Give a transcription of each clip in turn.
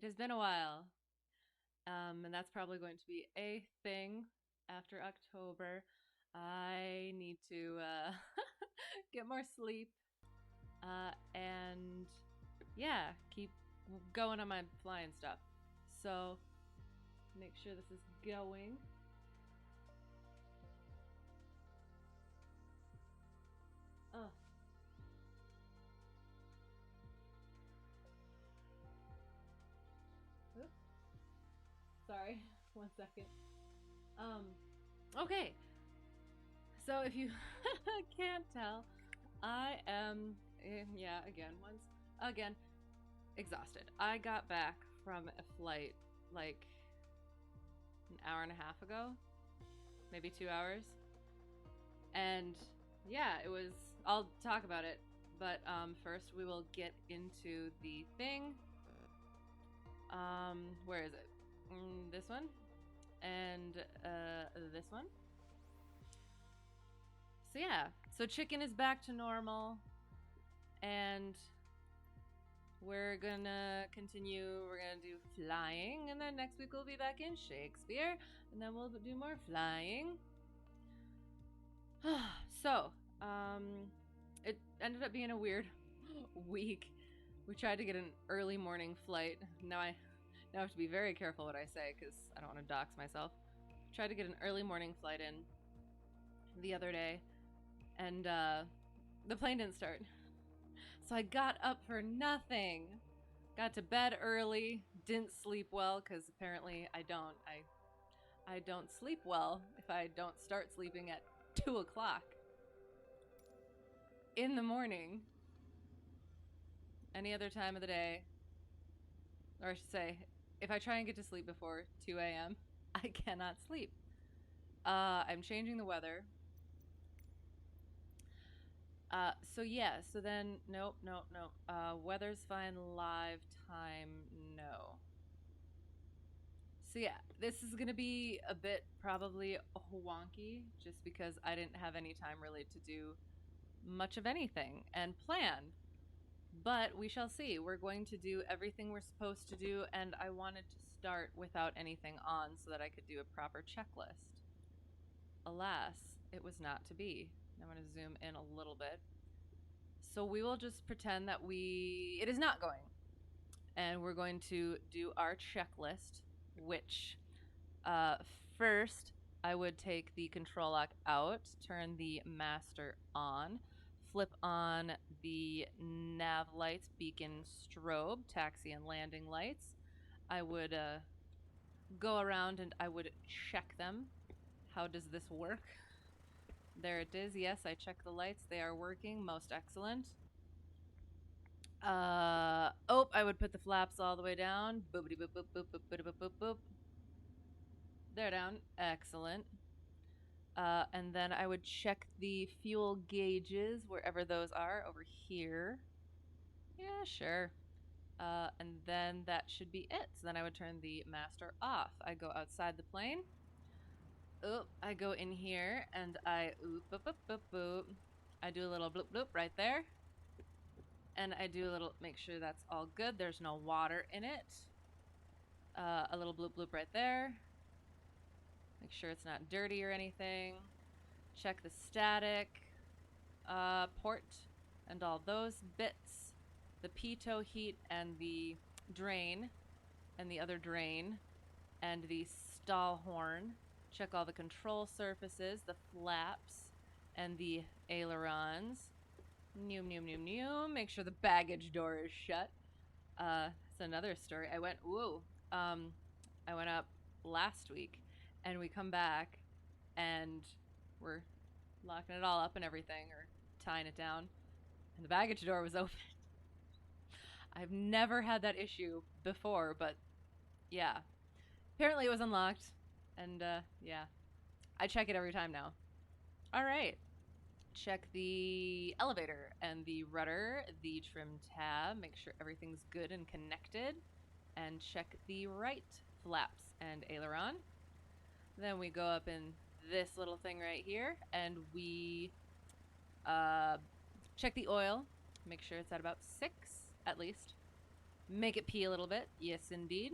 It has been a while. And that's probably going to be a thing after October. I need to get more sleep and yeah, keep going on my flying stuff. So make sure this is going. Oh, oops, sorry. 1 second. Um, okay. So if you can't tell, I am, yeah, again, exhausted. I got back from a flight like an hour and a half ago, maybe 2 hours. And yeah, it was, I'll talk about it. But first, we will get into the thing. Where is it? This one. And this one. So yeah, so chicken is back to normal. And we're gonna continue. We're gonna do flying, and then next week we'll be back in Shakespeare, and then we'll do more flying. So, it ended up being a weird week. We tried to get an early morning flight. Now I have to be very careful what I say because I don't want to dox myself. Tried to get an early morning flight in the other day, and the plane didn't start. So I got up for nothing. Got to bed early. Didn't sleep well because apparently I don't. I don't sleep well if I don't start sleeping at 2 o'clock in the morning. Any other time of the day, or I should say, if I try and get to sleep before 2 a.m., I cannot sleep. I'm changing the weather. So yeah, so then, nope, nope, nope. Weather's fine, live time, no. So yeah, this is gonna be a bit probably wonky just because I didn't have any time really to do much of anything and plan. But we shall see. We're going to do everything we're supposed to do, and I wanted to start without anything on so that I could do a proper checklist. Alas, it was not to be. I'm going to zoom in a little bit. So we will just pretend that it is not going. And we're going to do our checklist, which uh, first I would take the control lock out, turn the master on, flip on the nav lights, beacon, strobe, taxi and landing lights. I would go around and I would check them. How does this work? There it is. Yes, I check the lights. They are working. Most excellent. Oh, I would put the flaps all the way down. Boopity boop boop boop boop boop boop boop boop. They're down. Excellent. And then I would check the fuel gauges wherever those are over here. Yeah, sure. And then that should be it. So then I would turn the master off. I go outside the plane. Oop, I go in here and I oop boop boop boop boop. I do a little bloop bloop right there. And I do a little, make sure that's all good. There's no water in it. A little bloop bloop right there. Make sure it's not dirty or anything. Check the static port and all those bits. The pitot heat and the drain and the other drain and the stall horn. Check all the control surfaces, the flaps, and the ailerons. Noom, noom, noom, noom. Make sure the baggage door is shut. It's another story. I went up last week, and we come back, and we're locking it all up and everything, or tying it down, and the baggage door was open. I've never had that issue before, but yeah. Apparently it was unlocked, and yeah. I check it every time now. All right. Check the elevator and the rudder, the trim tab, make sure everything's good and connected, and check the right flaps and aileron. Then we go up in this little thing right here, and we check the oil, make sure it's at about 6 at least. Make it pee a little bit. Yes, indeed.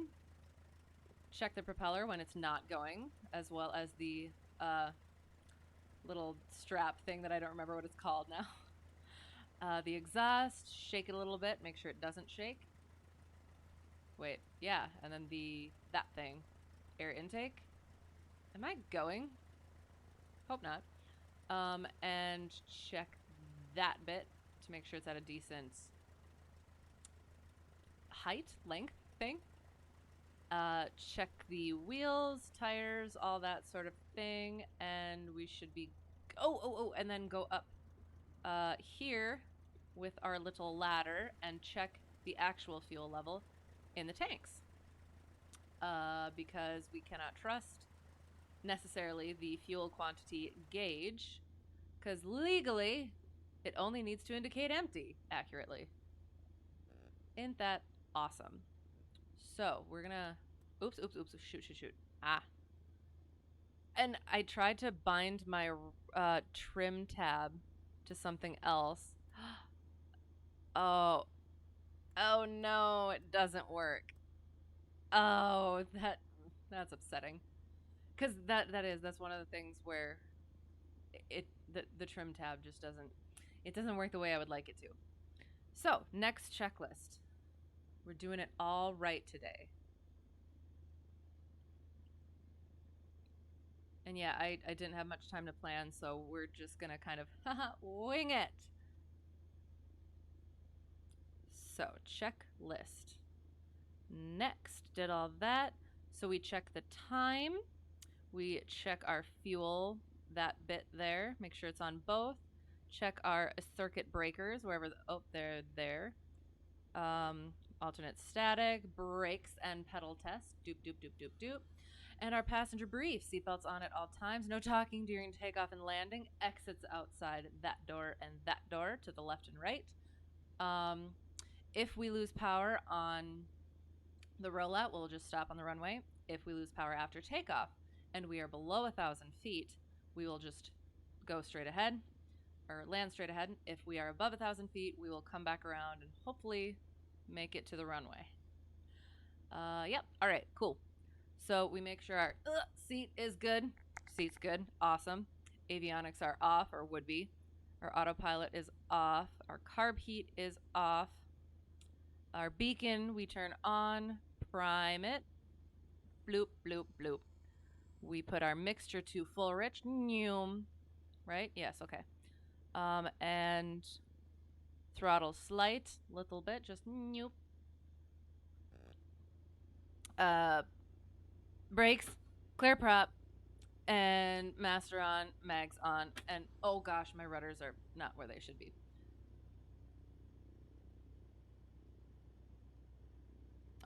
Check the propeller when it's not going, as well as the little strap thing that I don't remember what it's called now. The exhaust, shake it a little bit, make sure it doesn't shake. Wait, yeah, and then that thing, air intake. Am I going? Hope not. And check that bit to make sure it's at a decent height, length thing. Check the wheels, tires, all that sort of thing, and we should be. And then go up here with our little ladder and check the actual fuel level in the tanks. Because we cannot trust necessarily the fuel quantity gauge, because legally it only needs to indicate empty accurately. Isn't that awesome? So we're gonna. Oops. Shoot. Ah. And I tried to bind my trim tab to something else. Oh. Oh no, it doesn't work. Oh, that's upsetting. Cuz that's one of the things where the trim tab just doesn't work the way I would like it to. So, next checklist. We're doing it all right today. And yeah, I didn't have much time to plan, so we're just gonna kind of wing it. So, checklist. Next, did all that. So we check the time. We check our fuel, that bit there. Make sure it's on both. Check our circuit breakers, wherever, they're there. Alternate static, brakes and pedal test. Doop. And our passenger brief, seatbelts on at all times, no talking during takeoff and landing, exits outside that door and that door to the left and right. If we lose power on the rollout, we'll just stop on the runway. If we lose power after takeoff and we are below 1,000 feet, we will just go straight ahead or land straight ahead. If we are above 1,000 feet, we will come back around and hopefully make it to the runway. Yep. All right, cool. So we make sure our seat is good. Seat's good. Awesome. Avionics are off, or would be. Our autopilot is off. Our carb heat is off. Our beacon we turn on. Prime it. Bloop. We put our mixture to full rich. Noom. Right? Yes, okay. And throttle slight. Little bit. Just nope. Brakes. Clear prop. And master on. Mags on. And oh gosh, my rudders are not where they should be.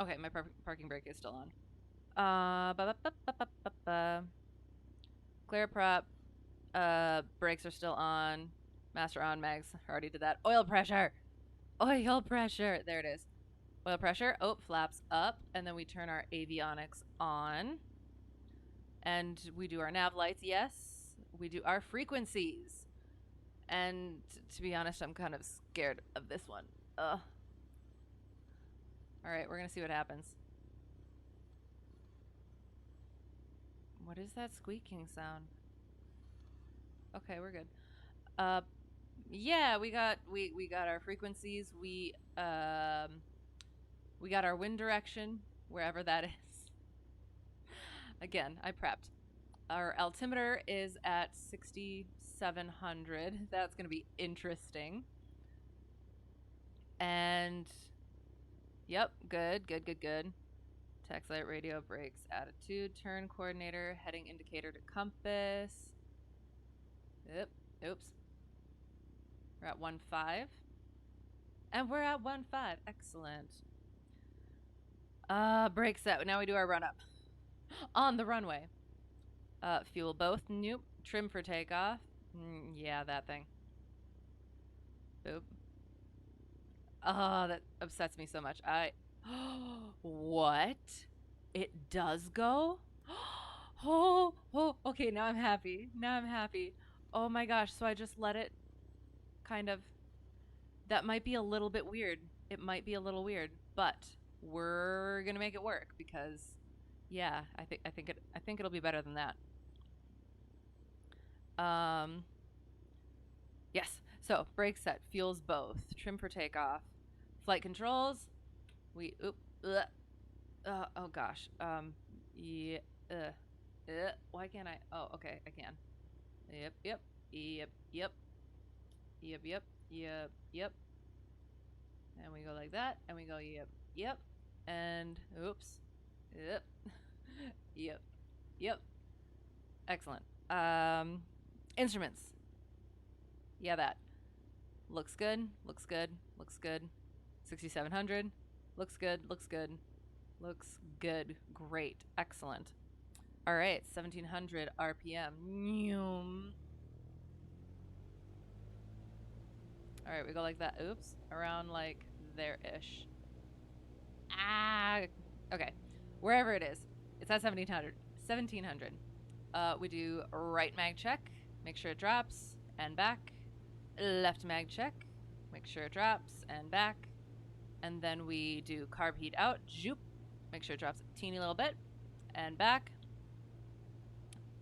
Okay, my parking brake is still on. Clear prop. Brakes are still on. Master on. Mags. Already did that. Oil pressure. There it is. Oil pressure. Oh, flaps up. And then we turn our avionics on. And we do our nav lights. Yes. We do our frequencies. And to be honest, I'm kind of scared of this one. Ugh. Alright, we're gonna see what happens. What is that squeaking sound? Okay, we're good. Yeah, we got our frequencies. We got our wind direction, wherever that is. Again, I prepped. Our altimeter is at 6,700. That's gonna be interesting. And yep, good. Text light, radio, brakes, attitude, turn coordinator, heading indicator to compass. Yep. Oops. We're at 1.5. And we're at 1.5. Excellent. Brake set. Now we do our run up. On the runway. Fuel both. Nope. Trim for takeoff. Yeah, that thing. Boop. Oh, that upsets me so much. What? It does go? Oh, okay, now I'm happy. Oh my gosh, so I just let it kind of. That might be a little bit weird. It might be a little weird. but we're gonna make it work because, yeah, I think it'll be better than that. Yes. So brake set, fuels both, trim for takeoff, flight controls. Oh gosh. Yeah. Why can't I? Oh, okay, I can. Yep, yep, yep, yep, yep, yep, yep, yep. And we go like that, and we go yep, yep, and oops, yep, yep, yep. Excellent. Instruments. Yeah, that looks good. Looks good. Looks good. 6700. Looks good. Looks good. Looks good. Great. Excellent. All right, 1700 RPM. All right, we go like that. Oops, around like there-ish. Ah, okay. Wherever it is, it's at 1700. 1700. We do right mag check, make sure it drops, and back. Left mag check, make sure it drops, and back. And then we do carb heat out, zoop, make sure it drops a teeny little bit, and back.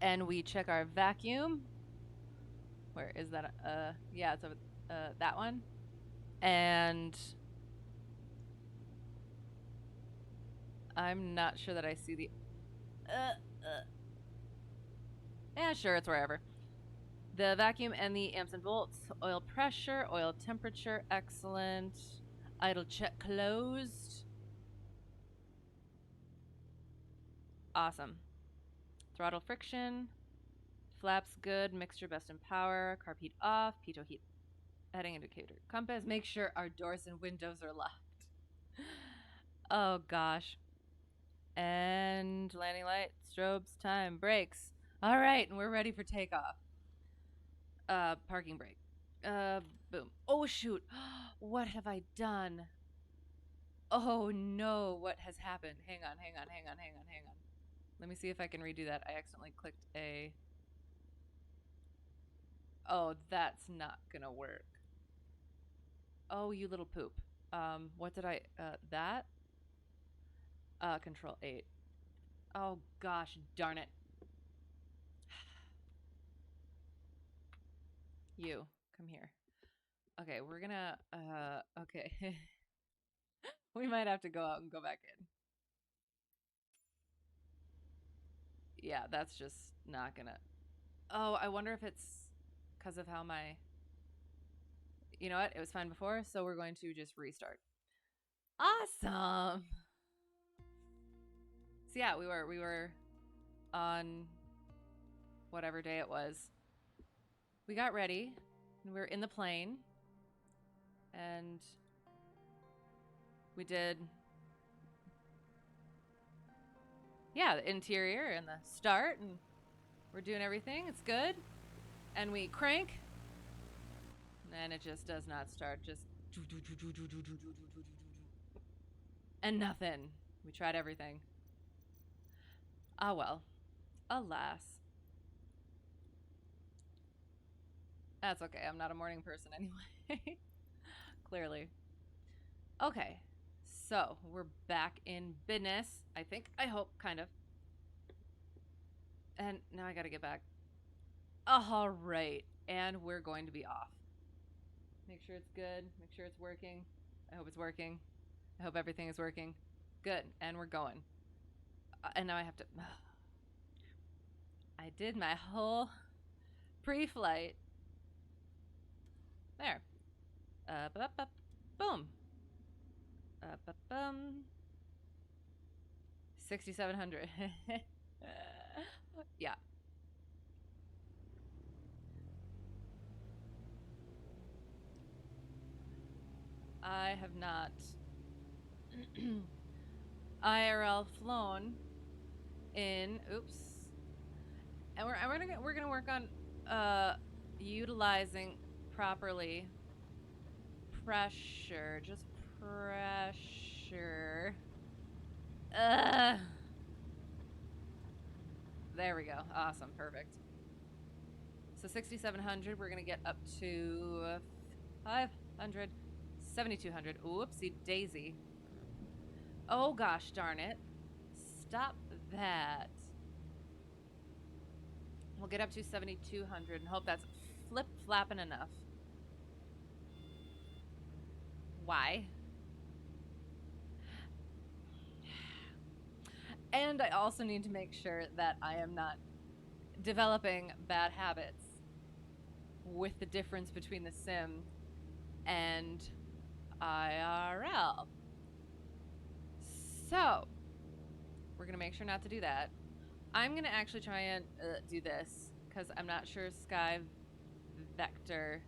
And we check our vacuum. Where is that? Yeah, it's over that one. And I'm not sure that I see the. Yeah, sure, it's wherever. The vacuum and the amps and volts. Oil pressure, oil temperature, excellent. Idle check closed. Awesome. Throttle friction. Flaps good. Mixture best in power. Carb heat off. Pitot heat. Heading indicator. Compass. Make sure our doors and windows are locked. Oh gosh. And landing light. Strobes. Time. Brakes. All right, and we're ready for takeoff. Parking brake. Boom. Oh shoot. What have I done? Oh no, what has happened? Hang on. Let me see if I can redo that. I accidentally clicked a. Oh, that's not gonna work. Oh, you little poop. What did I, that? Control 8. Oh gosh, darn it. You, come here. Okay, we're gonna, okay. We might have to go out and go back in. Yeah, that's just not gonna. Oh, I wonder if it's because of how my. You know what? It was fine before, so we're going to just restart. Awesome. So yeah, we were on whatever day it was. We got ready, and we were in the plane, and we did. Yeah, the interior and the start, and we're doing everything. It's good, and we crank, and it just does not start. Just and nothing. We tried everything. Ah well, alas. That's okay. I'm not a morning person anyway. Clearly. Okay. So, we're back in business. I think. I hope. Kind of. And now I gotta get back. All right. And we're going to be off. Make sure it's good. Make sure it's working. I hope it's working. I hope everything is working. Good. And we're going. And now I have to. I did my whole pre-flight. There. Boom. 6,700. Yeah. I have not IRL flown in. Oops. And we're gonna work on utilizing properly pressure. Just pressure. There we go. Awesome. Perfect. So 6,700. We're gonna get up to 500, 7,200. Oopsie daisy. Oh gosh darn it. Stop that. We'll get up to 7,200 and hope that's flip-flapping enough. Why? And I also need to make sure that I am not developing bad habits with the difference between the sim and IRL. So, we're going to make sure not to do that. I'm going to actually try and do this because I'm not sure Sky Vector.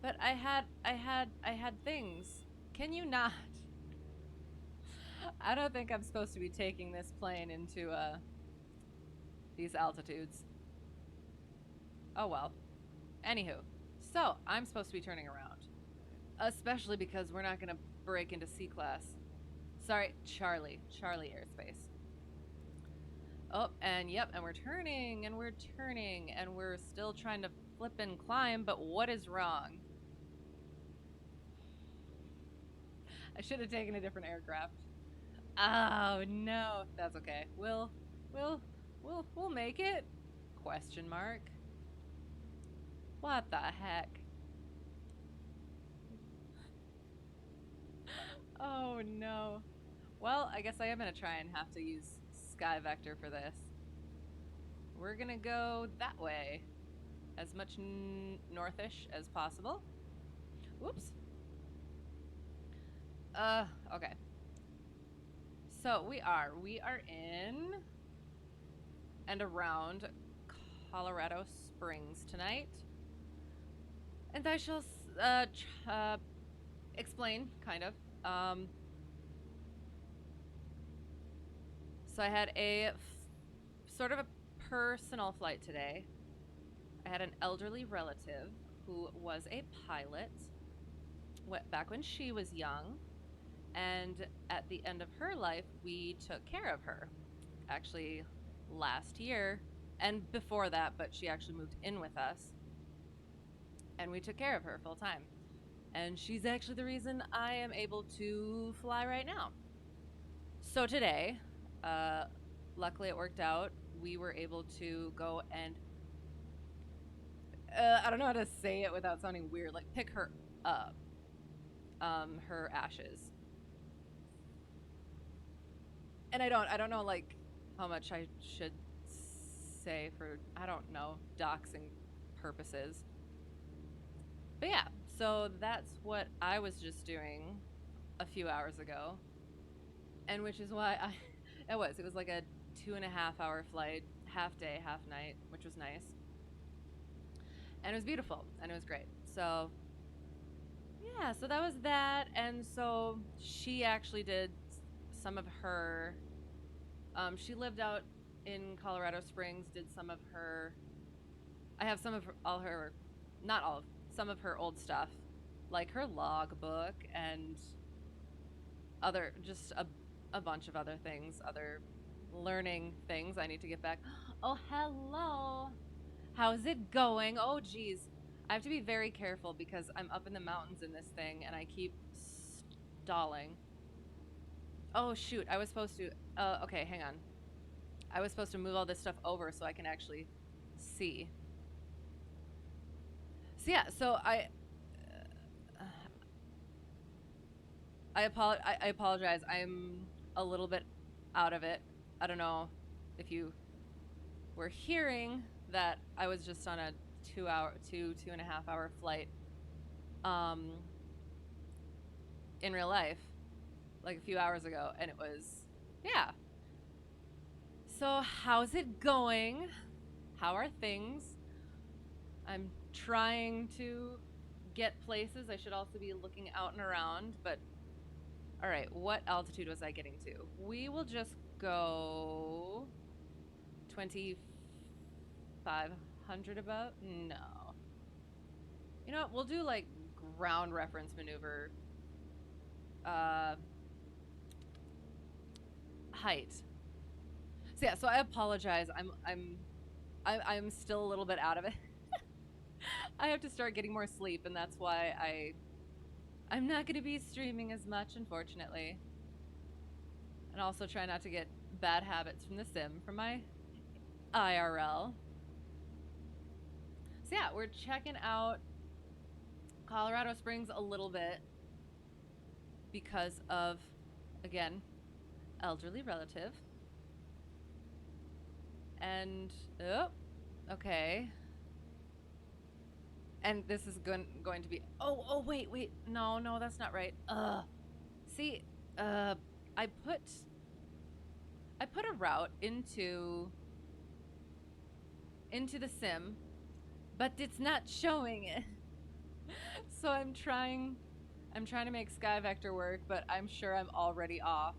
But I had things. Can you not? I don't think I'm supposed to be taking this plane into these altitudes. Oh well. Anywho, so I'm supposed to be turning around, especially because we're not gonna break into C-class. Sorry, Charlie airspace. Oh, and yep, and we're turning, and we're still trying to flip and climb, but what is wrong? I should have taken a different aircraft. Oh no, that's okay. We'll make it? Question mark. What the heck? Oh no. Well, I guess I am gonna try and have to use Sky Vector for this. We're gonna go that way. As much northish as possible. Whoops. Okay. So we are in and around Colorado Springs tonight. And I shall explain, kind of. So I had a sort of a personal flight today. I had an elderly relative who was a pilot back when she was young, and at the end of her life, we took care of her. Actually, last year, and before that, but she actually moved in with us, and we took care of her full time. And she's actually the reason I am able to fly right now. So today, luckily it worked out. We were able to go and I don't know how to say it without sounding weird. Like pick her up, her ashes. And I don't know like how much I should say for I don't know doxing purposes. But yeah, so that's what I was just doing a few hours ago, and which is why it was like a 2.5 hour flight, half day, half night, which was nice. And it was beautiful and it was great. So yeah, so that was that. And so she actually did some of her she lived out in Colorado Springs, did some of her I have some of her, all her not all of some of her old stuff, like her logbook and other just a bunch of other things, other learning things I need to get back. Oh, hello. How's it going? Oh, geez. I have to be very careful because I'm up in the mountains in this thing and I keep stalling. Oh, shoot. I was supposed to. Okay, hang on. I was supposed to move all this stuff over so I can actually see. So, yeah, so I apologize. I'm a little bit out of it. I don't know if you were hearing that I was just on a 2.5 hour flight in real life like a few hours ago, and it was yeah. So how's it going? How are things? I'm trying to get places. I should also be looking out and around, but all right, what altitude was I getting to? We will just go 2,500 about? No. You know what? We'll do like ground reference maneuver. Height. So yeah, so I apologize. I'm still a little bit out of it. I have to start getting more sleep, and that's why I'm not going to be streaming as much, unfortunately. And also try not to get bad habits from the sim from my IRL. So yeah, we're checking out Colorado Springs a little bit because of, again, elderly relative. And, oh, okay. And this is going to be, oh, wait, no, that's not right. See, I put a route into the sim, but it's not showing it. So I'm trying to make SkyVector work, but I'm sure I'm already off.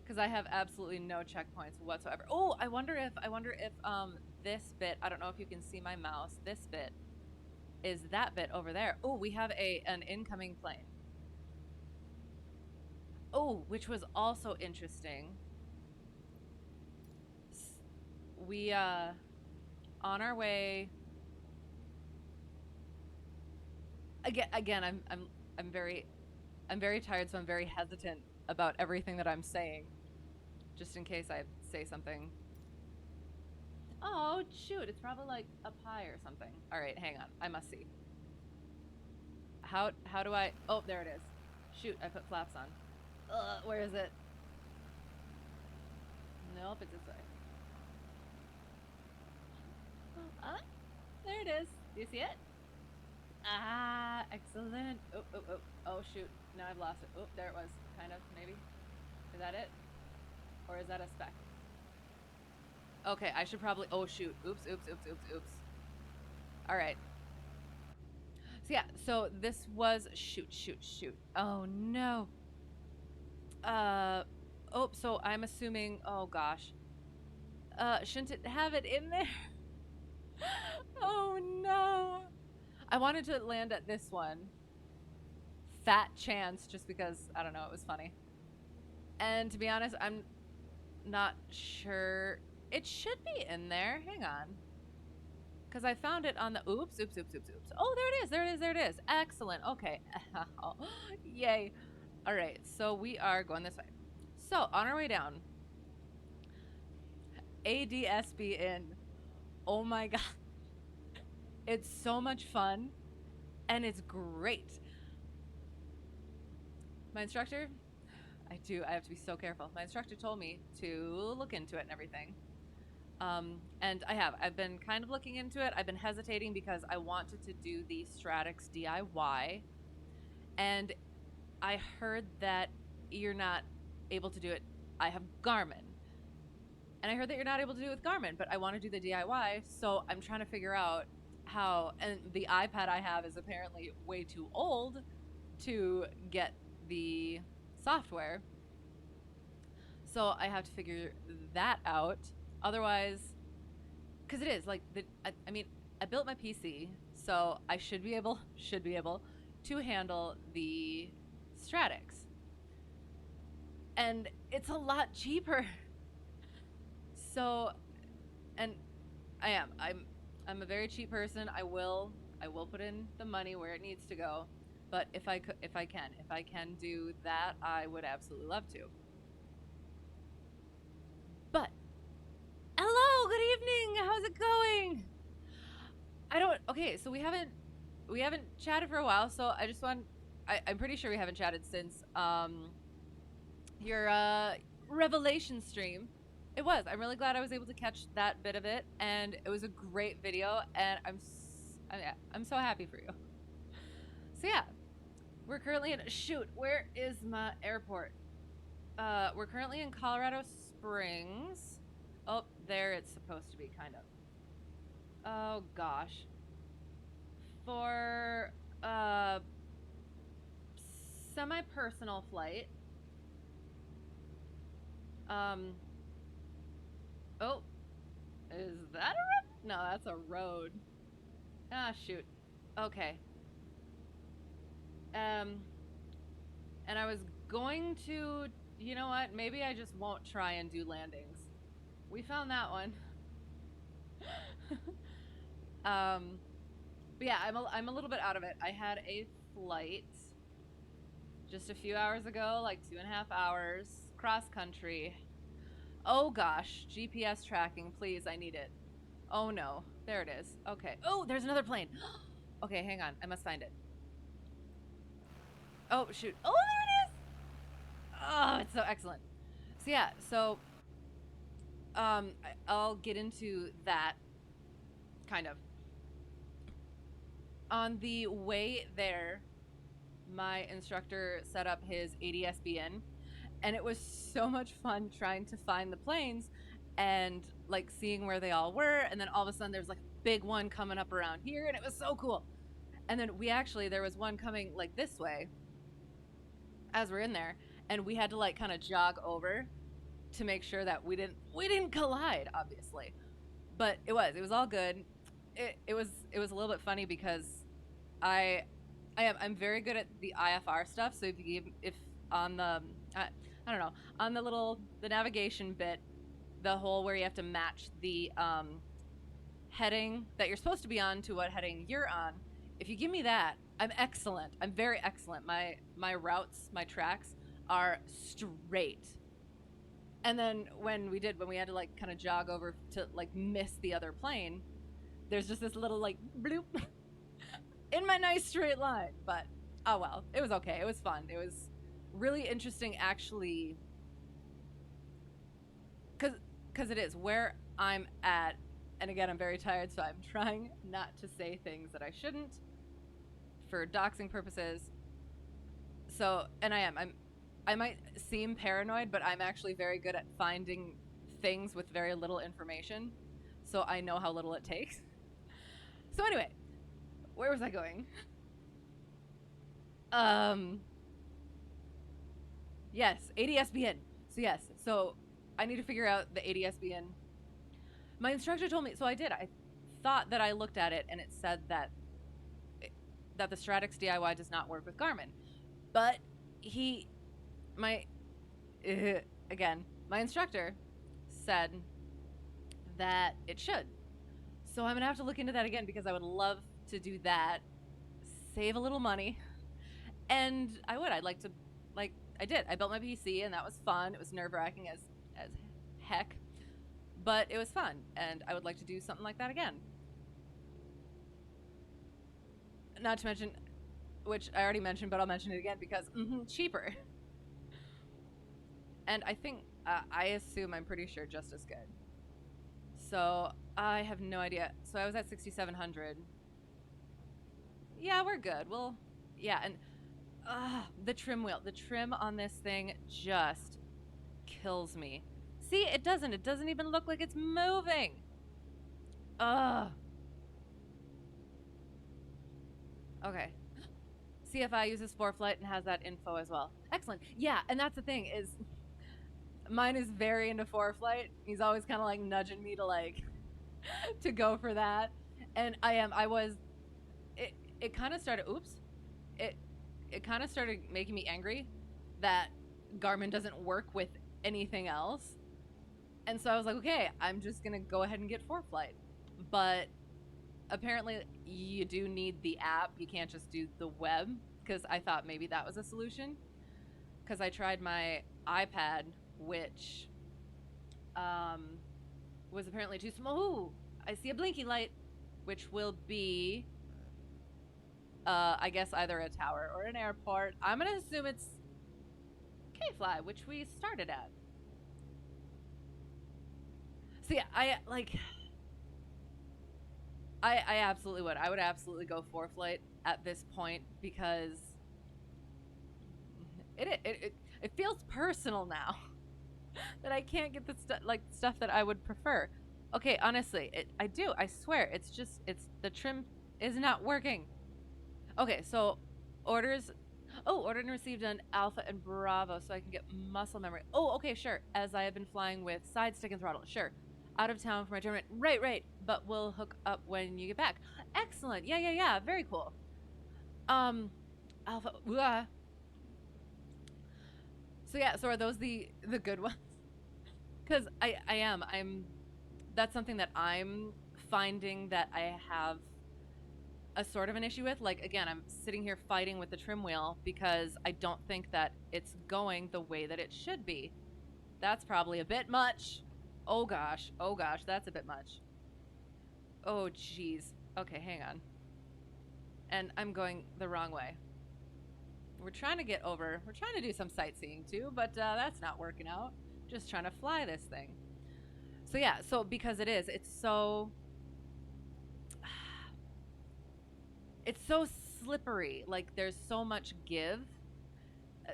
Because I have absolutely no checkpoints whatsoever. Oh, I wonder if this bit, I don't know if you can see my mouse, this bit is that bit over there. Oh, we have an incoming plane. Oh, which was also interesting. We on our way. Again, I'm very tired, so I'm very hesitant about everything that I'm saying, just in case I say something. Oh shoot! It's probably like up high or something. All right, hang on. I must see. How do I? Oh, there it is. Shoot! I put flaps on. Where is it? Nope, it's this way. There it is. Do you see it? Ah, excellent. Oh, shoot. Now I've lost it. Oh, there it was. Kind of, maybe. Is that it? Or is that a speck? Okay, I should probably... Oh, shoot. Oops. All right. So, yeah. So, this was... Shoot. Oh, no. Oh, so I'm assuming... Oh, gosh. Shouldn't it have it in there? Oh, no. I wanted to land at this one. Fat chance, just because, I don't know, it was funny. And to be honest, I'm not sure. It should be in there. Hang on. Because I found it on the... Oops. Oh, there it is. Excellent. Okay. Yay. All right. So we are going this way. So on our way down. ADSB in. Oh my God. It's so much fun. And it's great. My instructor... I have to be so careful. My instructor told me to look into it and everything. And I've been kind of looking into it. I've been hesitating because I wanted to do the Stratix DIY. And I heard that you're not able to do it. I have Garmin. And I heard that you're not able to do it with Garmin, but I want to do the DIY. So I'm trying to figure out how, and the iPad I have is apparently way too old to get the software. So I have to figure that out. Otherwise, because it is like I mean, I built my PC, so I should be able to handle the Stratix, and it's a lot cheaper. So, and I'm a very cheap person. I will put in the money where it needs to go. But if I can do that, I would absolutely love to. But hello, good evening. How's it going? Okay, so we haven't chatted for a while, so I just want I'm pretty sure we haven't chatted since your revelation stream. It was. I'm really glad I was able to catch that bit of it, and it was a great video, and I'm so happy for you. So yeah, we're currently in... Shoot, where is my airport? We're currently in Colorado Springs. Oh, there it's supposed to be, kind of. Oh, gosh. For, semi-personal flight. Oh. Is that a road? No, that's a road. Ah, shoot. Okay. And I was going to... You know what? Maybe I just won't try and do landings. We found that one. um, but yeah, I'm a little bit out of it. I had a flight just a few hours ago, like 2.5 hours, cross country. Oh gosh, GPS tracking, please, I need it. Oh no, there it is. Okay. Oh, there's another plane. Okay, hang on, I must find it. Oh shoot. Oh, there it is. Oh, it's so excellent. So yeah, so I'll get into that kind of. On the way there, my instructor set up his ADSBN, and it was so much fun trying to find the planes and like seeing where they all were, and then all of a sudden there's like a big one coming up around here, and it was so cool. And then there was one coming like this way as we're in there, and we had to like kind of jog over to make sure that we didn't collide, obviously. But it was all good. It was a little bit funny because I I'm very good at the IFR stuff. So if on the I don't know, on the navigation bit, the whole where you have to match the heading that you're supposed to be on to what heading you're on. If you give me that, I'm excellent. I'm very excellent. My routes, my tracks are straight. And then when we had to like kind of jog over to like miss the other plane, there's just this little like bloop in my nice straight line. But oh well, it was okay. It was fun. It was really interesting actually, cuz it is where I'm at. And again, I'm very tired, so I'm trying not to say things that I shouldn't for doxing purposes. So, and I might seem paranoid, but I'm actually very good at finding things with very little information. So I know how little it takes. So anyway, where was I going? Um yes, ADSBN. So yes, so I need to figure out the ADSBN. My instructor told me, so I did. I thought that I looked at it and it said that the Stratix DIY does not work with Garmin. But my again, my instructor said that it should. So I'm gonna have to look into that again because I would love to do that, save a little money, and I'd like to, like I did. I built my PC and that was fun. It was nerve wracking as heck, but it was fun, and I would like to do something like that again. Not to mention, which I already mentioned, but I'll mention it again because cheaper. And I think I assume I'm pretty sure just as good. So I have no idea. So I was at 6,700. Yeah, we're good. Well, yeah, and the trim wheel, the trim on this thing just kills me. See, it doesn't. It doesn't even look like it's moving. Ugh. Okay. CFI uses ForeFlight and has that info as well. Excellent. Yeah, and that's the thing is, mine is very into ForeFlight. He's always kind of like nudging me to like to go for that, and I was. It kind of started. Oops. It kind of started making me angry that Garmin doesn't work with anything else, and so I was like, okay, I'm just gonna go ahead and get ForeFlight, but apparently you do need the app. You can't just do the web, because I thought maybe that was a solution. Because I tried my iPad, which was apparently too small. Ooh, I see a blinky light, which will be, I guess, either a tower or an airport. I'm going to assume it's K-Fly, which we started at. So yeah, I absolutely would. I would absolutely go ForeFlight at this point because it feels personal now that I can't get the stuff that I would prefer. Okay, honestly, I do. I swear, it's the trim is not working. Okay, so orders. Oh, ordered and received on Alpha and Bravo, so I can get muscle memory. Oh, okay, sure. As I have been flying with side stick and throttle, sure. Out of town for my tournament. Right. But we'll hook up when you get back. Excellent. Yeah. Very cool. Alpha. So yeah. So are those the good ones? Because I'm. That's something that I'm finding that I have a sort of an issue with. Like, again, I'm sitting here fighting with the trim wheel because I don't think that it's going the way that it should be. That's probably a bit much. Oh gosh, that's a bit much. Oh jeez. Okay, hang on. And I'm going the wrong way. We're trying to get over. We're trying to do some sightseeing too, but that's not working out. Just trying to fly this thing. So yeah, so because it's so it's so slippery. Like there's so much give,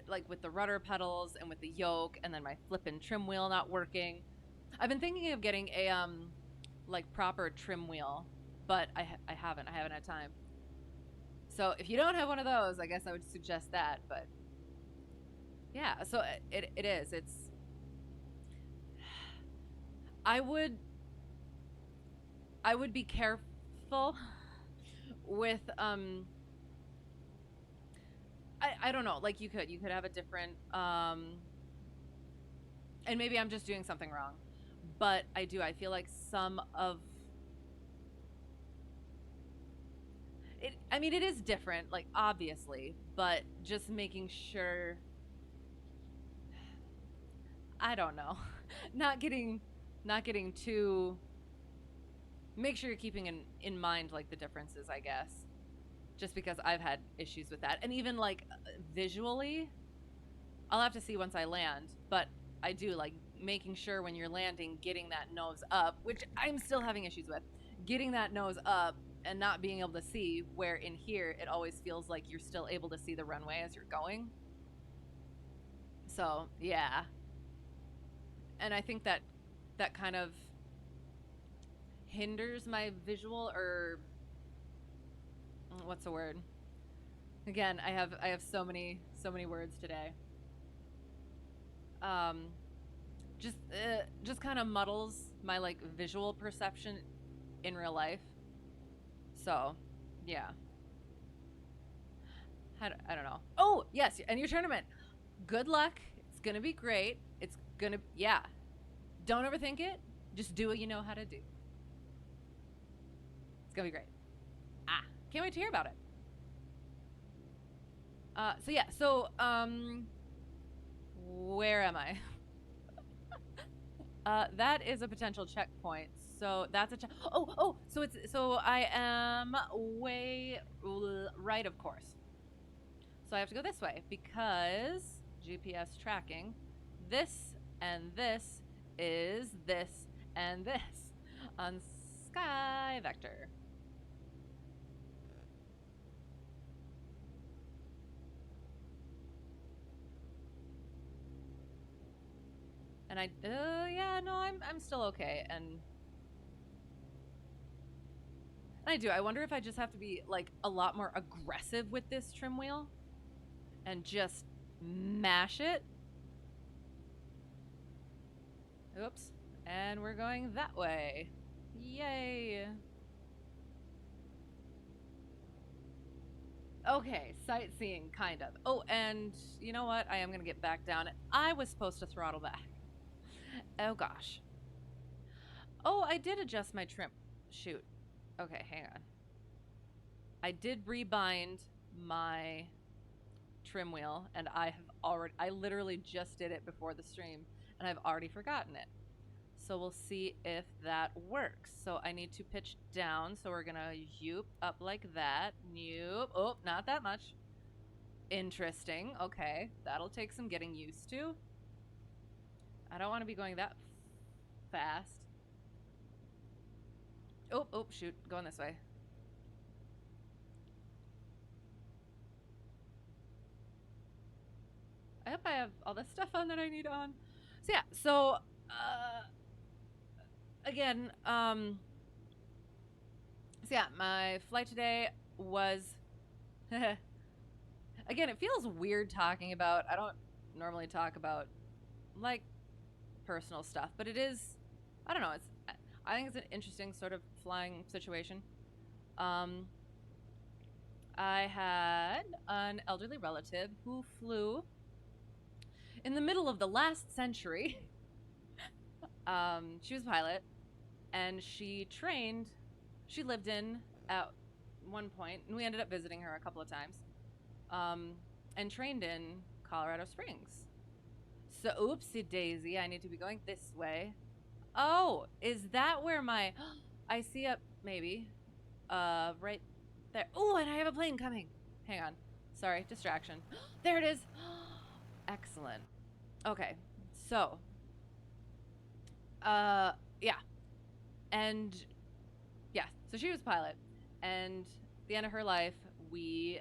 like with the rudder pedals and with the yoke, and then my flippin' trim wheel not working. I've been thinking of getting a like proper trim wheel, but I haven't had time. So if you don't have one of those, I guess I would suggest that. But yeah, so it is. It's I would be careful with I don't know, like you could have a different and maybe I'm just doing something wrong, but I feel like some of it, I mean, it is different, like obviously, but just making sure, I don't know, not getting too, make sure you're keeping in mind like the differences, I guess, just because I've had issues with that. And even like visually, I'll have to see once I land, but I do like making sure when you're landing, getting that nose up, which I'm still having issues with, getting that nose up and not being able to see, where in here it always feels like you're still able to see the runway as you're going. So yeah, and I think that kind of hinders my visual, or what's the word? Again, I have so many words today. Um, just kind of muddles my like visual perception in real life. So, yeah. I don't know. Oh, yes, and your tournament. Good luck. It's going to be great. It's going to, yeah. Don't overthink it. Just do what you know how to do. It's going to be great. Can't wait to hear about it. So yeah, so, where am I? That is a potential checkpoint. So that's a so I am way right, of course. So I have to go this way because GPS tracking. This and this is this and this on Sky Vector. And yeah, no, I'm still okay. And I do. I wonder if I just have to be like a lot more aggressive with this trim wheel and just mash it. Oops. And we're going that way. Yay. Okay, sightseeing, kind of. Oh, and you know what? I am going to get back down. I was supposed to throttle back. Oh, gosh. Oh, I did adjust my trim. Shoot. Okay, hang on. I did rebind my trim wheel, and I literally just did it before the stream, and I've already forgotten it. So we'll see if that works. So I need to pitch down, so we're gonna yoop up like that. Yoop. Oh, not that much. Interesting. Okay, that'll take some getting used to. I don't want to be going that fast. Oh, shoot. Going this way. I hope I have all the stuff on that I need on. So yeah, so again, so yeah, my flight today was again, it feels weird talking about, I don't normally talk about like personal stuff, but it is, I don't know, I think it's an interesting sort of flying situation. I had an elderly relative who flew in the middle of the last century. She was a pilot, and she trained she lived in at one point, and we ended up visiting her a couple of times, and trained in Colorado Springs. So, oopsie daisy, I need to be going this way. Oh, is that where my I see up maybe right there. Oh, and I have a plane coming. Hang on. Sorry, distraction. There it is. Excellent. Okay. So, yeah. And yeah, so she was a pilot. And at the end of her life, we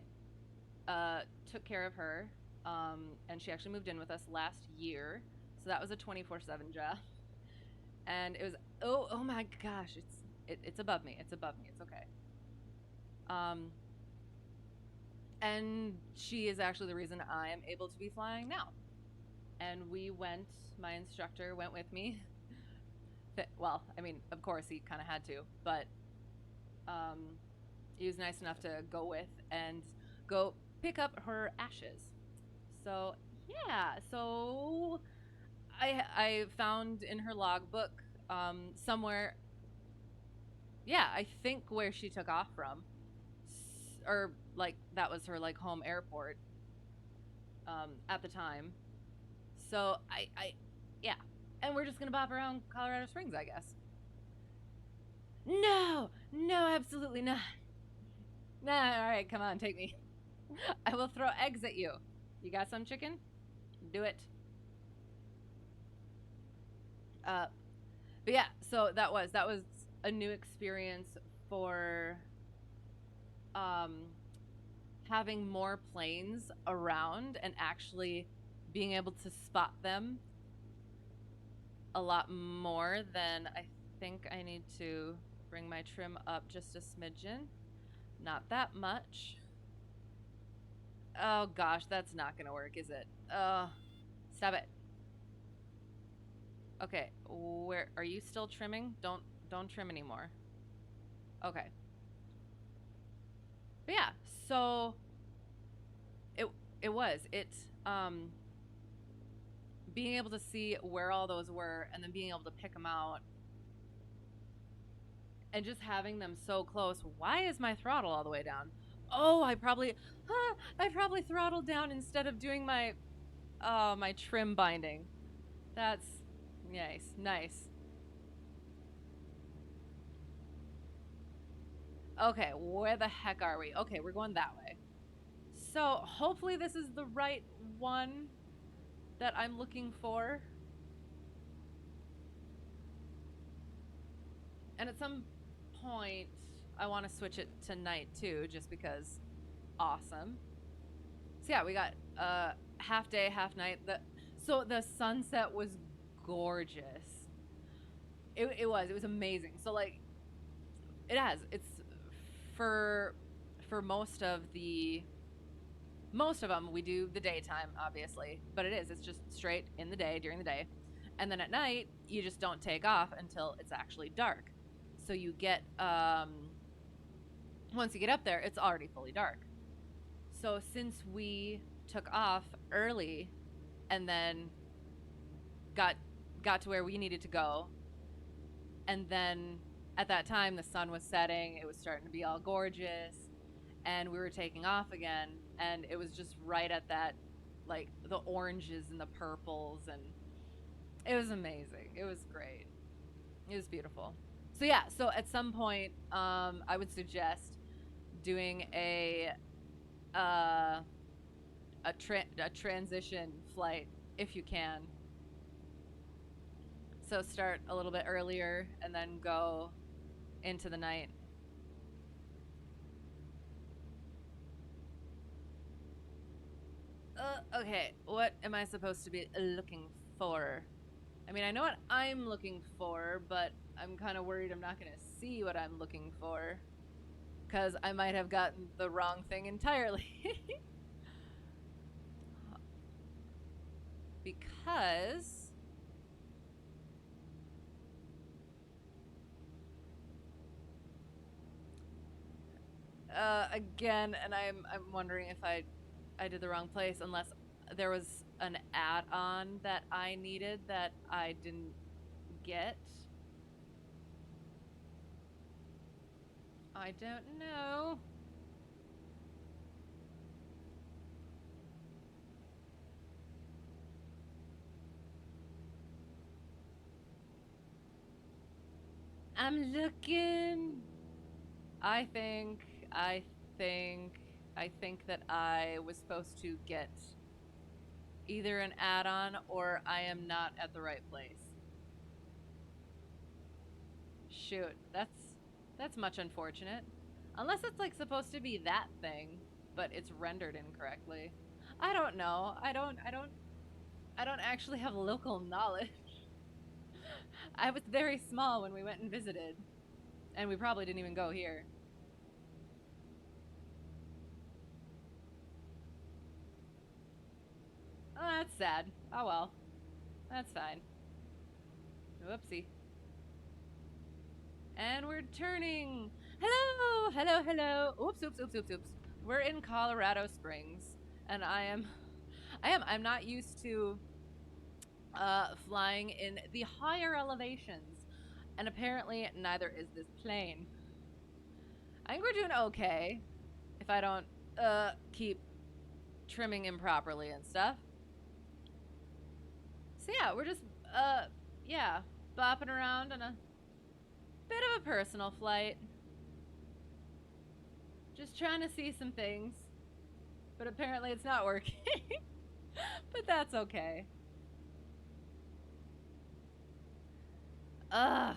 took care of her. And she actually moved in with us last year. So that was a 24/7 job. And it was oh my gosh, it's above me. It's above me. It's okay. Um and she is actually the reason I am able to be flying now. And my instructor went with me. Well, I mean, of course he kind of had to, but he was nice enough to go with and go pick up her ashes. So yeah, so I found in her logbook somewhere, yeah, I think where she took off from, or like that was her like home airport at the time. So yeah, and we're just gonna bop around Colorado Springs, I guess. No, no, absolutely not. Nah, all right, come on, take me. I will throw eggs at you. You got some chicken? Do it. Uh, but yeah, so that was a new experience for um having more planes around and actually being able to spot them a lot more than I think I need to bring my trim up just a smidgen. Not that much. Oh gosh, that's not gonna work, is it? Stop it. Okay, where are you still trimming? Don't trim anymore. Okay. But yeah, so it it was. Um being able to see where all those were and then being able to pick them out and just having them so close. Why is my throttle all the way down? Oh, I probably throttled down instead of doing my trim binding. That's nice. Nice. Okay, where the heck are we? Okay, we're going that way. So, hopefully this is the right one that I'm looking for. And at some point, I want to switch it to night too, just because awesome. So yeah, we got half day, half night. So the sunset was gorgeous. It was amazing. So like it's for for most of them we do the daytime obviously, but it's just straight in the day during the day. And then at night, you just don't take off until it's actually dark. So you get once you get up there, it's already fully dark. So since we took off early and then got got to where we needed to go, and then at that time the sun was setting, it was starting to be all gorgeous, and we were taking off again, and it was just right at that, like the oranges and the purples, and it was amazing. It was great. It was beautiful. So yeah, so at some point I would suggest doing uh a transition flight if you can. So start a little bit earlier and then go into the night. Okay, what am I supposed to be looking for? I mean, I know what I'm looking for, but I'm kind of worried I'm not going to see what I'm looking for. Because I might have gotten the wrong thing entirely. Because again, and I'm wondering if I did the wrong place, unless there was an add-on that I needed that I didn't get. I don't know. I'm looking. I think, I think, I think that I was supposed to get either an add-on or I am not at the right place. Shoot, that's much unfortunate. Unless it's like supposed to be that thing, but it's rendered incorrectly. I don't know. I don't actually have local knowledge. I was very small when we went and visited, and we probably didn't even go here. Oh, that's sad. Oh well. That's fine. Whoopsie. And we're turning. Hello, hello, hello. Oops, oops, oops, oops, oops. We're in Colorado Springs, and I'm not used to flying in the higher elevations, and apparently neither is this plane. I think we're doing okay if I don't keep trimming improperly and stuff. So yeah, we're just yeah, bopping around on a bit of a personal flight. Just trying to see some things. But apparently it's not working. But that's okay. Ugh.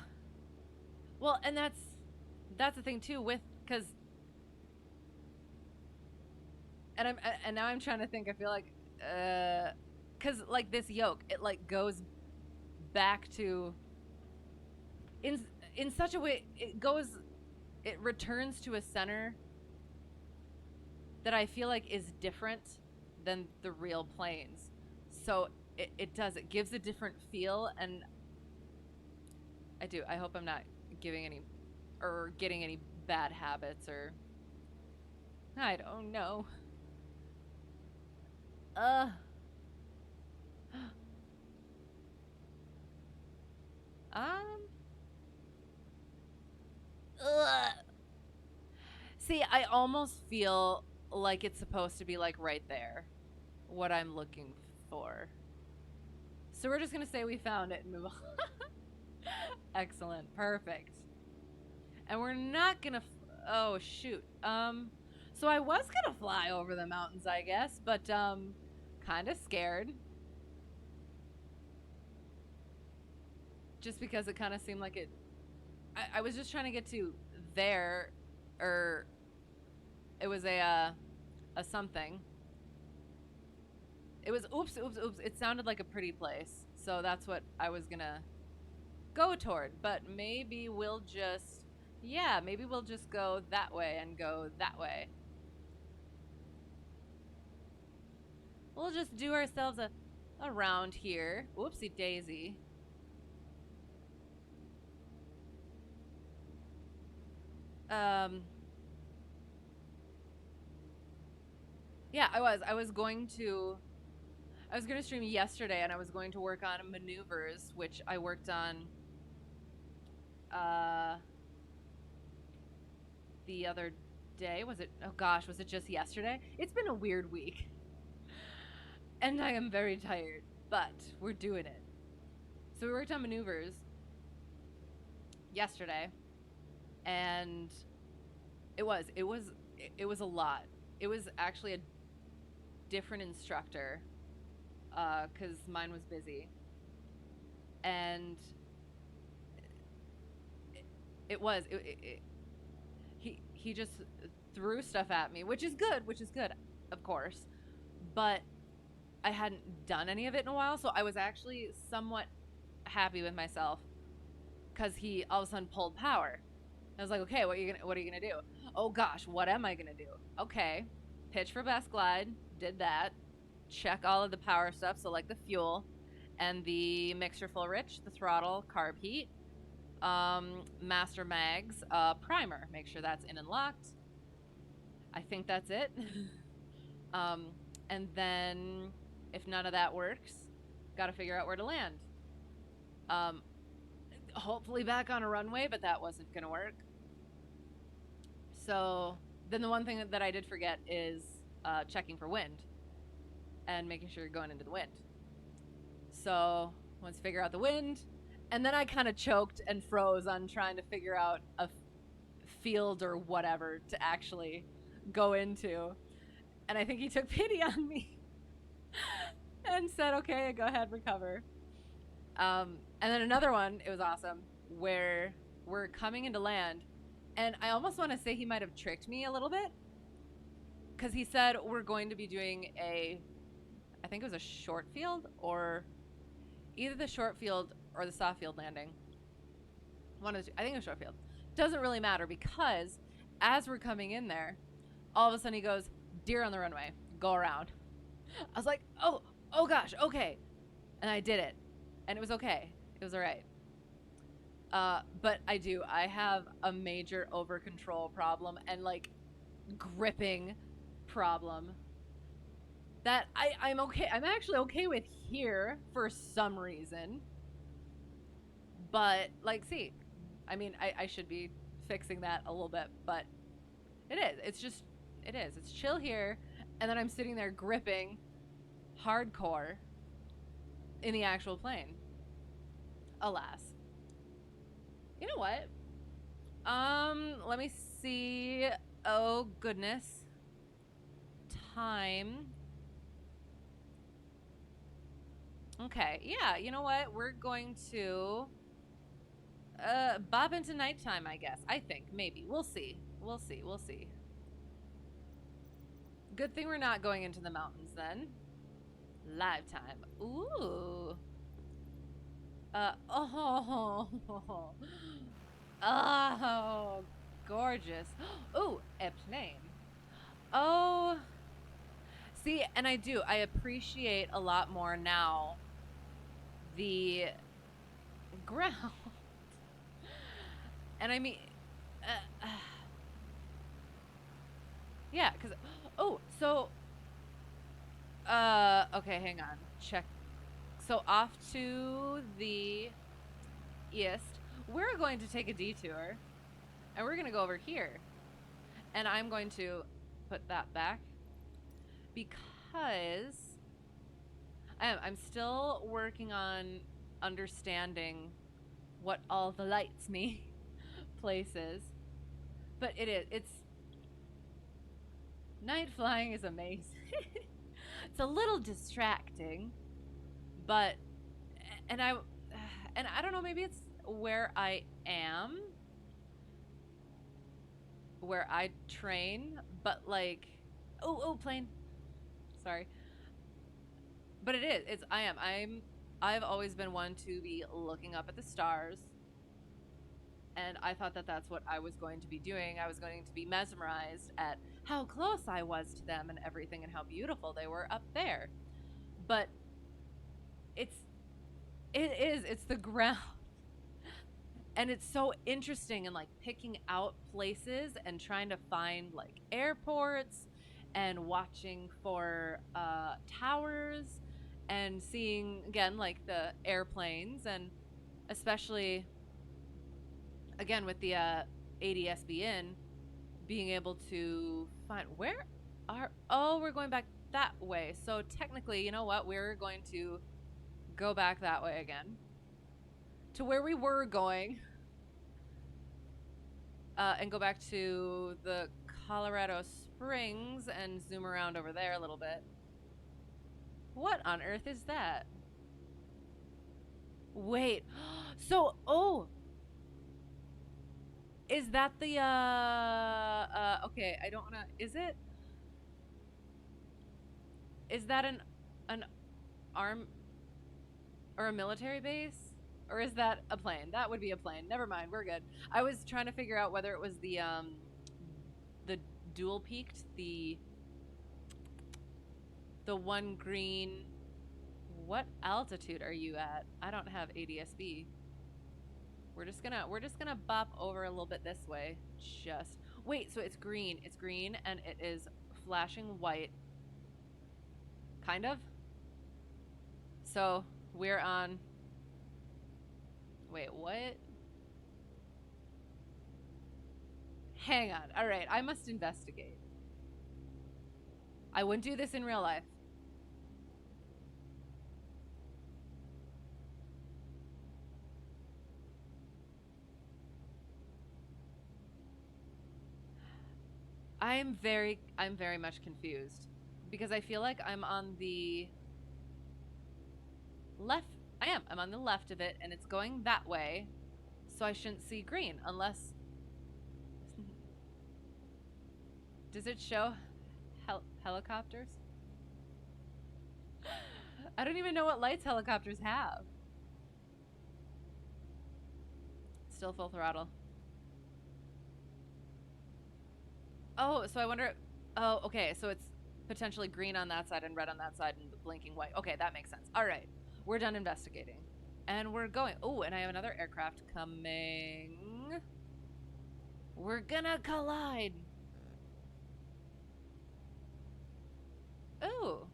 Well, and that's the thing too with cuz and now I'm trying to think. I feel like cuz like this yoke, it like goes back to in in such a way it returns to a center that I feel like is different than the real planes. So it gives a different feel, and I hope I'm not giving any or getting any bad habits, or I don't know. Uh um ugh. See, I almost feel like it's supposed to be like right there, what I'm looking for. So we're just gonna say we found it and move on. Excellent, perfect. And we're not gonna. Oh shoot. So I was gonna fly over the mountains, I guess, but kind of scared. Just because it kind of seemed like it. I was just trying to get to there, or it was a something. It was oops, oops, oops. It sounded like a pretty place, so that's what I was gonna go toward. But maybe we'll just, yeah, maybe we'll just go that way and go that way. We'll just do ourselves a round here. Whoopsie daisy. Um, yeah, I was going to stream yesterday, and I was going to work on maneuvers, which I worked on uh the other day. Was it? Oh gosh, was it just yesterday? It's been a weird week. And I am very tired, but we're doing it. So we worked on maneuvers yesterday, and it was a lot. It was actually a different instructor cuz mine was busy. And it was he just threw stuff at me, which is good, of course. But I hadn't done any of it in a while, so I was actually somewhat happy with myself because he all of a sudden pulled power. I was like, okay, what are you gonna do? Oh gosh, what am I gonna do? Okay, pitch for best glide, did that. Check all of the power stuff, so like the fuel and the mixture full rich, the throttle, carb heat, master mags, primer. Make sure that's in and locked. I think that's it. um, and then if none of that works, got to figure out where to land. Um, hopefully back on a runway, but that wasn't gonna work. So then the one thing that I did forget is checking for wind and making sure you're going into the wind. So once figure out the wind, and then I kind of choked and froze on trying to figure out a field or whatever to actually go into. And I think he took pity on me and said, "Okay, go ahead, recover." And then another one, it was awesome, where we're coming into land, and I almost want to say he might have tricked me a little bit, because he said we're going to be doing I think it was a short field, or either the short field or the soft field landing. One of the two, I think it was short field. Doesn't really matter, because as we're coming in there, all of a sudden he goes, "Deer on the runway, go around." I was like, oh gosh, okay. And I did it. And it was okay. It was all right. But I have a major over control problem and like gripping problem that I'm okay. I'm actually okay with here for some reason. But like, see, I mean, I should be fixing that a little bit, but it is. It's just, it is. It's chill here. And then I'm sitting there gripping hardcore in the actual plane. Alas. You know what? Let me see. Oh, goodness. Time. Okay, yeah, you know what? We're going to bob into nighttime, I guess. I think, maybe. We'll see. We'll see. We'll see. Good thing we're not going into the mountains then. Live time. Ooh. Oh. Oh, gorgeous. Ooh, a plane. Oh. See, and I appreciate a lot more now the ground. And I mean, yeah, because, oh, so, okay, hang on. Check. So off to the east, we're going to take a detour, and we're going to go over here. And I'm going to put that back because I'm still working on understanding what all the lights mean places. But it's night flying is amazing. It's a little distracting, but and I don't know, maybe it's where I am, where I train, but like, oh plane. Sorry. But it is. I've always been one to be looking up at the stars, and I thought that that's what I was going to be doing. I was going to be mesmerized at how close I was to them and everything and how beautiful they were up there. But it's the ground. And it's so interesting, and like picking out places and trying to find like airports and watching for towers and seeing again like the airplanes, and especially again with the ADSBN being able to find where we're going back that way. So technically, you know what, we're going to go back that way again to where we were going, and go back to the Colorado Springs and zoom around over there a little bit. What on earth is that? Wait. So, is that the okay, I don't want to, is that an arm or a military base? Or is that a plane? That would be a plane. Never mind, we're good. I was trying to figure out whether it was the dual peaked, the one green. What altitude are you at? I don't have ADSB. We're just gonna bop over a little bit this way. Just wait, so it's green. It's green and it is flashing white. Kind of. So we're on. Wait, what? Hang on. All right, I must investigate. I wouldn't do this in real life. I'm very much confused because I feel like I'm on the left. I'm on the left of it and it's going that way. So I shouldn't see green unless does it show helicopters? I don't even know what lights helicopters have. Still full throttle. Oh, so I wonder. Oh, okay. So it's potentially green on that side and red on that side and the blinking white. Okay, that makes sense. All right. We're done investigating. And we're going. Oh, and I have another aircraft coming. We're gonna collide. Ooh.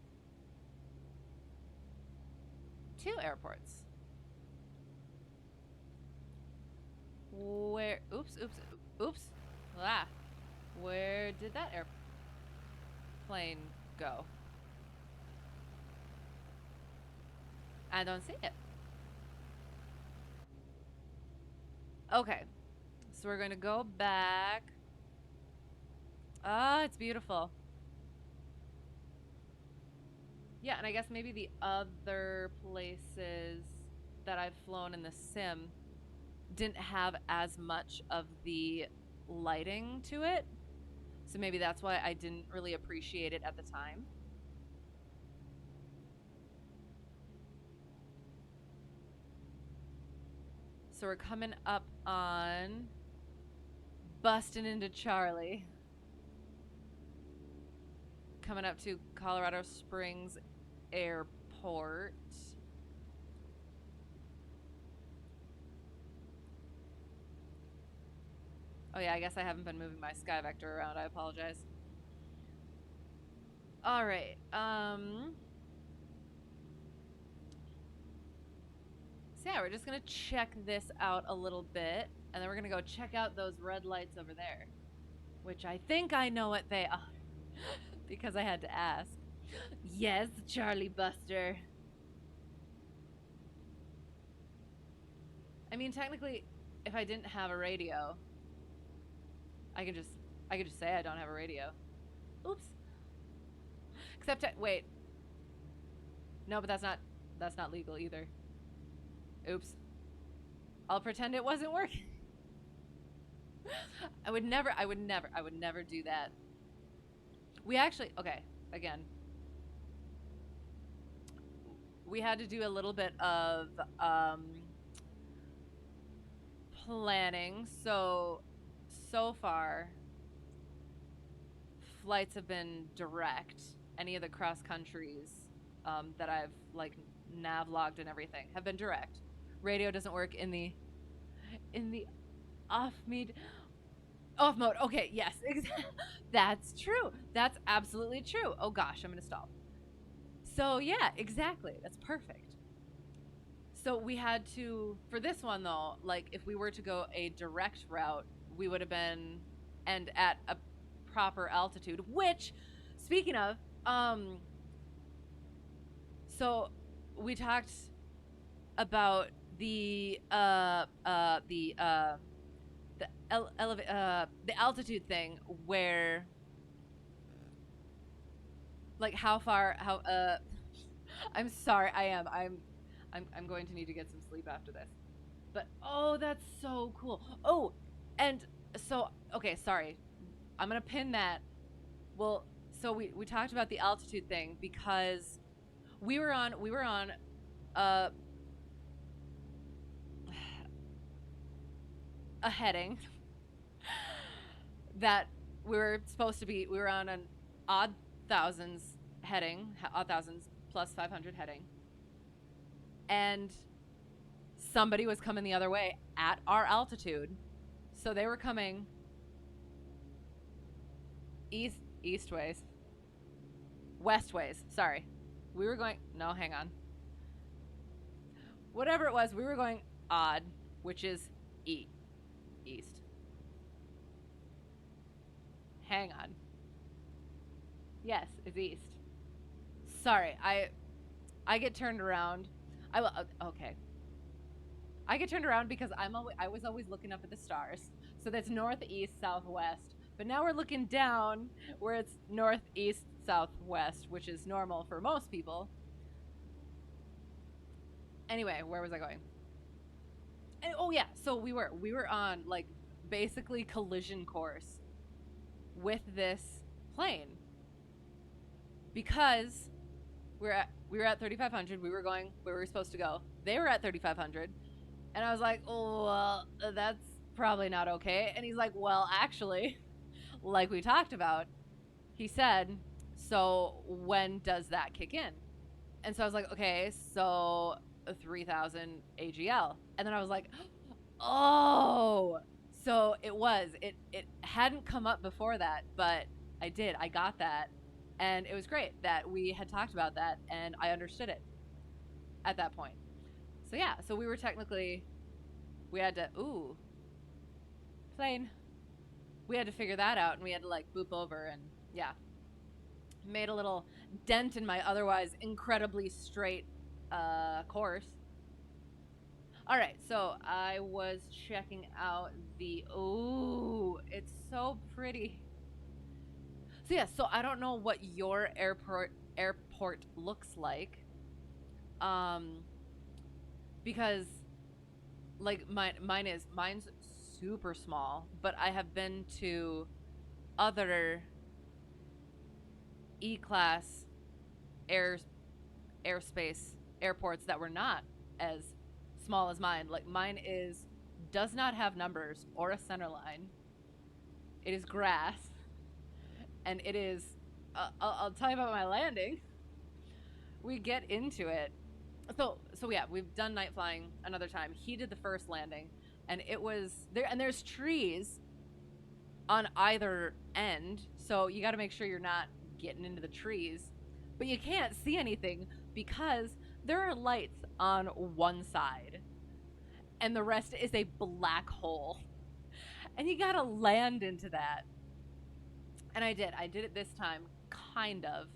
2 airports. Where? Oops, oops, oops. Ah. Where did that airplane go? I don't see it. Okay. So we're going to go back. Ah, it's beautiful. Yeah, and I guess maybe the other places that I've flown in the sim didn't have as much of the lighting to it. So maybe that's why I didn't really appreciate it at the time. So we're coming up on busting into Charlie. Coming up to Colorado Springs Airport. Oh yeah, I guess I haven't been moving my sky vector around. I apologize. All right. So yeah, we're just gonna check this out a little bit, and then we're gonna go check out those red lights over there, which I think I know what they are because I had to ask. Yes, Charlie Buster. I mean, technically, if I didn't have a radio, I could just say I don't have a radio. Oops. Except wait. No, but that's not legal either. Oops. I'll pretend it wasn't working. I would never do that. We actually, okay, again. We had to do a little bit of planning. So far, flights have been direct. Any of the cross countries that I've like nav logged and everything have been direct. Radio doesn't work in the off mode. Okay, yes, that's true. That's absolutely true. Oh gosh, I'm gonna stop. So yeah, exactly. That's perfect. So we had to, for this one though, like if we were to go a direct route, we would have been and at a proper altitude, which speaking of, so we talked about the altitude thing where like how far how I'm sorry, I'm going to need to get some sleep after this. But oh, that's so cool. Oh, and so okay, sorry. I'm going to pin that. Well, so we talked about the altitude thing because we were on uh a heading that we were on an odd thousands heading, odd thousands plus 500 heading, and somebody was coming the other way at our altitude, so they were coming east ways, west ways, sorry. We were going, no, hang on, whatever it was, we were going odd, which is east. Hang on. Yes, it's east. Sorry, I get turned around. Okay. I get turned around because I was always looking up at the stars. So that's northeast, southwest. But now we're looking down where it's northeast, southwest, which is normal for most people. Anyway, where was I going? Oh yeah, so we were on like basically collision course with this plane because we were at 3500. We were going where we were supposed to go. They were at 3500, and I was like, oh well, that's probably not okay. And he's like, well, actually, like we talked about, he said, so when does that kick in? And so I was like, okay, so 3000 AGL. And then I was like, oh, so it hadn't come up before that, but I got that. And it was great that we had talked about that and I understood it at that point. So yeah, so we were technically, we had to, ooh, plane. We had to figure that out and we had to like boop over and yeah. Made a little dent in my otherwise incredibly straight course. All right, so I was checking out the, ooh, it's so pretty. So yeah, so I don't know what your airport looks like. Because like mine's super small, but I have been to other E-class airspace airports that were not as small as mine. Like mine does not have numbers or a center line. It is grass, and it is. I'll tell you about my landing. We get into it. So yeah, we've done night flying another time. He did the first landing, and it was there. And there's trees on either end, so you got to make sure you're not getting into the trees. But you can't see anything because there are lights on one side, and the rest is a black hole. And you got to land into that. And I did. I did it this time, kind of.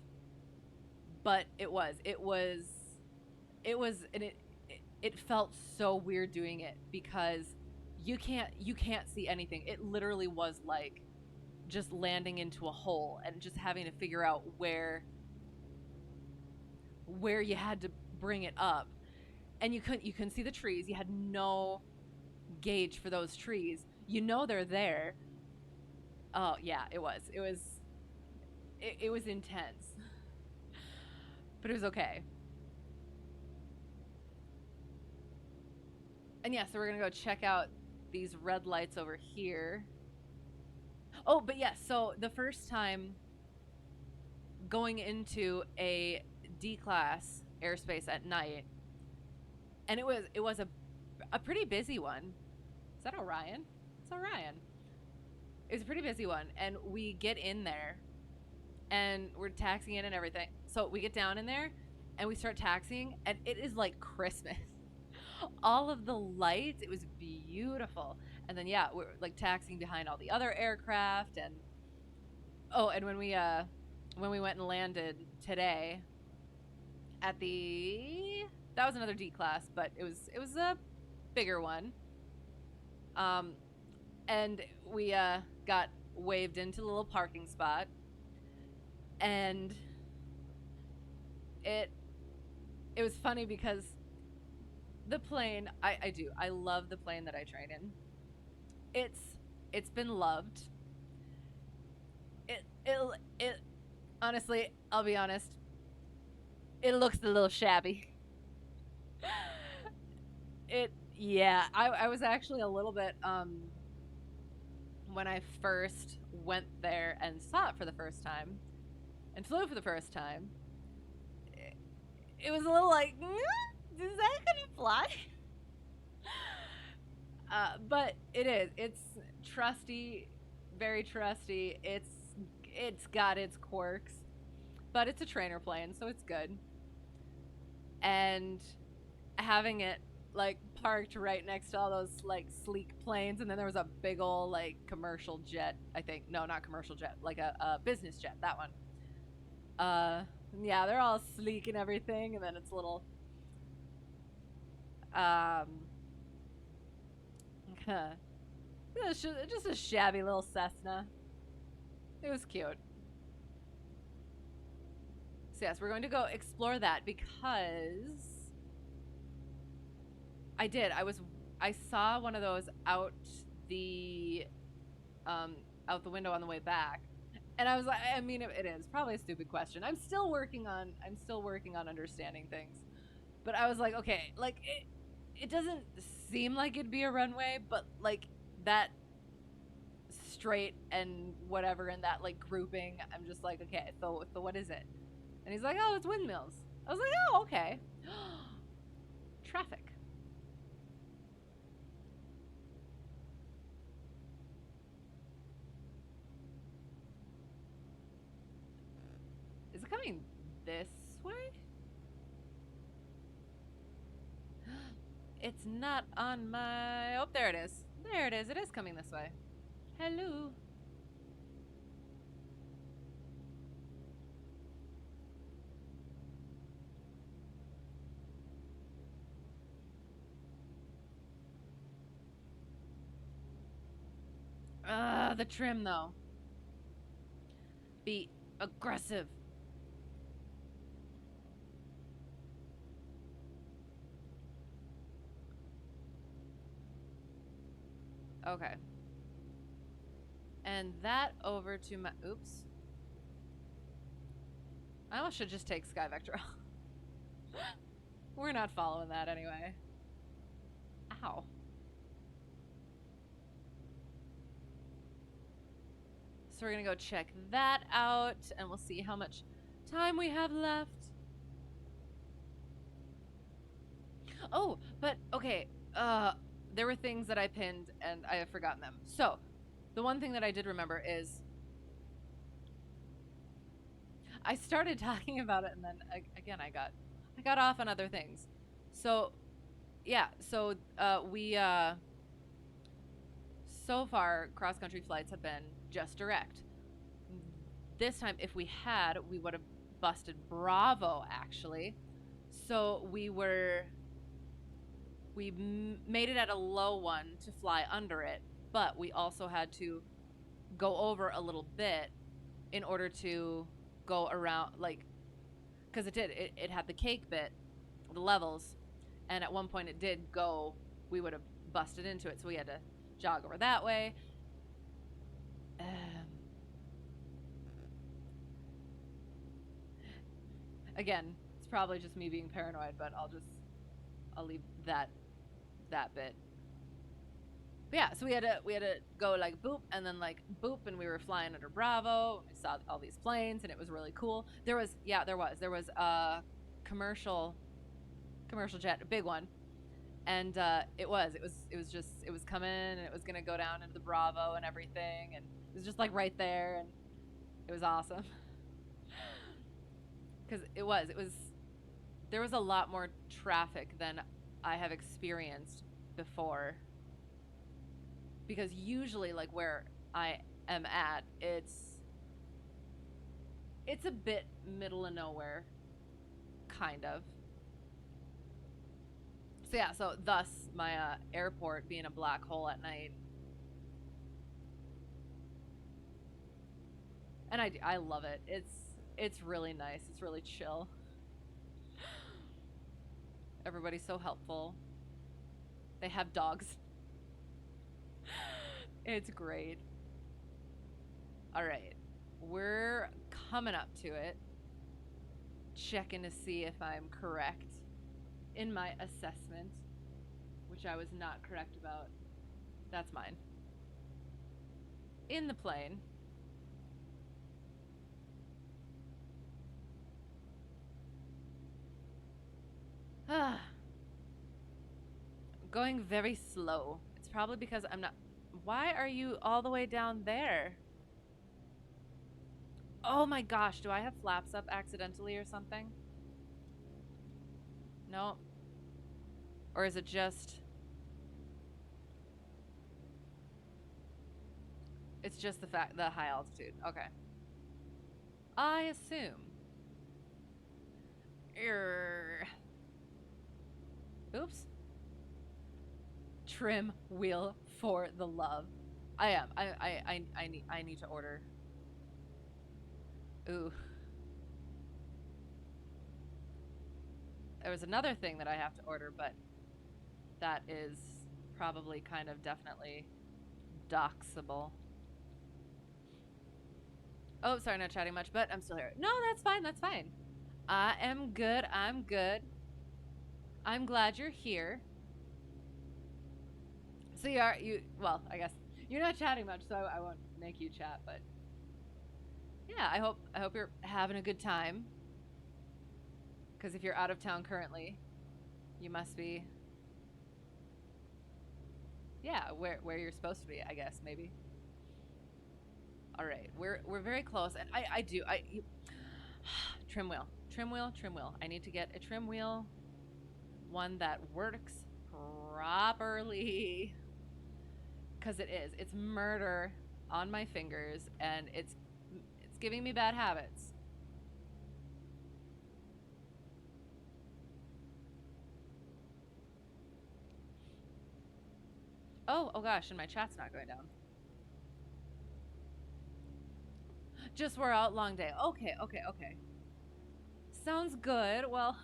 But it felt so weird doing it because you can't see anything. It literally was like just landing into a hole and just having to figure out where you had to bring it up. And you couldn't see the trees. You had no gauge for those trees. You know they're there. Oh yeah, it was intense. But it was okay. And yeah, so we're gonna go check out these red lights over here. Oh, but yeah, so the first time going into a D-class airspace at night, and it was a pretty busy one. Is that Orion? It's Orion. It was a pretty busy one, and we get in there, and we're taxiing in and everything. So we get down in there, and we start taxiing, and it is like Christmas. All of the lights, it was beautiful. And then yeah, we're like taxiing behind all the other aircraft, and oh, and when we went and landed today at that was another D class, but it was a bigger one. And we got waved into the little parking spot, and it was funny because the plane, I love the plane that I train in. It's been loved. It honestly, I'll be honest, it looks a little shabby. I was actually a little bit when I first went there and saw it for the first time and flew for the first time. It was a little like, is that gonna fly? But it is. It's trusty, very trusty. It's got its quirks, but it's a trainer plane, so it's good. And having it like parked right next to all those like sleek planes, and then there was a big old like commercial jet. I think no, not commercial jet, like a business jet. That one. Yeah, they're all sleek and everything, and then it's a little just a shabby little Cessna. It was cute. So yes, we're going to go explore that because I did. I saw one of those the out the window on the way back. And I was like, I mean, it is probably a stupid question. I'm still working on understanding things. But I was like, okay, like it doesn't seem like it'd be a runway, but like that straight and whatever in that like grouping, I'm just like, okay, so what is it? And he's like, oh, it's windmills. I was like, oh, okay. Traffic. Is it coming this way? It's not on my... Oh, there it is. There it is. It is coming this way. Hello. The trim, though. Be aggressive. Okay. And that over to my... Oops. I almost should just take Sky Vector. We're not following that anyway. Ow. So we're gonna go check that out, and we'll see how much time we have left. Oh, but okay. There were things that I pinned, and I have forgotten them. So, the one thing that I did remember is I started talking about it, and then again I got off on other things. So, yeah. So we so far cross country flights have been just direct. This time, if we had, we would have busted Bravo actually. So we made it at a low one to fly under it, but we also had to go over a little bit in order to go around, like, because it had the cake bit, the levels, and at one point it did go, we would have busted into it, so we had to jog over that way. Again, it's probably just me being paranoid, but I'll leave that bit. But yeah, so we had to go like boop and then like boop, and we were flying under Bravo. And we saw all these planes, and it was really cool. There was a commercial jet, a big one, and it was coming, and it was gonna go down into the Bravo and everything, and it was just like right there, and it was awesome. Because there was a lot more traffic than I have experienced before. Because usually, like where I am at, it's a bit middle of nowhere, kind of. So yeah, so thus my airport being a black hole at night. And I love it. It's really nice. It's really chill. Everybody's so helpful. They have dogs. It's great. All right. We're coming up to it. Checking to see if I'm correct in my assessment, which I was not correct about. That's mine. In the plane. I'm going very slow. It's probably because I'm not... Why are you all the way down there? Oh my gosh, do I have flaps up accidentally or something? No. Or is it just... It's just the high altitude. Okay. I assume. Oops. Trim wheel for the love. I am. I need to order. Ooh. There was another thing that I have to order, but that is probably kind of definitely doxable. Oh, sorry, not chatting much, but I'm still here. No, that's fine. That's fine. I am good. I'm good. I'm glad you're here. So well, I guess you're not chatting much, so I won't make you chat, but yeah, I hope you're having a good time. Because if you're out of town currently, you must be, yeah, where you're supposed to be, I guess, maybe. All right, we're very close, and trim wheel. I need to get a trim wheel, one that works properly, because it's murder on my fingers, and it's giving me bad habits. Oh gosh, and my chat's not going down. Just we're out, long day. Okay. Sounds good. Well,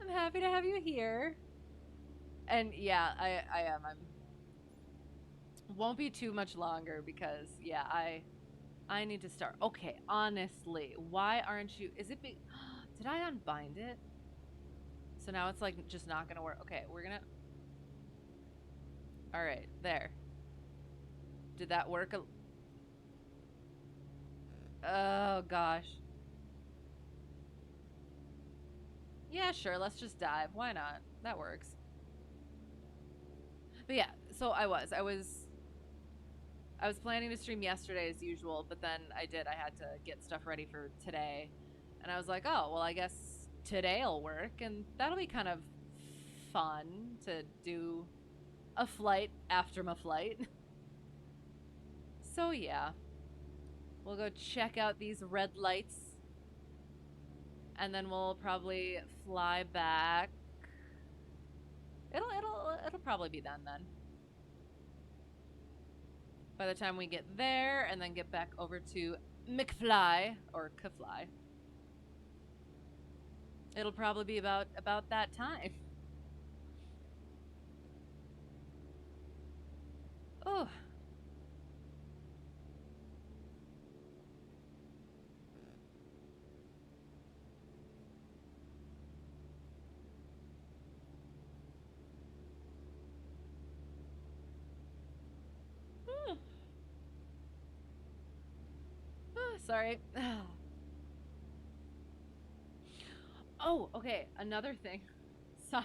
I'm happy to have you here. And yeah, I am. Won't be too much longer because yeah, I need to start. Okay, honestly, why aren't you? Is it big? Did I unbind it? So now it's like just not gonna work. Okay, we're gonna. All right, there. Did that work? Oh gosh. Yeah, sure. Let's just dive. Why not? That works. But yeah, so I was planning to stream yesterday as usual, but then I had to get stuff ready for today. And I was like, oh, well, I guess today'll work, and that'll be kind of fun to do a flight after my flight. So yeah, we'll go check out these red lights, and then we'll probably fly back. It'll probably be done then. By the time we get there, and then get back over to McFly or Kafly, it'll probably be about that time. Oh. Sorry. Oh, okay. Another thing. Sorry.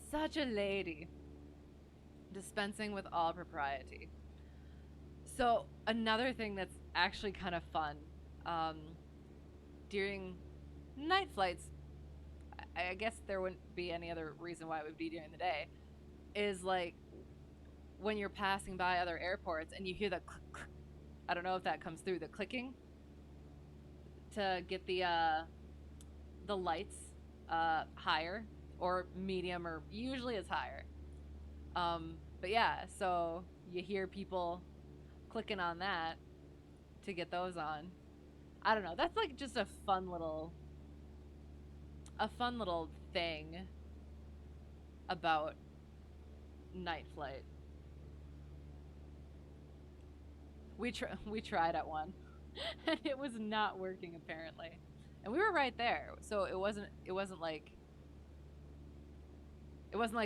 Such a lady. Dispensing with all propriety. So, another thing that's actually kind of fun. During night flights, I guess there wouldn't be any other reason why it would be during the day, is like when you're passing by other airports and you hear the click, click. I don't know if that comes through, the clicking to get the lights higher or medium, or usually it's higher. But yeah, so you hear people clicking on that to get those on. I don't know. That's like just a fun little thing about night flight. We tried at one, and it was not working apparently, and we were right there, so it wasn't like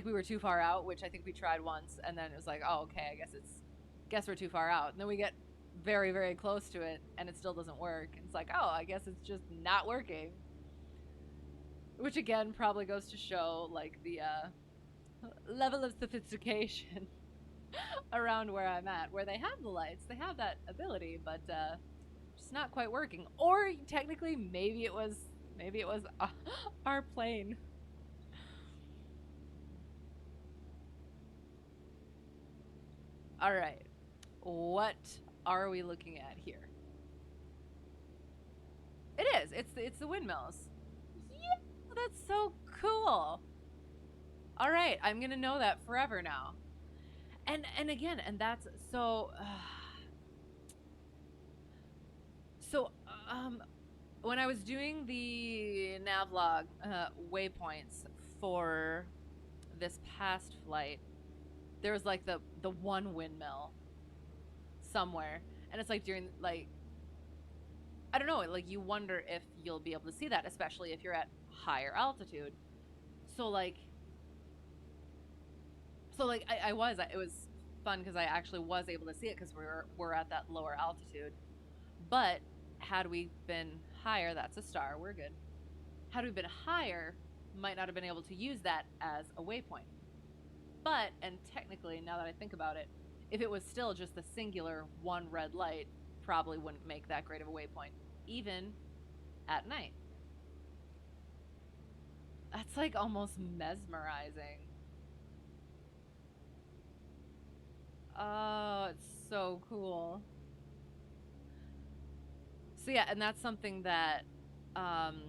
we were too far out, which I think we tried once, and then it was like, oh, okay, guess we're too far out, and then we get very, very close to it, and it still doesn't work. And it's like, oh, I guess it's just not working, which again probably goes to show like the level of sophistication around where I'm at, where they have the lights, they have that ability, but just not quite working. Or technically, maybe it was our plane. All right. What are we looking at here? It is. It's the windmills. Yeah, that's so cool. All right, I'm gonna know that forever now. And again, and that's so. So when I was doing the Navlog waypoints for this past flight, there was like the one windmill somewhere, and it's like during like I don't know, like you wonder if you'll be able to see that, especially if you're at higher altitude. So like, I was it was fun because I actually was able to see it because we're at that lower altitude. But had we been higher, that's a star. We're good. Had we been higher, might not have been able to use that as a waypoint. But, and technically, now that I think about it, if it was still just the singular one red light, probably wouldn't make that great of a waypoint, even at night. That's like almost mesmerizing. Oh, it's so cool. So yeah, and that's something that um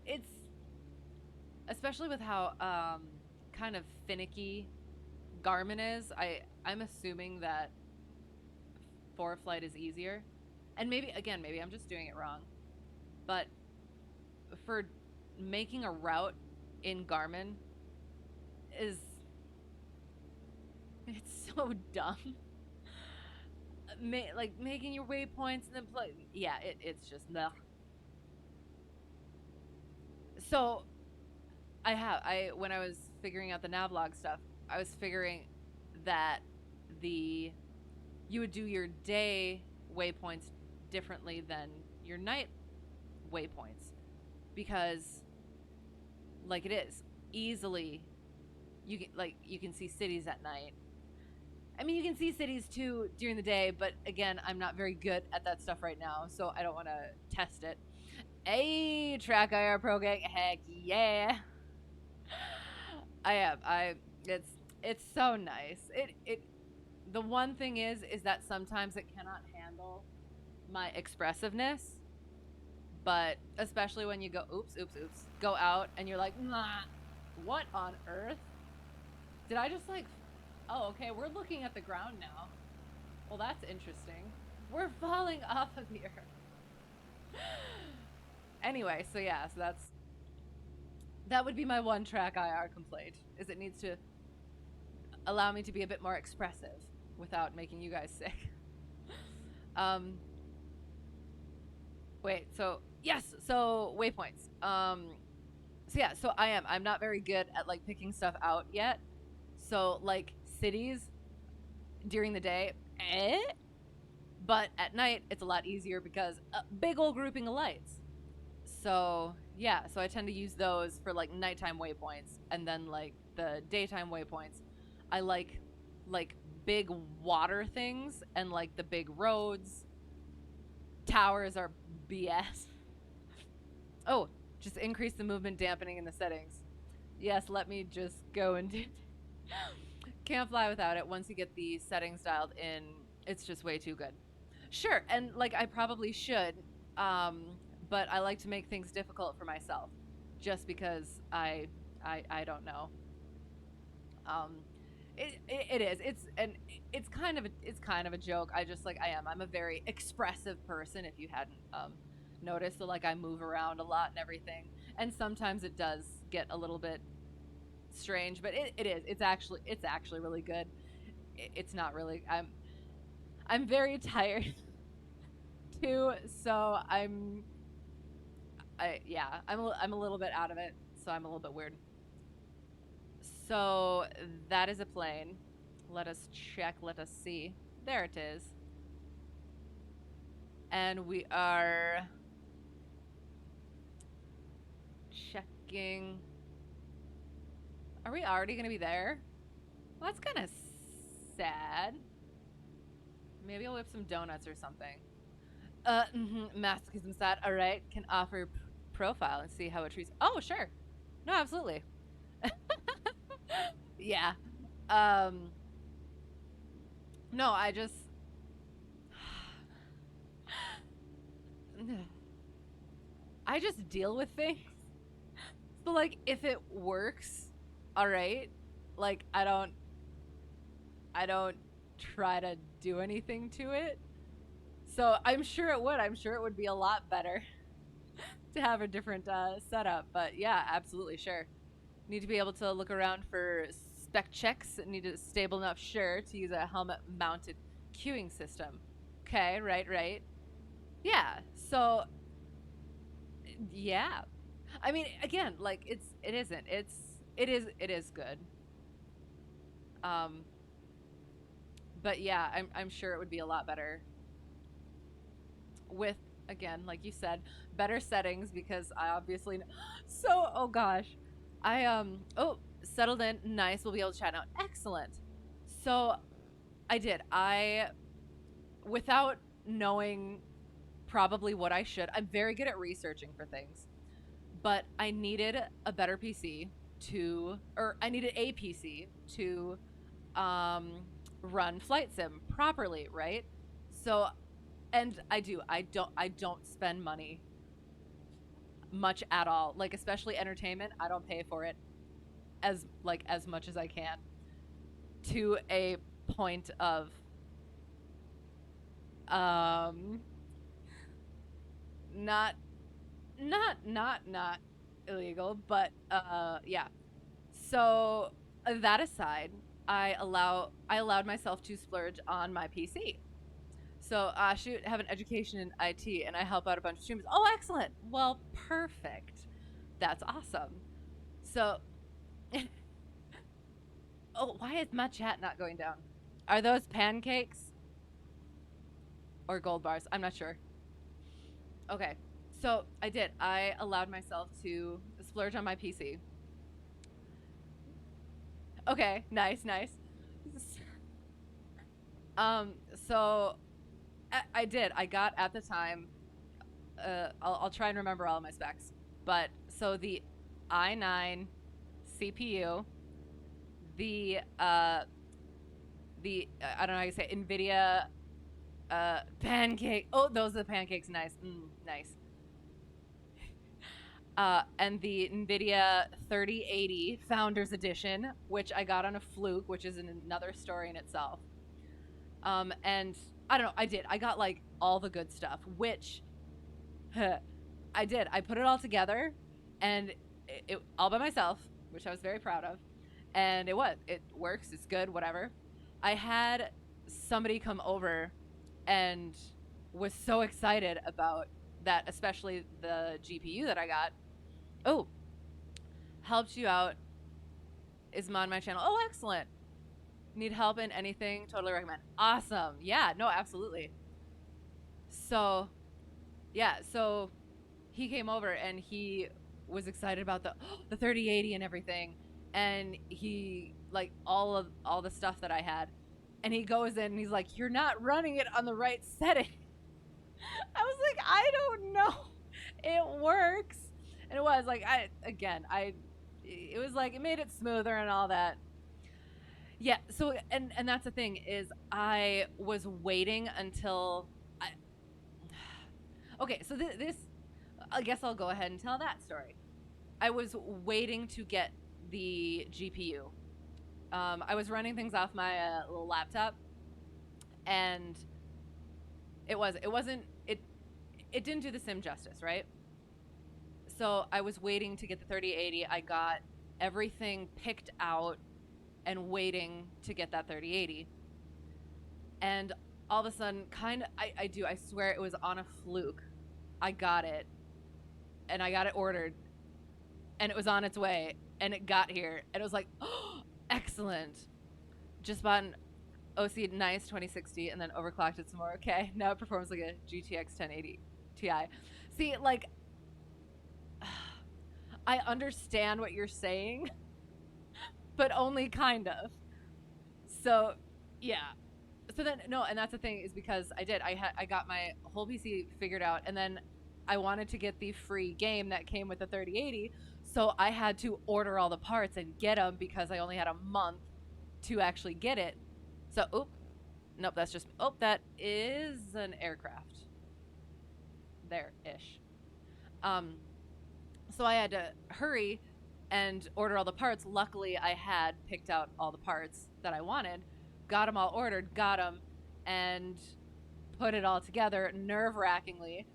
it's especially with how kind of finicky Garmin is. I'm assuming that for flight is easier. And maybe again, maybe I'm just doing it wrong. But for making a route in Garmin is it's so dumb. Like making your waypoints and then play. Yeah, it's just no. So I when I was figuring out the Navlog stuff, I was figuring that the you would do your day waypoints differently than your night waypoints because like it is easily you can see cities at night. I mean, you can see cities too during the day, but again, I'm not very good at that stuff right now, so I don't want to test it. Hey, Track IR Pro Gang, heck yeah! I am. It's so nice. The one thing is that sometimes it cannot handle my expressiveness, but especially when you go oops, go out and you're like, nah, what on earth? Did I just like oh, okay, we're looking at the ground now. Well, that's interesting. We're falling off of the earth. Anyway, so yeah, so that would be my one track IR complaint, is it needs to allow me to be a bit more expressive without making you guys sick. um wait, so yes, so waypoints. So yeah, so I'm not very good at like picking stuff out yet. So like cities during the day, but at night it's a lot easier because a big old grouping of lights. So yeah, so I tend to use those for like nighttime waypoints, and then like the daytime waypoints, I like big water things and like the big roads. Towers are BS. Oh, just increase the movement dampening in the settings. Yes, let me just go and do. Can't fly without it. Once you get the settings dialed in, it's just way too good. Sure, and like I probably should, um, but I like to make things difficult for myself, just because I don't know. Um, it is. It's kind of a joke. I just like I'm a very expressive person. If you hadn't noticed, so like I move around a lot and everything, and sometimes it does get a little bit strange, but it is. It's actually really good. It's not really. I'm very tired too, so I'm a little bit out of it, so I'm a little bit weird. So that is a plane. Let us check. Let us see. There it is. And we are checking. Are we already going to be there? Well, that's kind of sad. Maybe I'll whip some donuts or something. Masochism sad. All right. Can offer profile and see how it treats. Oh, sure. No, absolutely. Yeah. Um, no, I just I just deal with things. So like if it works, all right. Like I don't try to do anything to it. So I'm sure it would. I'm sure it would be a lot better to have a different setup. But yeah, absolutely sure. Need to be able to look around for spec checks. Need a stable enough sure to use a helmet mounted queuing system. Okay, right, right. Yeah. So yeah. I mean, again, like it isn't. It is good. Um, but yeah, I'm sure it would be a lot better with, again, like you said, better settings because I obviously so oh gosh. I oh, settled in, nice, we'll be able to chat now. Excellent. So I did. I without knowing probably what I should. I'm very good at researching for things, but I needed a better PC or I needed a PC to um, run Flight Sim properly, right? So, and I don't spend money much at all. Like especially entertainment, I don't pay for it as much as I can to a point of um not not illegal, but yeah. So that aside, I allowed myself to splurge on my PC. So shoot, have an education in IT, and I help out a bunch of streamers. Oh, excellent. Well, perfect. That's awesome. So, oh, why is my chat not going down? Are those pancakes or gold bars? I'm not sure. Okay. So I did. I allowed myself to splurge on my PC. Okay, nice, nice. Um, so I did. I got at the time. I'll try and remember all of my specs. But so the i9 CPU, the I don't know how you say it, Nvidia pancake. Oh, those are the pancakes. Nice, nice. And the Nvidia 3080 Founders Edition, which I got on a fluke, which is another story in itself. And I don't know. I did. I got like all the good stuff, which I did. I put it all together, and it all by myself, which I was very proud of. And it works. It's good. Whatever. I had somebody come over, and was so excited about that, especially the GPU that I got. Oh, helped you out is on my channel. Oh, excellent. Need help in anything? Totally recommend. Awesome. Yeah. No, absolutely. So yeah. So he came over and he was excited about the 3080 and everything, and he like all the stuff that I had, and he goes in and he's like, "You're not running it on the right setting." I was like, "I don't know, it works," and it was like it was like it made it smoother and all that. Yeah. So and that's the thing is I was waiting until I. Okay, so this I guess I'll go ahead and tell that story. I was waiting to get the GPU. I was running things off my little laptop, and it didn't do the sim justice, right? So I was waiting to get the 3080. I got everything picked out and waiting to get that 3080, and all of a sudden, I swear it was on a fluke. I got it, and I got it ordered, and it was on its way, and it got here, and it was like, oh, excellent. Just bought an OC Nice 2060 and then overclocked it some more. Okay, now it performs like a GTX 1080 Ti. See, like, I understand what you're saying, but only kind of. So, yeah. So then, no, and that's the thing is because I got my whole PC figured out, and then I wanted to get the free game that came with the 3080. So I had to order all the parts and get them because I only had a month to actually get it. So, nope, that's just, that is an aircraft. There-ish. So I had to hurry and order all the parts. Luckily, I had picked out all the parts that I wanted, got them all ordered, got them, and put it all together nerve-wrackingly.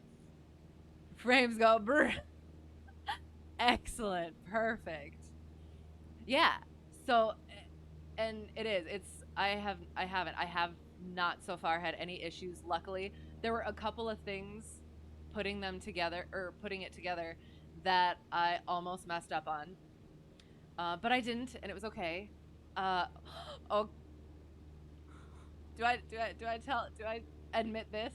Frames go brr. Excellent, perfect. Yeah. So, and it is. I have not so far had any issues. Luckily, there were a couple of things putting it together that I almost messed up on. But I didn't, and it was okay. Oh, do I admit this?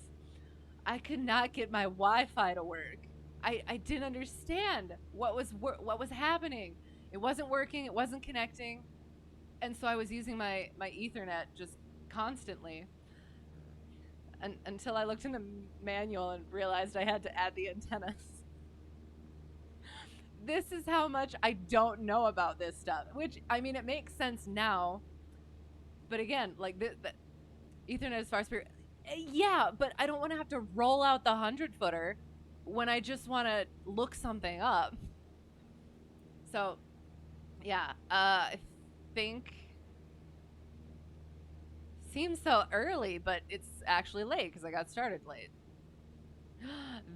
I could not get my Wi-Fi to work. I didn't understand what was happening. It wasn't working. It wasn't connecting, and so I was using my Ethernet just constantly. Until I looked in the manual and realized I had to add the antennas. This is how much I don't know about this stuff. Which, I mean, it makes sense now. But again, like, the Ethernet is far superior. Yeah, but I don't want to have to roll out the 100-footer when I just want to look something up. So, yeah, I think... Seems so early, but it's actually late because I got started late.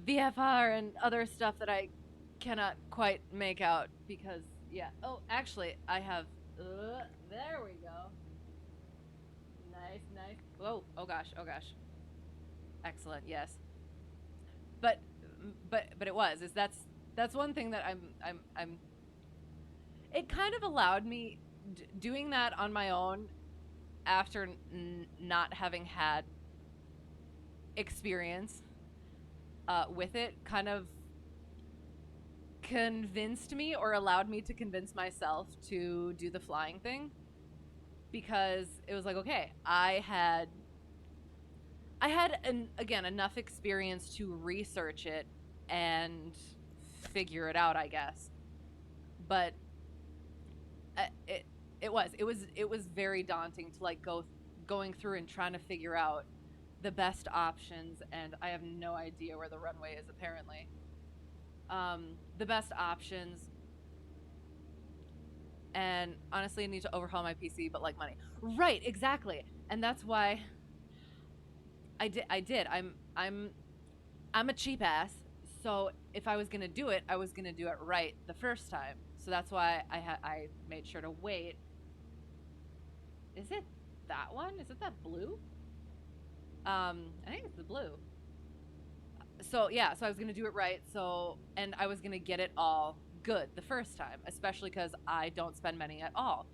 VFR and other stuff that I cannot quite make out because, yeah. Oh, actually, I have... there we go. Nice. Whoa, oh gosh. Excellent, yes. But it was. That's one thing that I'm... It kind of allowed me... doing that on my own after not having had experience with it kind of convinced me, or allowed me to convince myself to do the flying thing, because it was like, okay, I had again enough experience to research it and figure it out, I guess. But it was very daunting to like going through and trying to figure out the best options, and I have no idea where the runway is apparently. The best options, and honestly I need to overhaul my PC, but like money. Right, exactly. And that's why I did. I'm a cheap ass, so if I was gonna do it, I was gonna do it right the first time. So that's why I made sure to wait. Is it that one? Is it that blue? I think it's the blue. So yeah, so I was gonna do it right. So, and I was gonna get it all good the first time, especially because I don't spend money at all.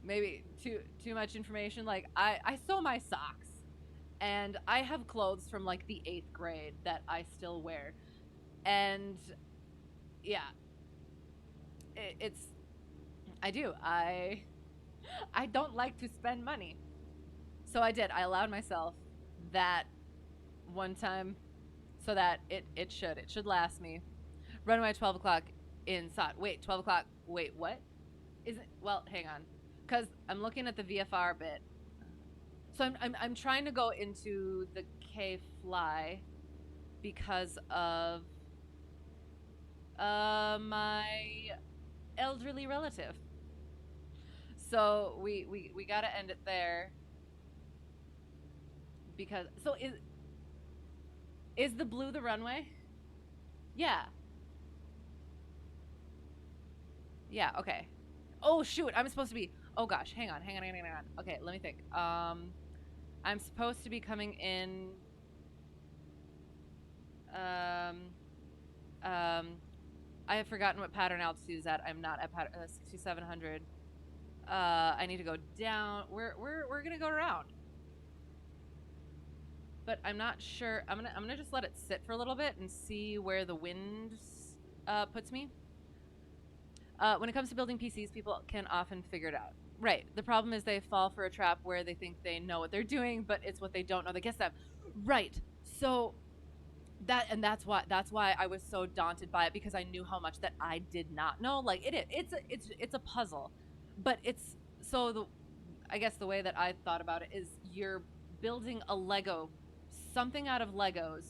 Maybe too much information. Like I sew my socks, and I have clothes from like the 8th grade that I still wear, and yeah, I do. I don't like to spend money. So I did. I allowed myself that one time so that it should last me. Runway 12 o'clock in SOT. Wait, 12 o'clock. Wait, what? Isn't, well, hang on. Because I'm looking at the VFR bit. So I'm trying to go into the K-Fly because of my elderly relative. So we gotta end it there. Because, so is the blue the runway? Yeah. Yeah, okay. Oh shoot, I'm supposed to be, oh gosh, hang on. Okay, let me think. I'm supposed to be coming in, I have forgotten what pattern altitude is at. I'm not at pattern, 6,700. I need to go down. We're gonna go around. But I'm not sure. I'm gonna just let it sit for a little bit and see where the wind puts me. When it comes to building PCs, people can often figure it out. Right. The problem is they fall for a trap where they think they know what they're doing, but it's what they don't know that gets them. Right. So that's why I was so daunted by it, because I knew how much that I did not know. Like it's a puzzle, but it's so the I guess the way that I thought about it is you're building a Lego, something out of Legos,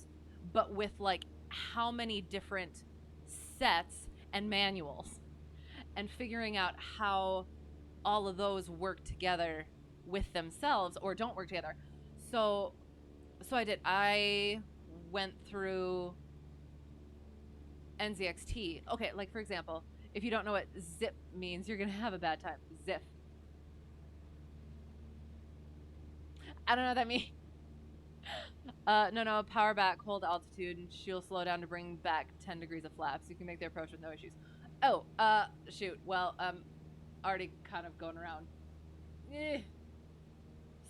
but with like how many different sets and manuals, and figuring out how all of those work together with themselves or don't work together. So I went through NZXT. Okay, like for example, if you don't know what zip means, you're gonna have a bad time. Zip. I don't know what that means. No, power back, hold altitude, and she'll slow down to bring back 10 degrees of flaps. You can make the approach with no issues. Oh, shoot. Well, already kind of going around. Eh.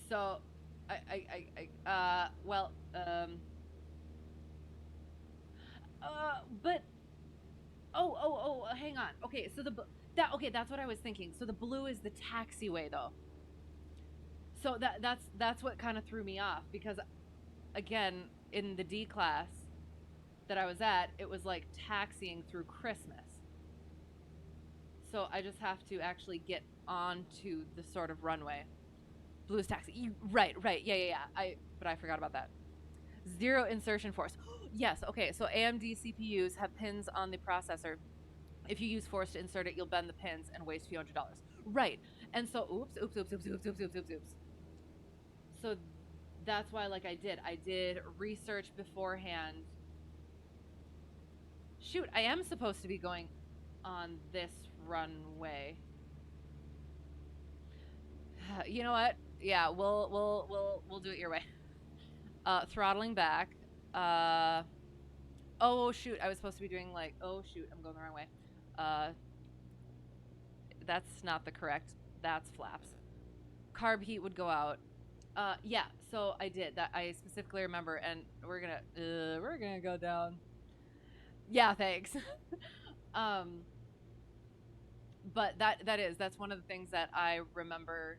So, well, but, hang on. Okay, so that's what I was thinking. So the blue is the taxiway, though. So that's what kind of threw me off, because again, in the D class that I was at, it was like taxiing through Christmas. So I just have to actually get onto the sort of runway. Blue's taxi. Right. Yeah. But I forgot about that. Zero insertion force. Yes. Okay. So AMD CPUs have pins on the processor. If you use force to insert it, you'll bend the pins and waste a few $100s. Right. And so, oops. So that's why, like, I did research beforehand. Shoot, I am supposed to be going on this runway. You know what? Yeah, we'll do it your way. Throttling back. Oh shoot, I was supposed to be doing like, oh shoot, I'm going the wrong way. That's not the correct. That's flaps. Carb heat would go out. Yeah, so I did that. I specifically remember, and we're gonna go down. Yeah, thanks. um, but that's one of the things that I remember,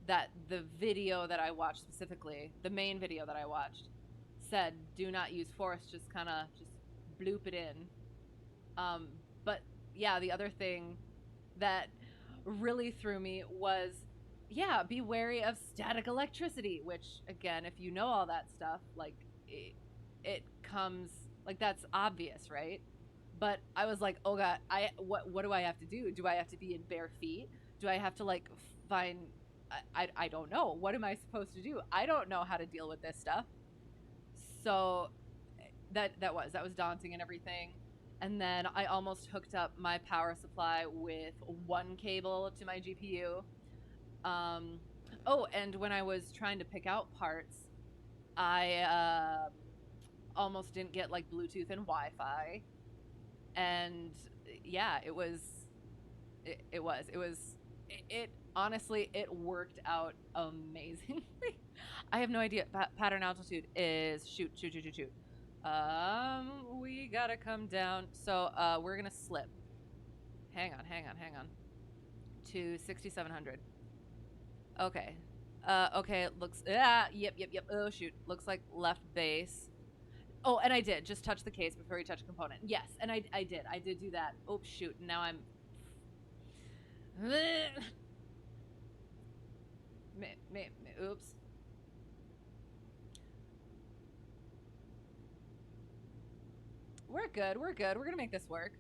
that the video that I watched specifically, the main video that I watched, said do not use force, just kind of just bloop it in. But yeah, the other thing that really threw me was, yeah, be wary of static electricity, which again, if you know all that stuff, like it comes, like, that's obvious, right? But I was like, oh god, what do I have to do? Do I have to be in bare feet? Do I have to like find I don't know. What am I supposed to do? I don't know how to deal with this stuff. So that was daunting and everything. And then I almost hooked up my power supply with one cable to my GPU. Um, oh, and when I was trying to pick out parts, I almost didn't get like Bluetooth and Wi-Fi. And yeah, it honestly, it worked out amazingly. I have no idea. Pattern altitude is shoot. We gotta come down. So we're gonna slip. Hang on. To 6,700. Okay. Okay. It looks. Yep. Oh shoot. Looks like left base. Oh, and I did just touch the case before you touch a component. Yes, and I did do that. Oh shoot. Now I'm. Oops. We're good. We're gonna make this work.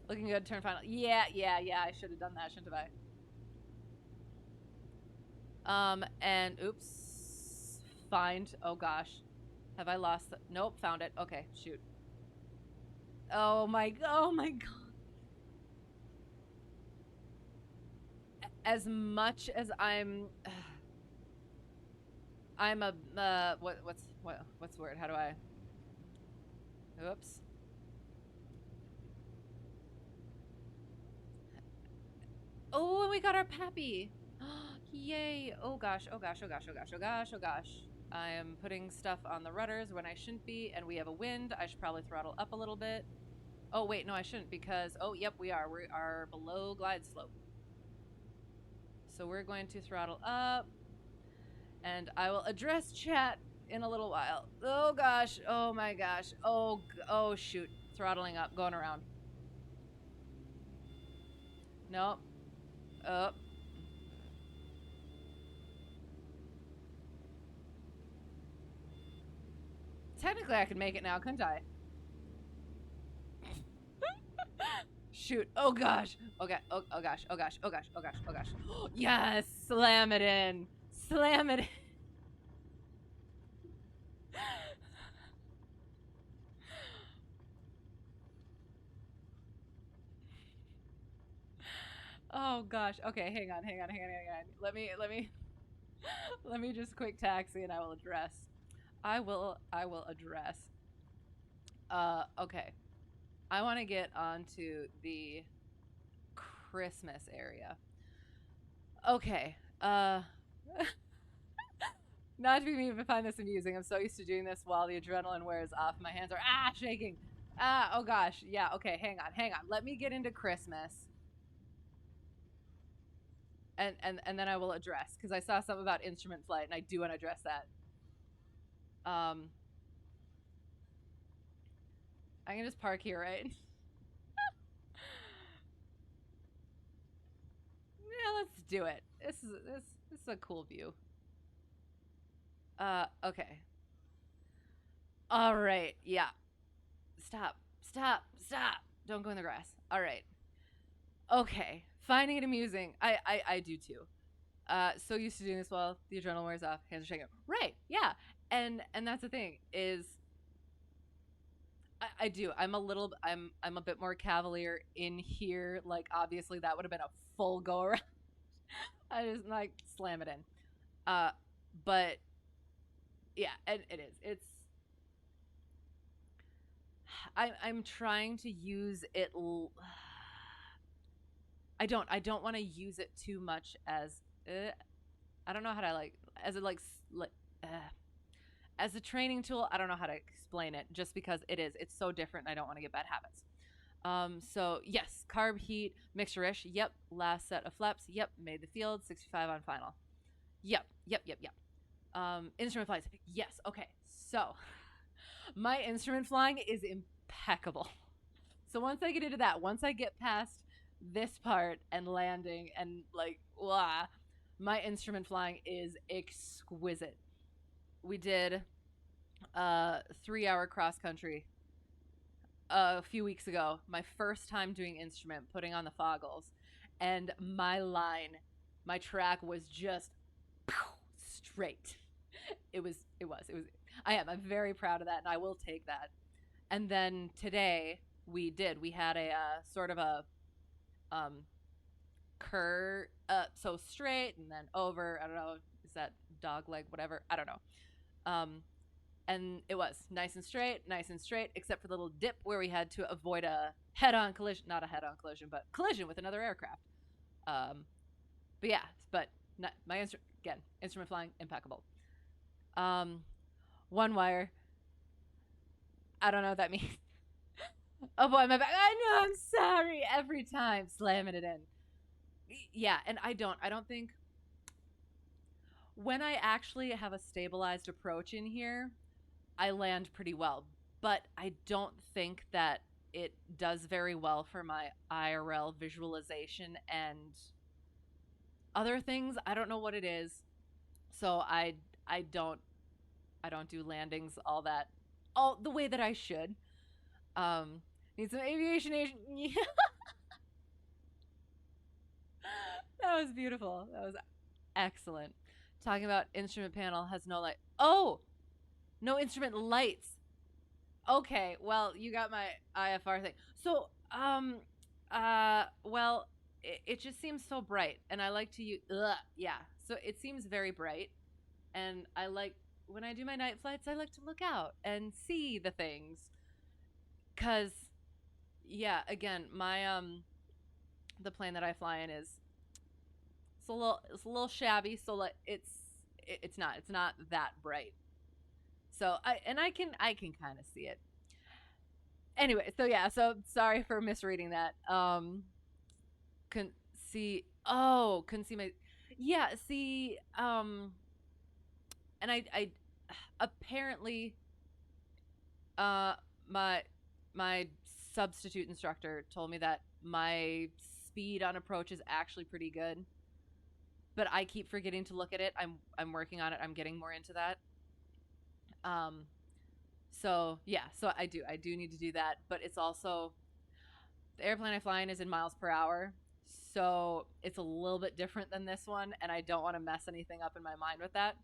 Looking good. Turn final. Yeah. I should have done that, shouldn't I? And oops. Find. Oh gosh. Have I lost? Nope. Found it. Okay. Shoot. Oh my god. As much as I'm a what's the word? How do I? Oops. Oh, and we got our Pappy. Yay. Oh gosh. I am putting stuff on the rudders when I shouldn't be, and we have a wind. I should probably throttle up a little bit. Oh wait, no, I shouldn't, because oh yep, we are below glide slope. So we're going to throttle up, and I will address chat in a little while. Oh gosh. Oh my gosh. Oh shoot. Throttling up, going around. Nope. Up. Technically, I could make it now, couldn't I? Shoot. Oh gosh. Okay. Oh gosh. Oh gosh. Oh gosh. Oh gosh. Oh gosh. Yes. Slam it in. Slam it in. Oh gosh. Okay. Hang on. Hang on. Hang on. Hang on. Let me just quick taxi and I will address. I will address. Okay. I want to get onto the Christmas area. Okay. Not to be mean, but find this amusing. I'm so used to doing this while the adrenaline wears off. My hands are shaking. Oh gosh. Yeah. Okay. Hang on. Let me get into Christmas. And then I will address because I saw something about instrument flight and I do want to address that. I can just park here, right? Yeah, let's do it. This is a cool view. Okay. All right. Yeah. Stop. Stop. Stop. Don't go in the grass. All right. Okay. Finding it amusing. I do too. So used to doing this while the adrenaline wears off, hands are shaking. Right. Yeah. And that's the thing is I do. I'm a bit more cavalier in here. Like obviously that would have been a full go around. I just like slam it in. Uh but yeah, and it is. I'm trying to use it I don't want to use it too much as I don't know how to like as it like uh, as a training tool. I don't know how to explain it just because it's so different and I don't want to get bad habits. So yes, carb heat, mixture-ish. Yep. Last set of flaps. Yep. Made the field. 65 on final. Yep. Instrument flights. Yes. Okay. So my instrument flying is impeccable. So once I get into that, once I get past this part and landing and like, blah, my instrument flying is exquisite. We did 3 hour cross country a few weeks ago. My first time doing instrument, putting on the foggles, and my track was just straight. It was. I'm very proud of that, and I will take that. And then today we had a sort of a um curve, so straight and then over. I don't know, is that dog leg, whatever, I don't know. Um and it was nice and straight, except for the little dip where we had to avoid a head-on collision, not a head-on collision, but collision with another aircraft. um but yeah, but not, my instrument flying impeccable. um One wire, I don't know what that means. Oh boy, my back. I know, I'm sorry. Every time slamming it in. Yeah, and I don't think when I actually have a stabilized approach in here, I land pretty well. But I don't think that it does very well for my IRL visualization and other things. I don't know what it is. So I don't I don't do landings all the way that I should. Um Need some aviation agent. Yeah. That was beautiful. That was excellent. Talking about instrument panel has no light. Oh, no instrument lights. Okay, well, you got my IFR thing. So, well, it just seems so bright, and I like to use. Yeah. So it seems very bright, and I like when I do my night flights. I like to look out and see the things, cause yeah. Again, my the plane that I fly in is it's a little shabby, so like it's not that bright. So I can kind of see it. Anyway, so yeah, so sorry for misreading that. Couldn't see. Oh, couldn't see my. Yeah, see. And apparently, uh, my my substitute instructor told me that my speed on approach is actually pretty good, but I keep forgetting to look at it. I'm working on it. I'm getting more into that. Um, so yeah, so I do need to do that, but it's also the airplane I fly in is in miles per hour, so it's a little bit different than this one, and I don't want to mess anything up in my mind with that.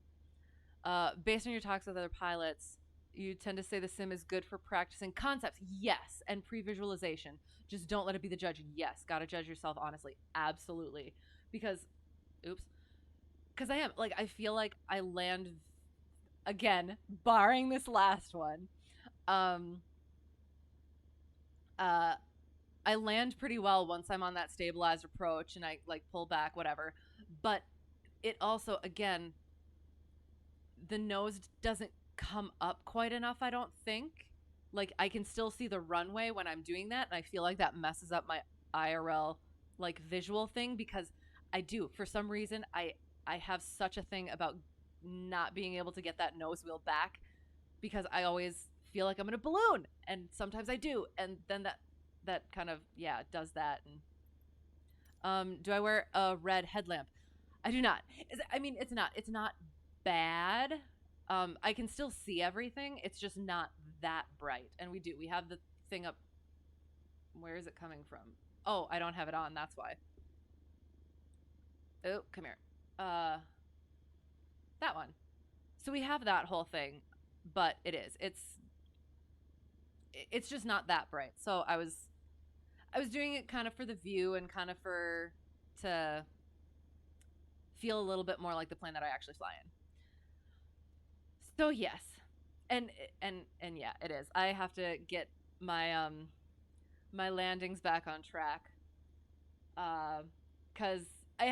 Based on your talks with other pilots, you tend to say the sim is good for practicing concepts. Yes, and pre-visualization. Just don't let it be the judge. Yes, gotta judge yourself honestly. Absolutely, because, oops, because I am like I feel like I land again, barring this last one. Um, uh, I land pretty well once I'm on that stabilized approach and I like pull back, whatever. But it also, again, the nose doesn't come up quite enough, I don't think. Like, I can still see the runway when I'm doing that, and I feel like that messes up my IRL, like, visual thing because I do. For some reason, I have such a thing about not being able to get that nose wheel back because I always feel like I'm in a balloon, and sometimes I do, and then that kind of yeah does that. And do I wear a red headlamp? I do not. I mean, it's not bad. I can still see everything. It's just not that bright. And we have the thing up. Where is it coming from? Oh, I don't have it on. That's why. Oh, come here. Uh, that one. So we have that whole thing, but it's just not that bright. So I was doing it kind of for the view and kind of for to feel a little bit more like the plane that I actually fly in. So yes, and and yeah, it is. I have to get my landings back on track. Cuz I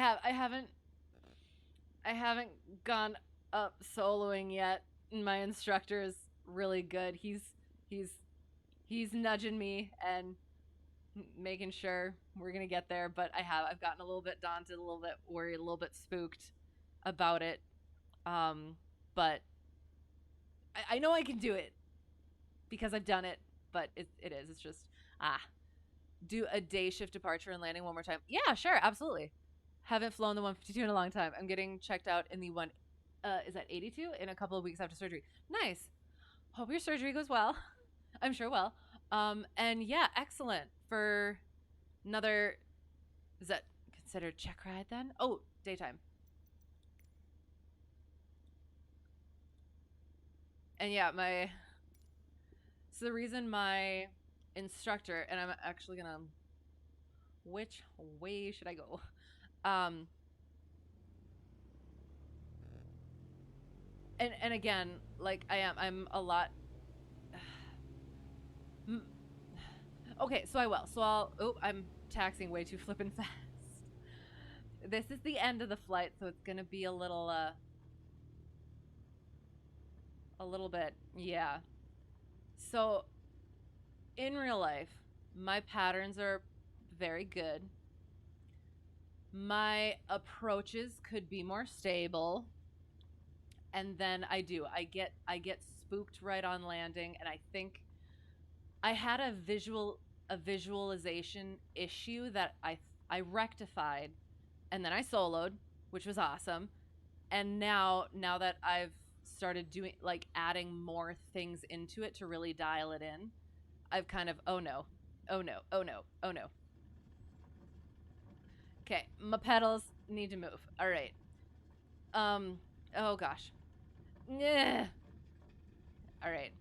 haven't gone up soloing yet. My instructor is really good. He's he's nudging me and making sure we're going to get there, but I've gotten a little bit daunted, a little bit worried, a little bit spooked about it. Um but I know I can do it because I've done it, but it is. It's just ah, do a day shift departure and landing one more time. Yeah, sure, absolutely. Haven't flown the 152 in a long time. I'm getting checked out in the one. Is that 82 in a couple of weeks after surgery? Nice. Hope your surgery goes well. I'm sure well. And yeah, excellent for another. Is that considered check ride then? Oh, daytime. And yeah, my. So the reason my instructor and I'm actually gonna which way should I go? Um, and again, like I'm a lot. Okay, so I will. So I'll. Oh, I'm taxing way too flippin' fast. This is the end of the flight, so it's gonna be a little bit, yeah. So in real life, my patterns are very good. My approaches could be more stable, and then I get spooked right on landing, and I think I had a visualization issue that I rectified, and then I soloed, which was awesome. And now that I've started doing like adding more things into it to really dial it in, I've kind of oh no, oh no, oh no, oh no. Okay, my pedals need to move. All right. Um. Oh gosh. Yeah. All right.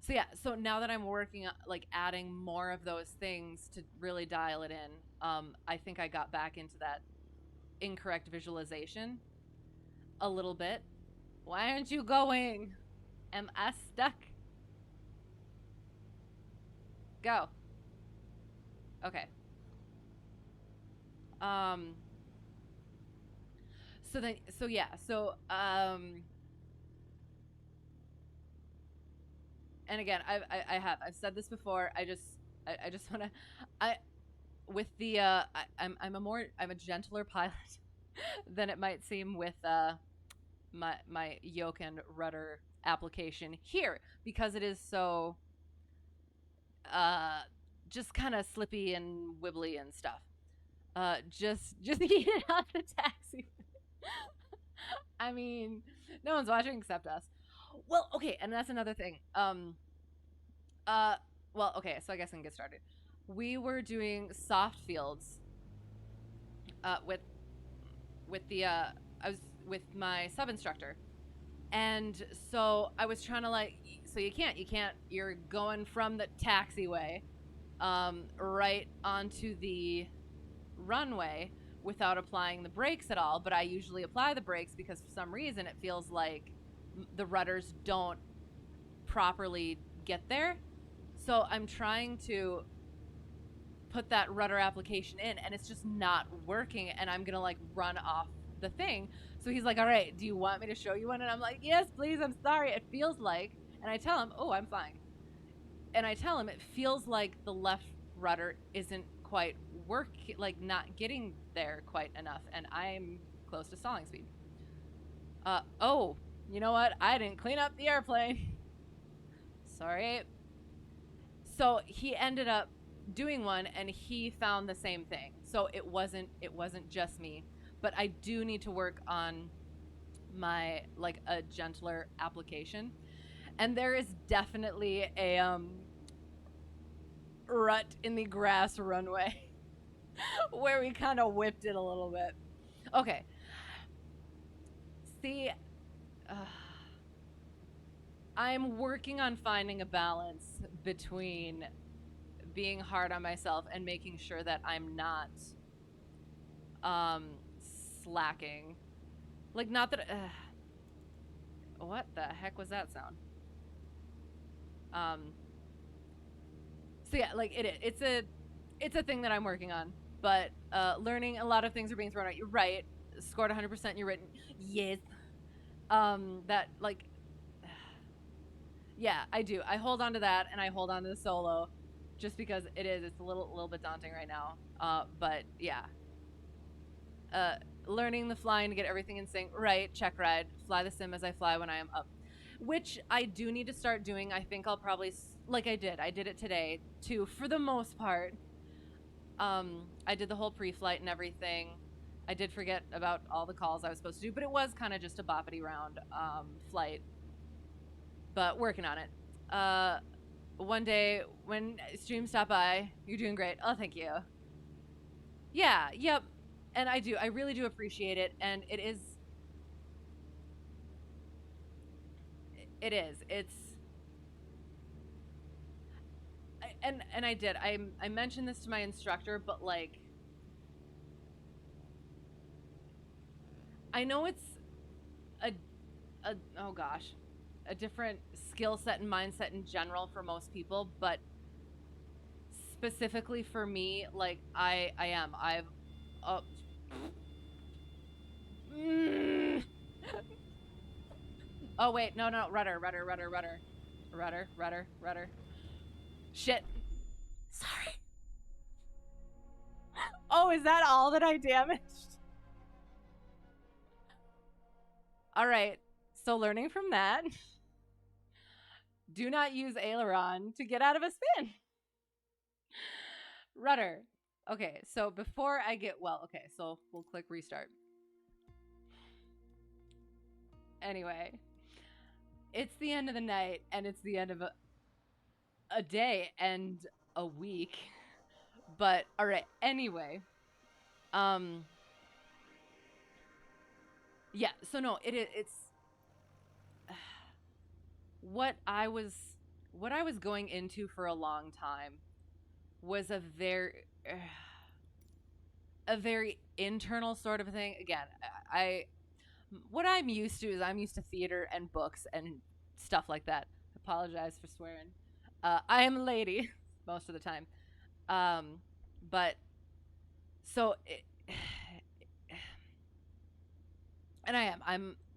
So yeah. So now that I'm working on like adding more of those things to really dial it in, I think I got back into that incorrect visualization a little bit. Why aren't you going? Am I stuck? Go. Okay. Um. So then. So yeah. So And again, I've said this before. I just want to. I with the I'm a gentler pilot than it might seem with my yoke and rudder application here because it is so uh just kind of slippy and wibbly and stuff. Just eat it on the taxi. I mean, no one's watching except us. Well, okay, and that's another thing. Uh, well, okay, so I guess I can get started. We were doing soft fields with the I was with my sub instructor, and so I was trying to like, so you can't you're going from the taxiway right onto the runway without applying the brakes at all. But I usually apply the brakes because for some reason it feels like the rudders don't properly get there. So I'm trying to put that rudder application in and it's just not working and I'm gonna like run off the thing. So he's like, all right, do you want me to show you one? And I'm like, yes, please, I'm sorry. It feels like, and I tell him, oh, I'm fine. And I tell him it feels like the left rudder isn't quite like not getting there quite enough and I'm close to stalling speed. Oh, you know what? I didn't clean up the airplane. Sorry. So he ended up doing one and he found the same thing. So it wasn't just me, but I do need to work on my like a gentler application. And there is definitely a rut in the grass runway where we kind of whipped it a little bit. Okay. See, I'm working on finding a balance between being hard on myself and making sure that I'm not um slacking. Like not that what the heck was that sound? Um so yeah, like it's a thing that I'm working on. But learning a lot of things are being thrown at you. Right. Scored 100% in your written. Yes. That like yeah, I do. I hold on to that and I hold on to the solo just because it's a little bit daunting right now. But yeah. Learning the flying to get everything in sync. Right, check ride. Fly the sim as I fly when I am up. Which I do need to start doing. I think I'll probably like I did it today too for the most part. I did the whole pre-flight and everything. I did forget about all the calls I was supposed to do, but it was kind of just a boppity round flight. But working on it. One day when stream stop by, you're doing great. Oh, thank you. Yeah, yep. And I really do appreciate it. And it's, and I mentioned this to my instructor, but like, I know it's a, oh gosh, a different skill set and mindset in general for most people, but specifically for me, like I've oh wait, no, rudder. Shit. Sorry. Oh, is that all that I damaged? All right. So learning from that, do not use aileron to get out of a spin. Rudder. Okay, so before I get okay, so we'll click restart. Anyway, it's the end of the night and it's the end of a day and a week. But all right, anyway. Yeah, so no, it's what I was going into for a long time was a very internal sort of thing. Again, what I'm used to is I'm used to theater and books and stuff like that. Apologize for swearing. I am a lady most of the time. But so and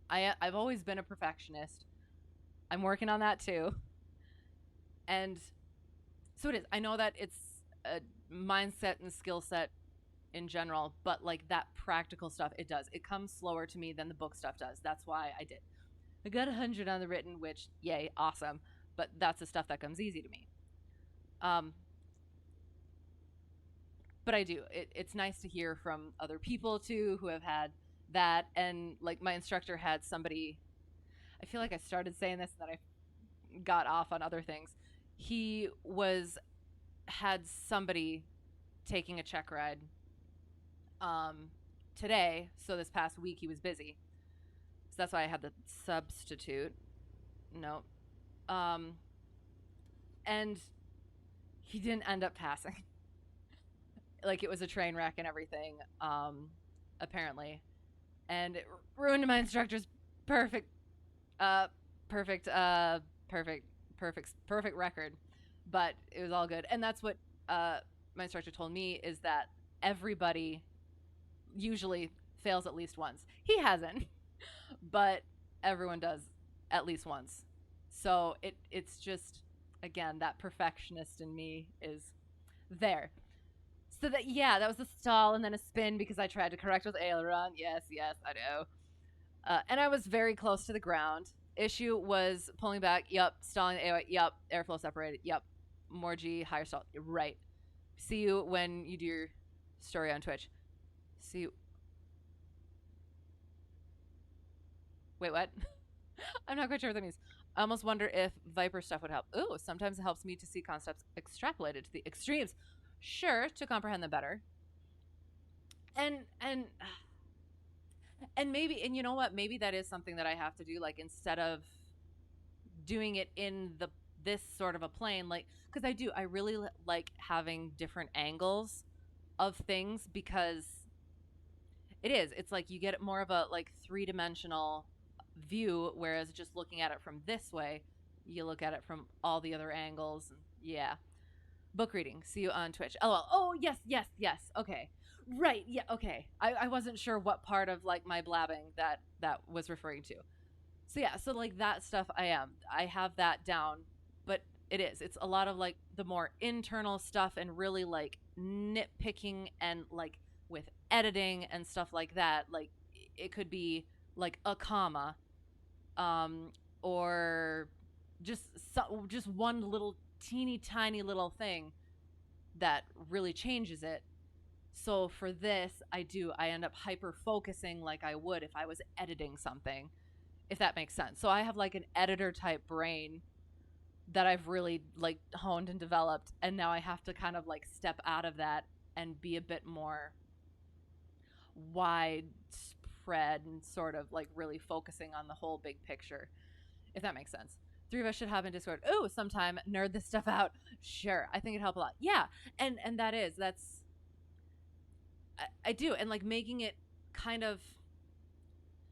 I've always been a perfectionist. I'm working on that too. And so it is. I know that it's a mindset and skill set in general, but like that practical stuff, it does. It comes slower to me than the book stuff does. That's why I got 100 on the written, which yay, awesome. But that's the stuff that comes easy to me. Um, but I do. It's nice to hear from other people too who have had that. And like my instructor had somebody, I feel like I started saying this and then I got off on other things. He had somebody taking a check ride today. So this past week he was busy. So that's why I had the substitute. No. And he didn't end up passing. Like it was a train wreck and everything, apparently. And it ruined my instructor's perfect perfect record. But it was all good. And that's what my instructor told me, is that everybody usually fails at least once. He hasn't, but everyone does at least once. So it's just, again, that perfectionist in me is there. So that was a stall and then a spin because I tried to correct with aileron. Yes, I know. And I was very close to the ground. Issue was pulling back. Yup. Stalling the AOA. Yup. Airflow separated. Yup. More G, higher stall. Right. See you when you do your story on Twitch. See you. Wait, what? I'm not quite sure what that means. I almost wonder if Viper stuff would help. Ooh, sometimes it helps me to see concepts extrapolated to the extremes. Sure, to comprehend them better. And maybe, and you know what? Maybe that is something that I have to do. Like instead of doing it in this sort of a plane, like, because I really like having different angles of things, because it's like you get more of a like 3-dimensional view, whereas just looking at it from this way, you look at it from all the other angles. Yeah. Book reading. See you on Twitch. LOL. Oh, yes. Okay. Right. Yeah. Okay. I wasn't sure what part of like my blabbing that was referring to. So yeah. So like that stuff, I have that down, but it's a lot of like the more internal stuff and really like nitpicking and like with editing and stuff like that. Like it could be like a comma, or just one little teeny tiny little thing that really changes it. So for this, I end up hyper focusing like I would if I was editing something, if that makes sense. So I have like an editor type brain that I've really like honed and developed, and now I have to kind of like step out of that and be a bit more widespread and sort of like really focusing on the whole big picture, if that makes sense. 3 of us should have in Discord. Oh, sometime nerd this stuff out. Sure, I think it'd help a lot. Yeah, and that's I do, and like making it kind of,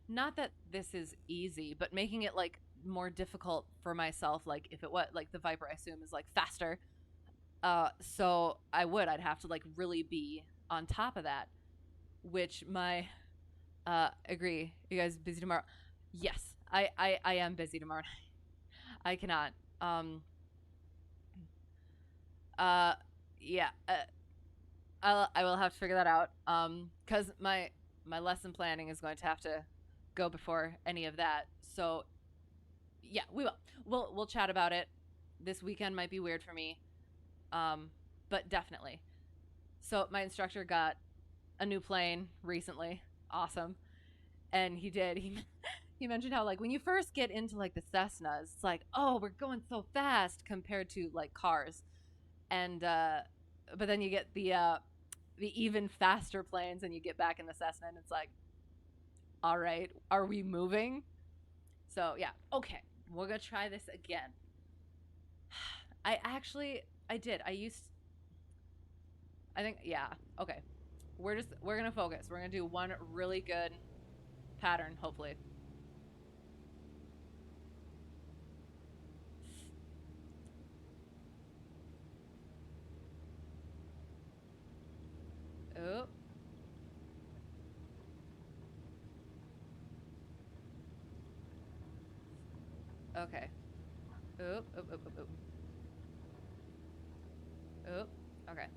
not that this is easy, but making it like more difficult for myself. Like if it was like the Viper, I assume, is like faster. So I'd have to like really be on top of that, which my agree. You guys busy tomorrow? Yes, I am busy tomorrow night. I cannot. Yeah. I will have to figure that out. Because my lesson planning is going to have to go before any of that. So, yeah, we will. We'll chat about it. This weekend might be weird for me. But definitely. So my instructor got a new plane recently. Awesome. And he he mentioned how like when you first get into like the Cessnas, it's like, oh, we're going so fast compared to like cars. And but then you get the even faster planes and you get back in the Cessna and it's like, all right, are we moving? So yeah, okay, we're gonna try this again. I think, yeah, okay, we're gonna focus. We're gonna do one really good pattern, hopefully. Oh. Okay. Oop, oop, oop, oop, oop. Oop. Okay.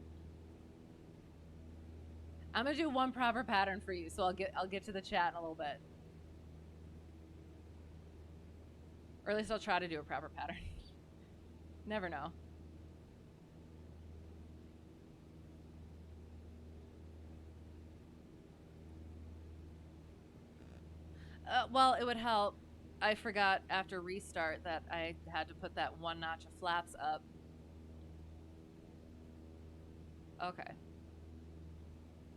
I'm gonna do one proper pattern for you, so I'll get to the chat in a little bit. Or at least I'll try to do a proper pattern. Never know. Well, it would help. I forgot after restart that I had to put that one notch of flaps up. Okay.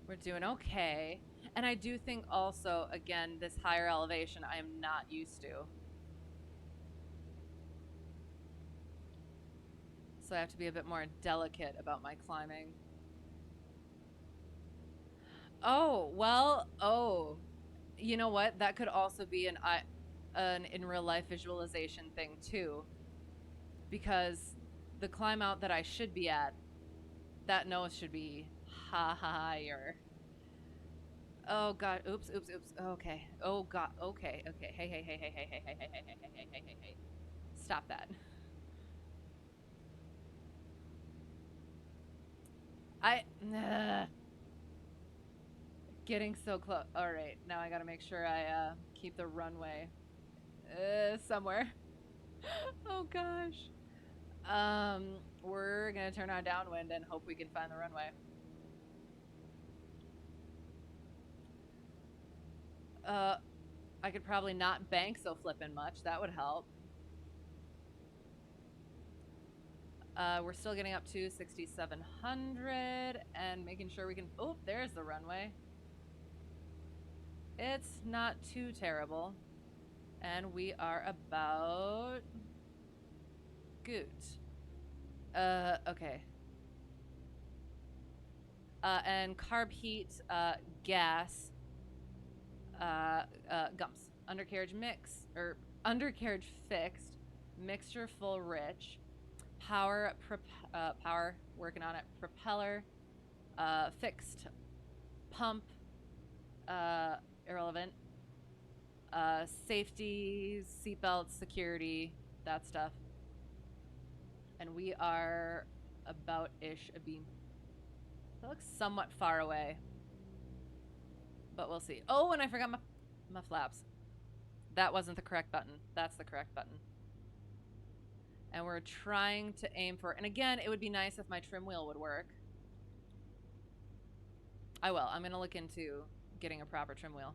We're doing okay. And I do think also, again, this higher elevation I am not used to. So I have to be a bit more delicate about my climbing. Oh, well, you know what? That could also be an in real life visualization thing too. Because the climb out that I should be at, that nose should be higher. Oh god, oops. Okay. Oh god, okay. Hey. Stop that. Getting so close. All right, now I gotta make sure I keep the runway somewhere. Oh gosh. We're gonna turn on downwind and hope we can find the runway. I could probably not bank so flippin' much. That would help. We're still getting up to 6,700 and making sure we can. Oh, there's the runway. It's not too terrible. And we are about good. Okay. And carb heat, gas, gumps. Undercarriage mix, or undercarriage fixed, mixture full rich, power, power, working on it, propeller, fixed, pump, irrelevant, safety, seatbelt, security, that stuff. And we are about-ish a beam. That looks somewhat far away. But we'll see. Oh, and I forgot my flaps. That wasn't the correct button. That's the correct button. And we're trying to aim for... And again, it would be nice if my trim wheel would work. I will. I'm going to look into getting a proper trim wheel.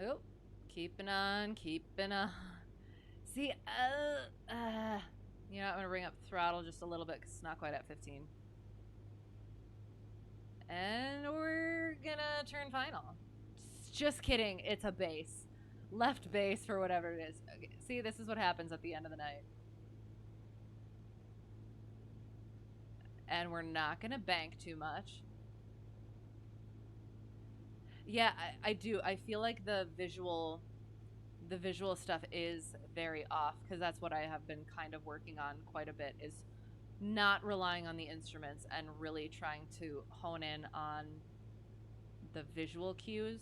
Oh, keeping on. See, you know, I'm going to bring up throttle just a little bit because it's not quite at 15. And we're going to turn final. Just kidding. It's a base. Left base for whatever it is. Okay, see, this is what happens at the end of the night. And we're not going to bank too much. Yeah, I do. I feel like the visual stuff is very off because that's what I have been kind of working on quite a bit, is not relying on the instruments and really trying to hone in on the visual cues.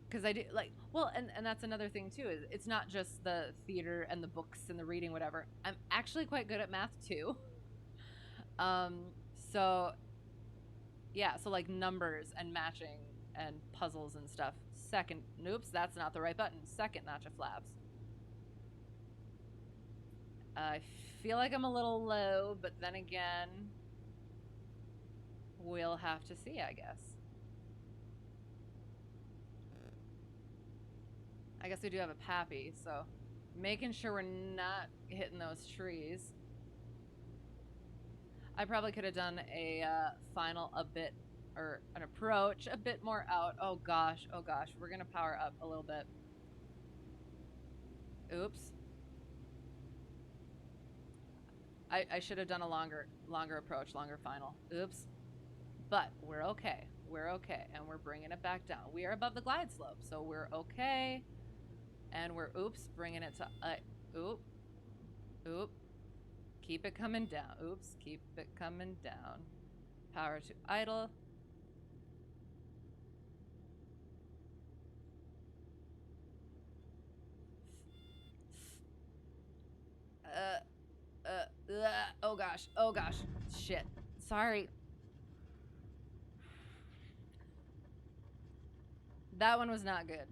Because I do, like, well, and that's another thing too, is it's not just the theater and the books and the reading, whatever. I'm actually quite good at math too. So yeah, so like numbers and matching and puzzles and stuff. Second, oops, that's not the right button. Second notch of flaps. I feel like I'm a little low, but then again, we'll have to see, I guess. I guess we do have a Pappy, so making sure we're not hitting those trees. I probably could have done a final a bit, or an approach a bit more out. Oh gosh, we're gonna power up a little bit. Oops. I should have done a longer approach, longer final. Oops. But we're okay. We're okay, and we're bringing it back down. We are above the glide slope, so we're okay. And we're, oops, bringing it to, oop. Keep it coming down. Oops, keep it coming down. Power to idle. Oh gosh. Oh gosh. Shit. Sorry. That one was not good.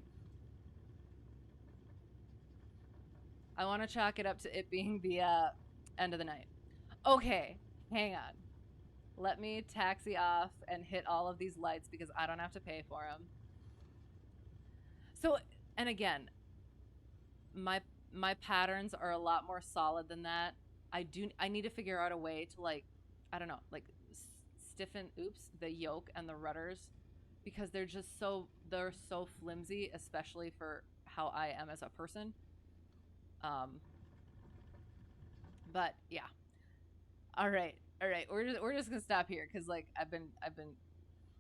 I want to chalk it up to it being the end of the night. Okay, hang on. Let me taxi off and hit all of these lights because I don't have to pay for them. So, and again, my patterns are a lot more solid than that. I need to figure out a way to, like, I don't know, like stiffen the yoke and the rudders because they're so flimsy, especially for how I am as a person. Um but yeah. All right. All right. We're just going to stop here cuz like I've been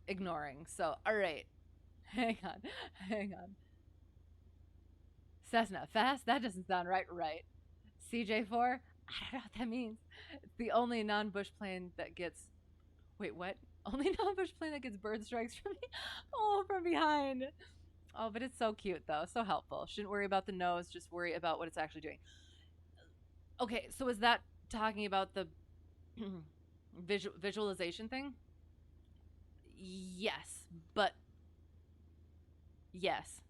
ignoring. So, all right. Hang on. Hang on. Cessna fast? That doesn't sound right. CJ4? I don't know what that means. It's the only non-bush plane that gets. Wait, what? Only non-bush plane that gets bird strikes from me. Oh, from behind. Oh, but it's so cute though. So helpful. Shouldn't worry about the nose. Just worry about what it's actually doing. Okay, so is that talking about the visualization thing? Yes, but yes,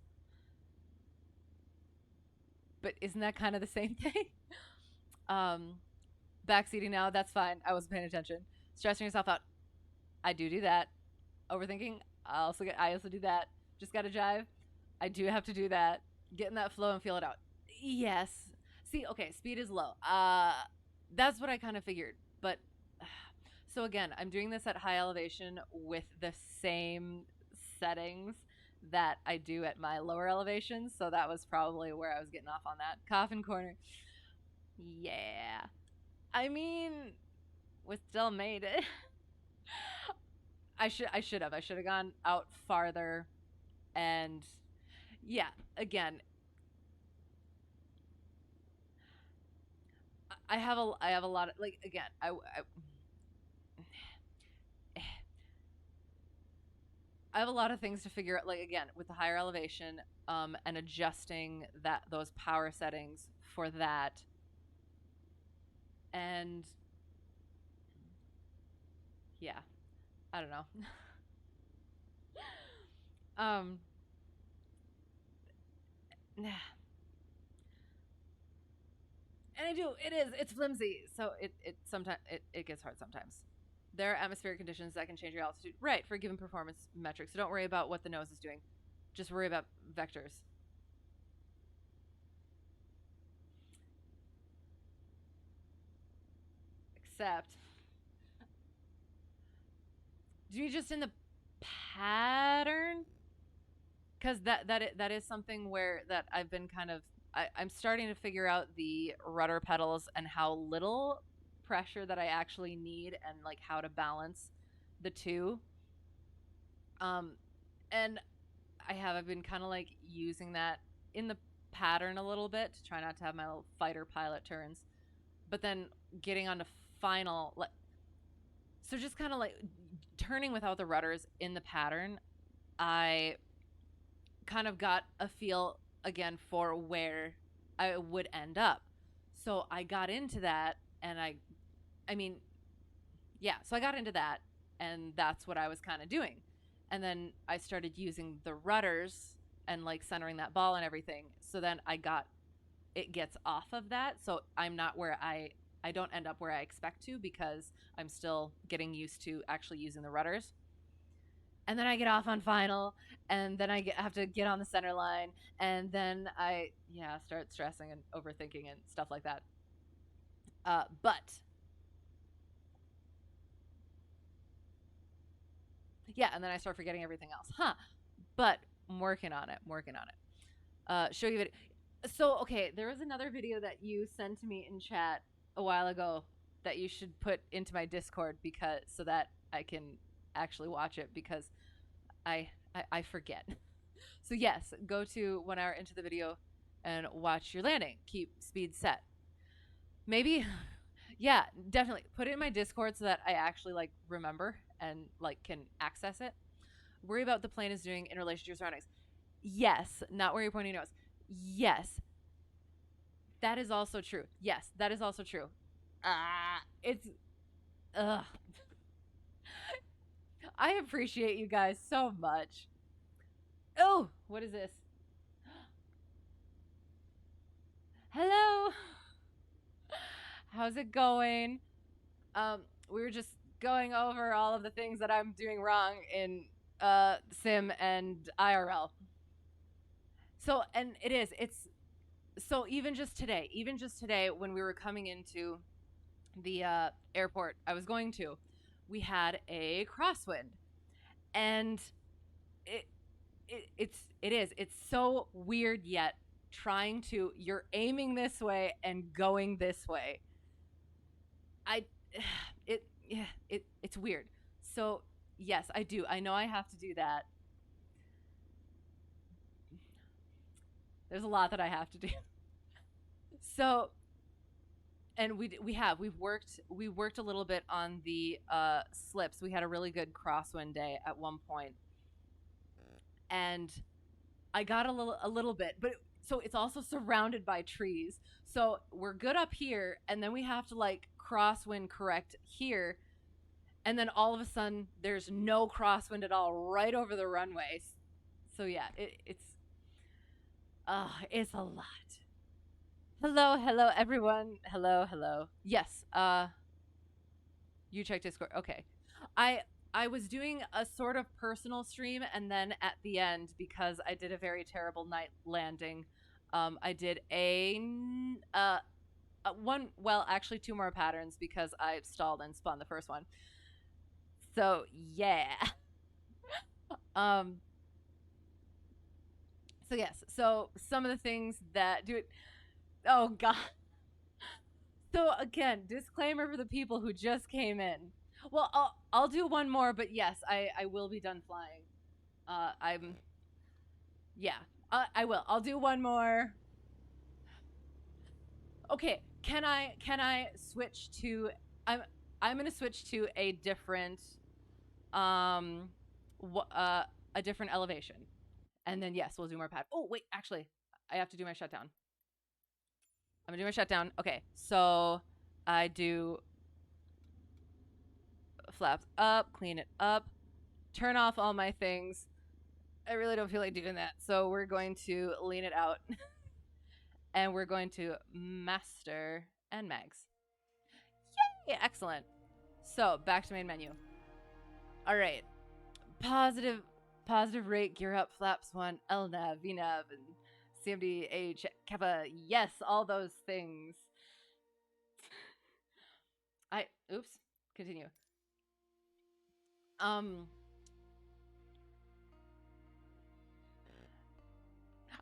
but isn't that kind of the same thing? um, Backseating now. That's fine. I wasn't paying attention. Stressing yourself out. I do that. Overthinking. I also do that. Just gotta jive. I do have to do that. Get in that flow and feel it out. Yes. See, okay, speed is low. That's what I kind of figured. But so again, I'm doing this at high elevation with the same settings that I do at my lower elevations. So that was probably where I was getting off on that. Coffin corner. Yeah. I mean, we still made it. I should have gone out farther and yeah, again, I have a lot of like again, I have a lot of things to figure out like again, with the higher elevation and adjusting those power settings for that. And yeah, I don't know. um and I do. It's flimsy. So it sometimes it gets hard sometimes. There are atmospheric conditions that can change your altitude. Right, for a given performance metric. So don't worry about what the nose is doing. Just worry about vectors. Except, do you just in the pattern? Because that is something where that I've been kind of I'm starting to figure out the rudder pedals and how little pressure that I actually need and like how to balance the two. Um, and I've been kind of like using that in the pattern a little bit to try not to have my little fighter pilot turns, but then getting on to final like so just kind of like turning without the rudders in the pattern. I kind of got a feel again for where I would end up. So I got into that and I mean, yeah, so I got into that and that's what I was kind of doing. And then I started using the rudders and like centering that ball and everything. So then it gets off of that. So I'm not where I don't end up where I expect to because I'm still getting used to actually using the rudders. And then I get off on final, and then have to get on the center line, and then I start stressing and overthinking and stuff like that. But yeah, and then I start forgetting everything else, huh? But I'm working on it. I'm working on it. Show you video. So okay, there was another video that you sent to me in chat a while ago that you should put into my Discord because so that I can actually watch it because I forget. So yes, go to 1 hour into the video and watch your landing. Keep speed set. Maybe, yeah, definitely put it in my Discord so that I actually like remember and like can access it. Worry about the plane is doing in relation to your surroundings. Yes, not where you're pointing your nose. Yes, that is also true. Yes, that is also true. It's ugh. I appreciate you guys so much. Oh, what is this? Hello. How's it going? We were just going over all of the things that I'm doing wrong in Sim and IRL. So, and it's so even just today when we were coming into the airport I was going to, we had a crosswind, and it it's so weird yet trying to you're aiming this way and going this way. I it's weird. So yes, I do. I know I have to do that. There's a lot that I have to do. So and we worked a little bit on the slips. We had a really good crosswind day at one point, and I got a little bit, but so it's also surrounded by trees. So we're good up here, and then we have to like crosswind correct here, and then all of a sudden there's no crosswind at all right over the runways. So yeah, it's a lot. Hello everyone. Hello. Yes. You check Discord. Okay. I I was doing a sort of personal stream, and then at the end, because I did a very terrible night landing, I did one, well, actually two more patterns because I stalled and spun the first one. So yeah. um. So yes. So some of the things that do it. Oh God. So again, disclaimer for the people who just came in. Well, I'll do one more, but yes, I will be done flying. I'm yeah. I will. I'll do one more. Okay, can I switch to I'm going to switch to a different um a different elevation. And then yes, we'll do more pad. Oh, wait, actually, I have to do my shutdown. I'm going to do my shutdown. Okay. So, I do flaps up, clean it up, turn off all my things. I really don't feel like doing that. So we're going to lean it out and we're going to master and mags. Yay! Excellent. So back to main menu. All right. Positive rate, gear up, flaps one, LNAV, VNAV, and CMDH, Kappa. Yes, all those things. Oops. Continue.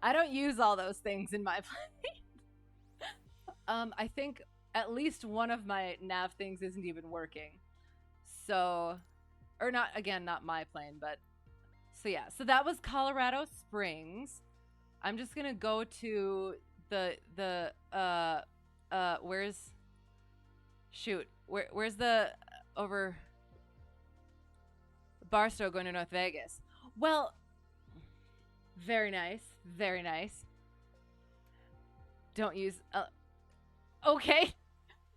I don't use all those things in my plane. I think at least one of my nav things isn't even working. So, or not, again, not my plane, but so yeah. So that was Colorado Springs. I'm just gonna go to the where's the over Barstow going to North Vegas? Well, very nice. Very nice. Don't use okay.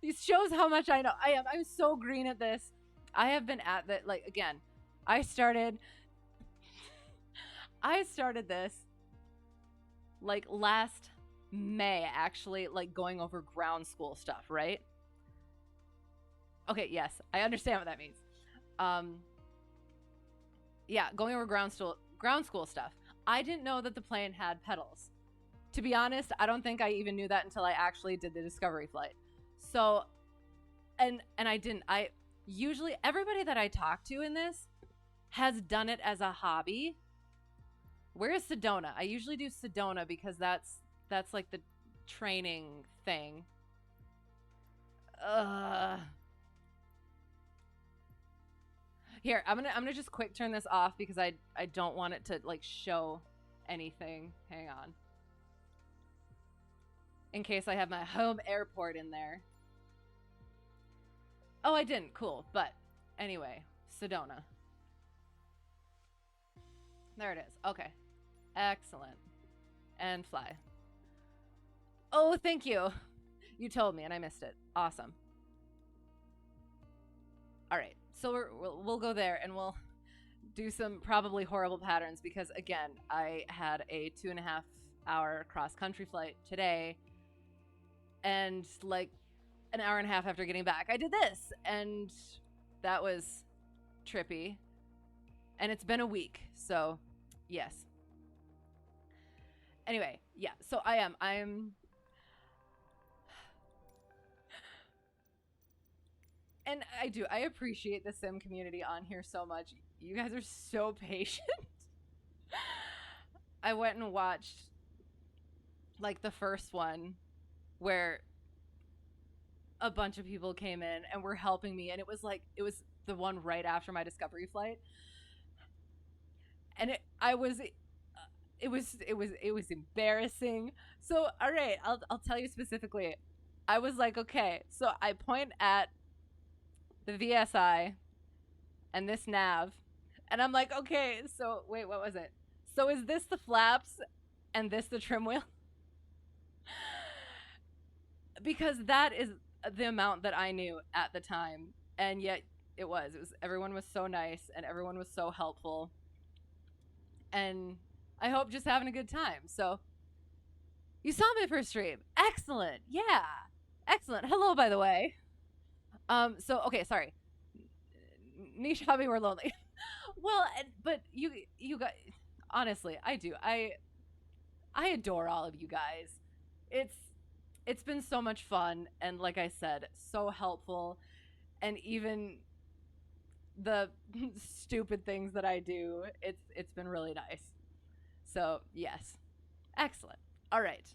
This shows how much I know. I'm so green at this. I have been at that, like, again, I started this like last May, actually, like going over ground school stuff, right? Okay, yes, I understand what that means. Yeah, going over ground school stuff. I didn't know that the plane had pedals. To be honest, I don't think I even knew that until I actually did the discovery flight. So, and I didn't. I usually, everybody that I talk to in this has done it as a hobby. Where is Sedona? I usually do Sedona because that's like the training thing. Here, I'm gonna just quick turn this off because I don't want it to like show anything. Hang on. In case I have my home airport in there. Oh, I didn't. Cool. But anyway, Sedona. There it is. Okay. Excellent. And fly. Oh, thank you. You told me and I missed it. Awesome. All right. So we'll go there and we'll do some probably horrible patterns because, again, I had a 2.5-hour cross-country flight today. And like an hour and a half after getting back, I did this. And that was trippy. And it's been a week. So, yes. Anyway, yeah. So I'm and I appreciate the sim community on here so much. You guys are so patient. I went and watched like the first one where a bunch of people came in and were helping me, and it was the one right after my discovery flight, and it was embarrassing. So all right, I'll tell you specifically. I was like, okay, so I point at the VSI and this nav, and I'm like, okay, so wait, what was it? So is this the flaps and this the trim wheel? Because that is the amount that I knew at the time, and yet it was everyone was so nice and everyone was so helpful, and I hope just having a good time. So you saw my first stream. Excellent. Yeah. Excellent. Hello, by the way. So okay, sorry. Niche hobby, we're lonely. Well, but you guys, honestly, I do. I adore all of you guys. It's been so much fun, and like I said, so helpful, and even the stupid things that I do, it's been really nice. So yes, excellent. All right,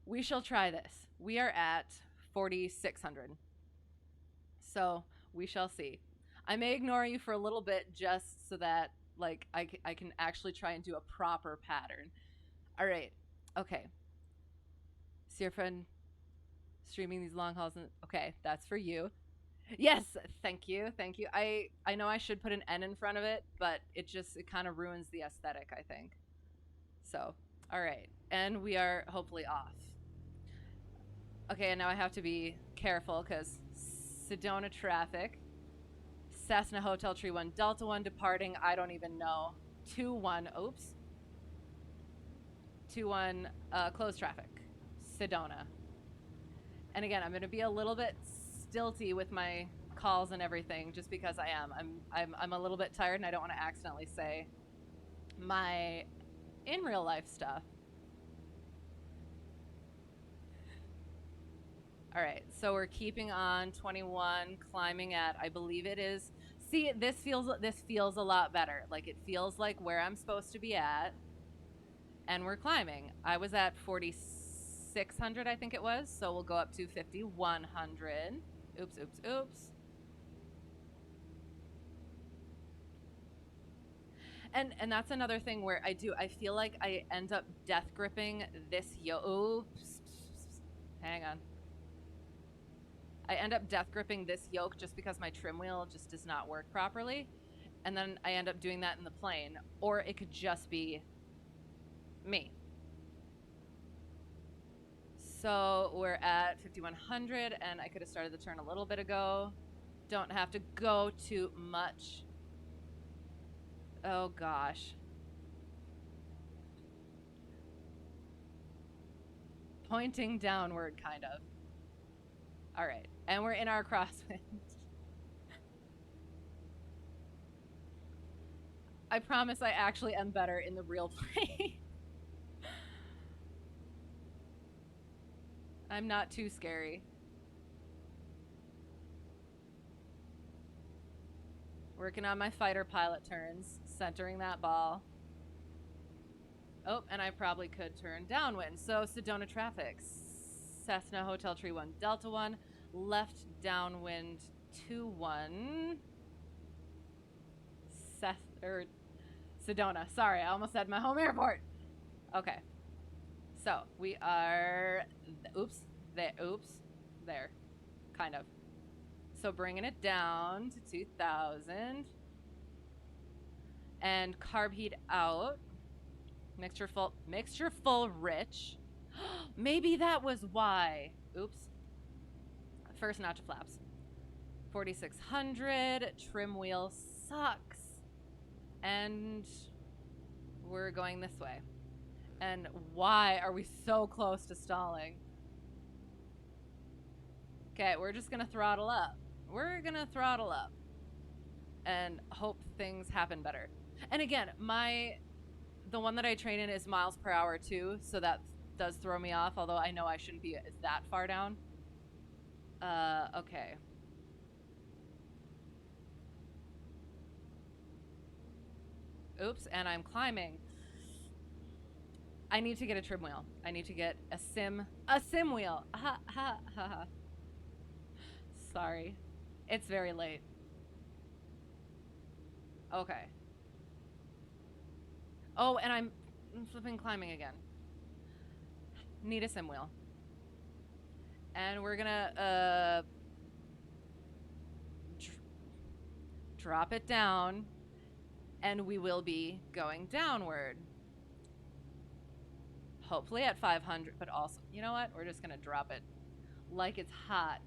we shall try this. We are at 4,600, so we shall see. I may ignore you for a little bit just so that like I can actually try and do a proper pattern. All right, okay. See your friend streaming these long hauls, and okay, that's for you. Yes, thank you, thank you. I know I should put an N in front of it, but it kind of ruins the aesthetic, I think. So, all right, and we are hopefully off. Okay, and now I have to be careful because Sedona traffic. Cessna Hotel Tree 1, Delta 1 departing, I don't even know. 2-1, oops. 2-1, closed traffic. Sedona. And again, I'm going to be a little bit stilty with my calls and everything just because I am. I'm a little bit tired and I don't want to accidentally say my in real life stuff. All right, so we're keeping on 21, climbing at, I believe it is. See, this feels a lot better. Like it feels like where I'm supposed to be at, and we're climbing. I was at 4,600, I think it was. So we'll go up to 5,100. Oops, oops, oops. And that's another thing where I feel like I end up death gripping this oops. Hang on. I end up death gripping this yoke just because my trim wheel just does not work properly. And then I end up doing that in the plane. Or it could just be me. So we're at 5,100 and I could have started the turn a little bit ago. Don't have to go too much. Oh gosh. Pointing downward, kind of. All right. And we're in our crosswind. I promise I actually am better in the real play. I'm not too scary. Working on my fighter pilot turns, centering that ball. Oh, and I probably could turn downwind. So Sedona traffic. Cessna Hotel Tree 1, Delta 1, left downwind 2-1. Sedona. Sorry, I almost said my home airport. Okay. So we are, oops, there, kind of. So bringing it down to 2,000. And carb heat out. Mixture full rich. Maybe that was why. Oops. First notch of flaps. 4,600. Trim wheel sucks. And we're going this way. And why are we so close to stalling? Okay, we're just gonna throttle up. We're gonna throttle up. And hope things happen better. And again, the one that I train in is miles per hour too, so that does throw me off, although I know I shouldn't be that far down. Okay. Oops, and I'm climbing. I need to get a trim wheel. I need to get a sim wheel. Ha ha ha ha. Sorry. It's very late. Okay. Oh, and I'm flipping climbing again. Need a sim wheel. And we're gonna drop it down, and we will be going downward. Hopefully at 500, but also, you know what? We're just gonna drop it like it's hot.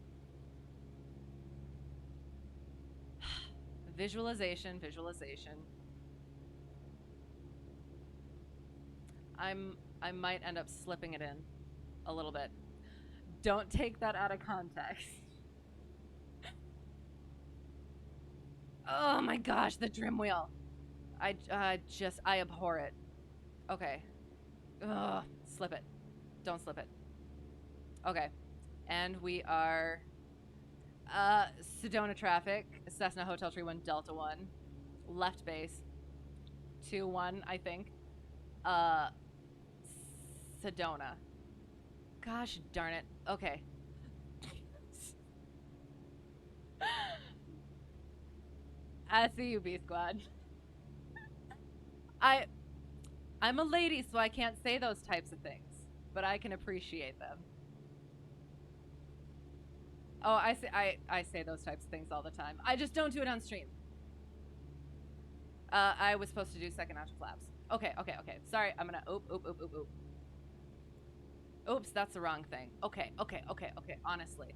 Visualization. I might end up slipping it in a little bit. Don't take that out of context. Oh my gosh, the trim wheel. I abhor it. Okay. Ugh, slip it. Don't slip it. Okay. And we are Sedona traffic, Cessna Hotel Tree 1 Delta 1, left base, 2-1, I think. Sedona. Gosh darn it. Okay. I see you, B Squad. I'm a lady, so I can't say those types of things, but I can appreciate them. Oh, I say those types of things all the time. I just don't do it on stream. I was supposed to do second notch flaps. Okay. Sorry, I'm gonna oop. Oops, that's the wrong thing. Okay. Honestly.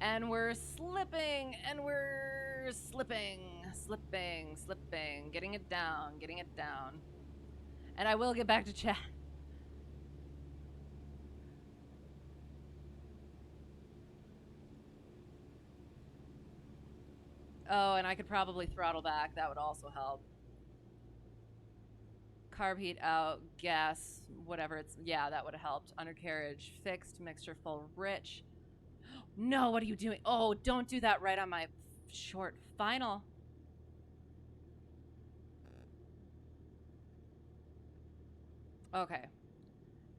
And we're slipping, slipping, getting it down. And I will get back to chat. Oh, and I could probably throttle back. That would also help. Carb heat out, gas, whatever it's, yeah, that would have helped. Undercarriage fixed, mixture full rich. No, what are you doing? Oh, don't do that right on my short final. Okay.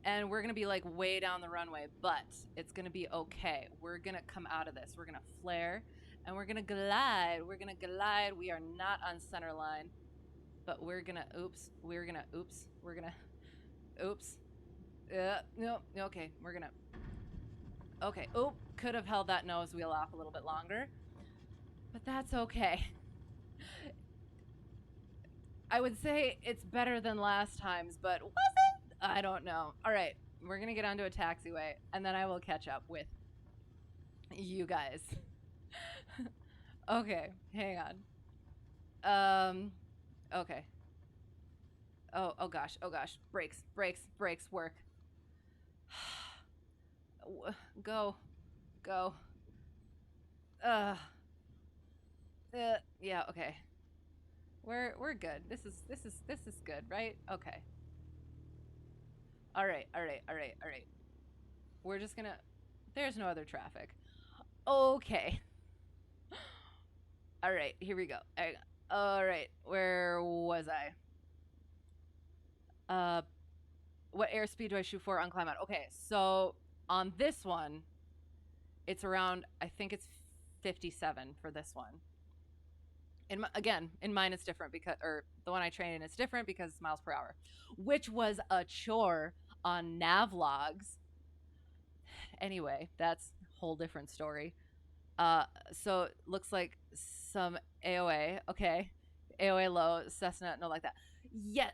And we're gonna be like way down the runway, but it's gonna be okay. We're gonna come out of this. We're gonna flare and we're gonna glide. We are not on center line, but we're gonna oops. No, okay. Okay. Oh, could have held that nose wheel off a little bit longer, but that's okay. I would say it's better than last time's, but was it? I don't know. All right, we're gonna get onto a taxiway, and then I will catch up with you guys. Okay, hang on. Okay. Oh gosh. Brakes work. Go. Yeah, okay. We're good. This is good, right? Okay. All right. We're just gonna. There's no other traffic. Okay. All right, here we go. All right, where was I? What airspeed do I shoot for on climb out? Okay, so on this one, it's around, I think it's 57 for this one. Again, in mine it's different because, or the one I train in is different because it's miles per hour, which was a chore on Navlogs. Anyway, that's a whole different story. Uh, so looks like some AOA. Okay, AOA low, Cessna, no like that. Yeah.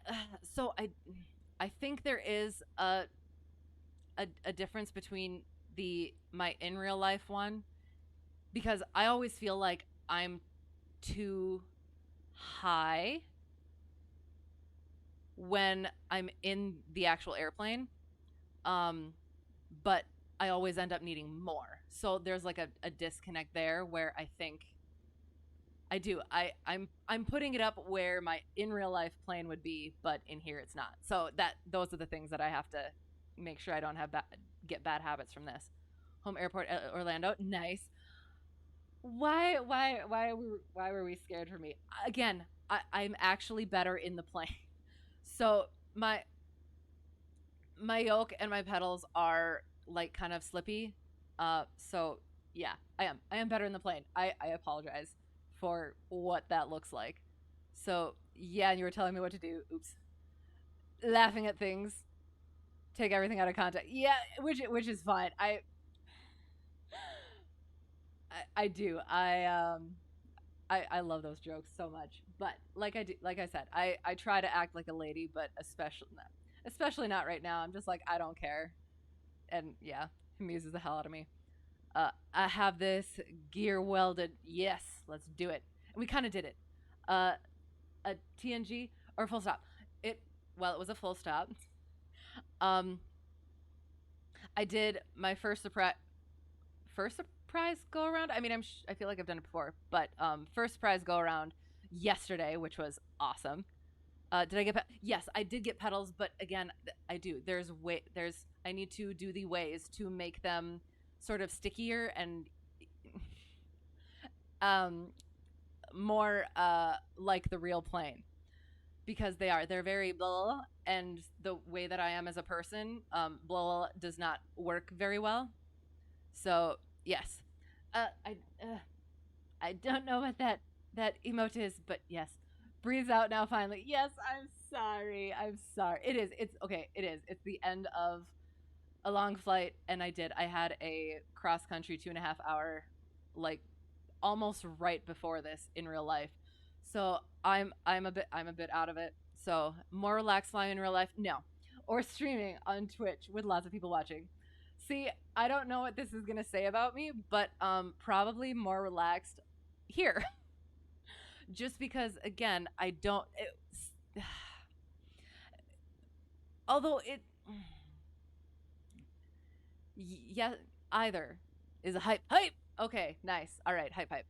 So I think there is a difference between the my in real life one, because I always feel like I'm too high when I'm in the actual airplane. Um, but I always end up needing more. So there's like a disconnect there where I think I do. I'm putting it up where my in real life plane would be, but in here it's not. So that those are the things that I have to make sure I don't have get bad habits from this. Home airport Orlando, nice. Why were we scared for me? Again, I'm actually better in the plane. So my yoke and my pedals are like kind of slippy. So yeah, I am better in the plane. I apologize for what that looks like. So yeah, and you were telling me what to do. Oops. Laughing at things, take everything out of context. Yeah, which is fine. I do. I love those jokes so much. But like I said, I try to act like a lady, but especially not right now. I'm just like I don't care. And yeah, it amuses the hell out of me. I have this gear welded. Yes, let's do it. And we kind of did it. Uh, a TNG or full stop. It well, it was a full stop. Um, I did my first surprise go around. I mean, I feel like I've done it before, but first surprise go around yesterday, which was awesome. Did I get yes, I did get pedals, but again, I do. There's I need to do the ways to make them sort of stickier and um more like the real plane, because they're very blah, and the way that I am as a person, blah does not work very well. So yes, I I don't know what that emote is, but yes, breathes out now finally. Yes, I'm sorry. I'm sorry. It is. It's okay. It is. It's the end of a long flight, and I had a cross country 2.5 hour, like almost right before this in real life. So I'm a bit out of it. So more relaxed flying in real life, no, or streaming on Twitch with lots of people watching. See, I don't know what this is gonna say about me, but probably more relaxed here. Just because again, I don't. Although it, yeah, either is a hype. Okay, nice. All right, hype.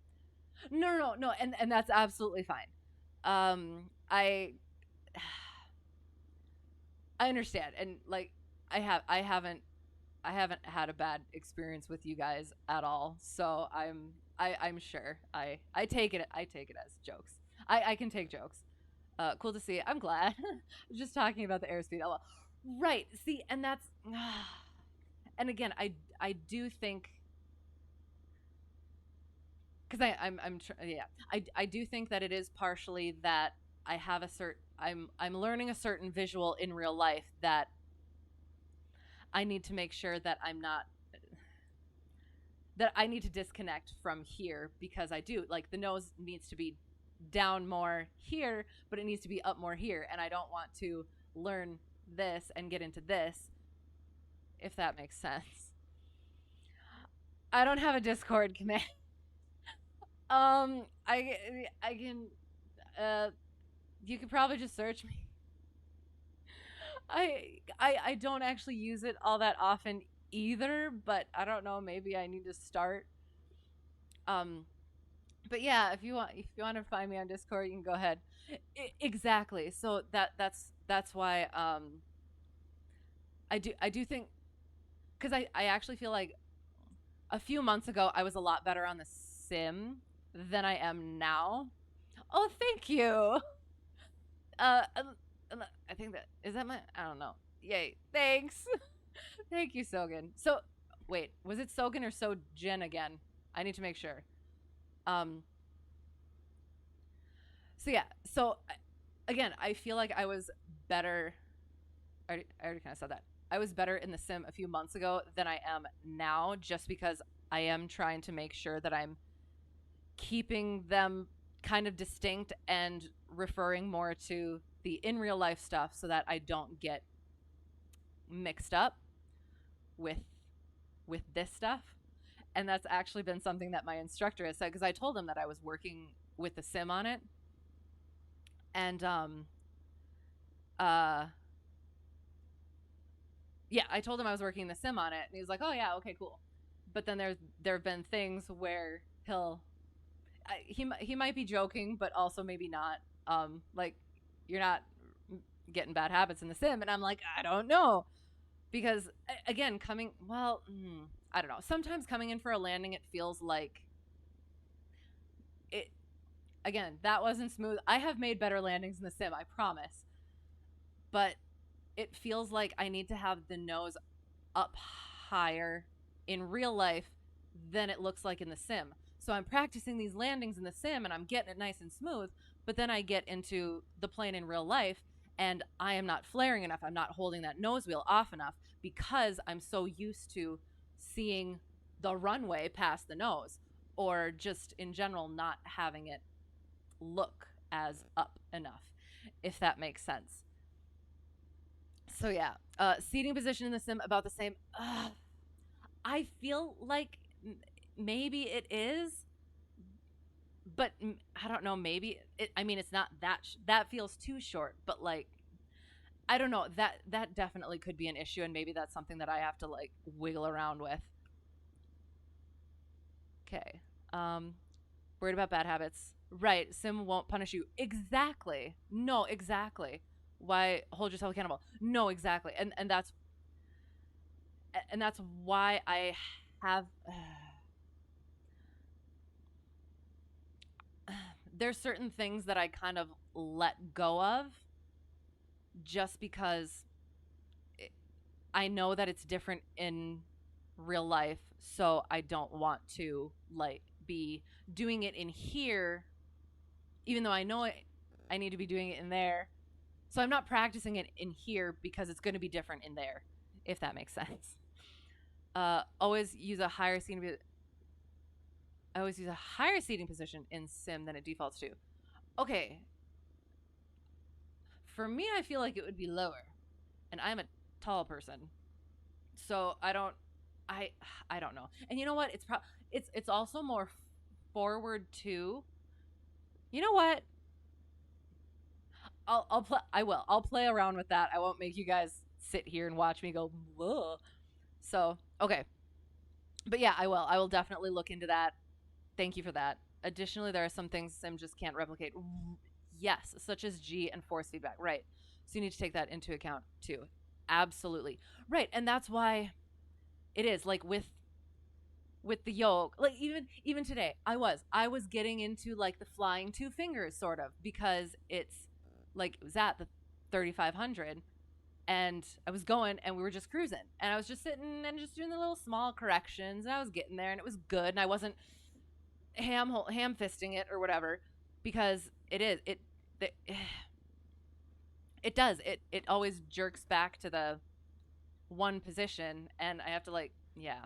No, and that's absolutely fine. I I understand, and like I haven't had a bad experience with you guys at all, so I'm sure I take it as jokes. I can take jokes. Cool to see. I'm glad. Just talking about the airspeed. Oh, well. Right. See, and that's and again, I do think because yeah, I do think that it is partially that I have a certain I'm learning a certain visual in real life that I need to make sure that I'm not that I need to disconnect from here, because I do like the nose needs to be down more here, but it needs to be up more here, and I don't want to learn this and get into this, if that makes sense. I don't have a Discord command. I can uh you could probably just search me. I don't actually use it all that often either, but I don't know, maybe I need to start. Um but yeah, if you want to find me on Discord, you can go ahead. Exactly. So that's why I do think, cuz I actually feel like a few months ago I was a lot better on the sim than I am now. Oh, thank you. Uh, I think that is that my. I don't know. Yay! Thanks. Thank you, Sogan. So, wait, was it Sogan or Sojin again? I need to make sure. Um. So yeah. So again, I feel like I was better. I already kind of said that. I was better in the sim a few months ago than I am now, just because I am trying to make sure that I'm keeping them kind of distinct and referring more to the in real life stuff so that I don't get mixed up with this stuff. And that's actually been something that my instructor has said, because I told him that I was working with the sim on it. And uh yeah, I told him I was working the sim on it, and he was like, "Oh yeah, okay, cool." But then there have been things where he might be joking, but also maybe not. Like, you're not getting bad habits in the sim, and I'm like, I don't know, because again, I don't know. Sometimes coming in for a landing, it feels like it. Again, that wasn't smooth. I have made better landings in the sim, I promise, but it feels like I need to have the nose up higher in real life than it looks like in the sim. So I'm practicing these landings in the sim and I'm getting it nice and smooth, but then I get into the plane in real life and I am not flaring enough. I'm not holding that nose wheel off enough because I'm so used to seeing the runway past the nose, or just in general not having it look as up enough, if that makes sense. So yeah, seating position in the sim about the same. I feel like maybe it is, but I don't know. Maybe it. I mean, it's not that. That feels too short. But like, I don't know. That definitely could be an issue, and maybe that's something that I have to like wiggle around with. Okay. Um, worried about bad habits. Right. Sim won't punish you. Exactly. No. Exactly. Why hold yourself accountable? No. Exactly. And that's why I have. There's certain things that I kind of let go of just because I know that it's different in real life, so I don't want to like be doing it in here even though I know I need to be doing it in there. So I'm not practicing it in here because it's going to be different in there, if that makes sense. Always use a higher seating. I always use a higher seating position in sim than it defaults to. Okay, for me, I feel like it would be lower, and I'm a tall person, so I I don't know. And you know what? It's also more forward too. You know what? I'll play. I will. I'll play around with that. I won't make you guys sit here and watch me go. Whoa. So okay, but yeah, I will. I will definitely look into that. Thank you for that. Additionally, there are some things Sim just can't replicate. Yes, such as G and force feedback. Right. So you need to take that into account too. Absolutely. Right. And that's why it is like with the yoke, like even today I was getting into like the flying two fingers sort of, because it's like it was at the 3500 and I was going and we were just cruising and I was just sitting and just doing the little small corrections and I was getting there and it was good and I wasn't ham fisting it or whatever, because it it does it always jerks back to the one position and I have to like, yeah,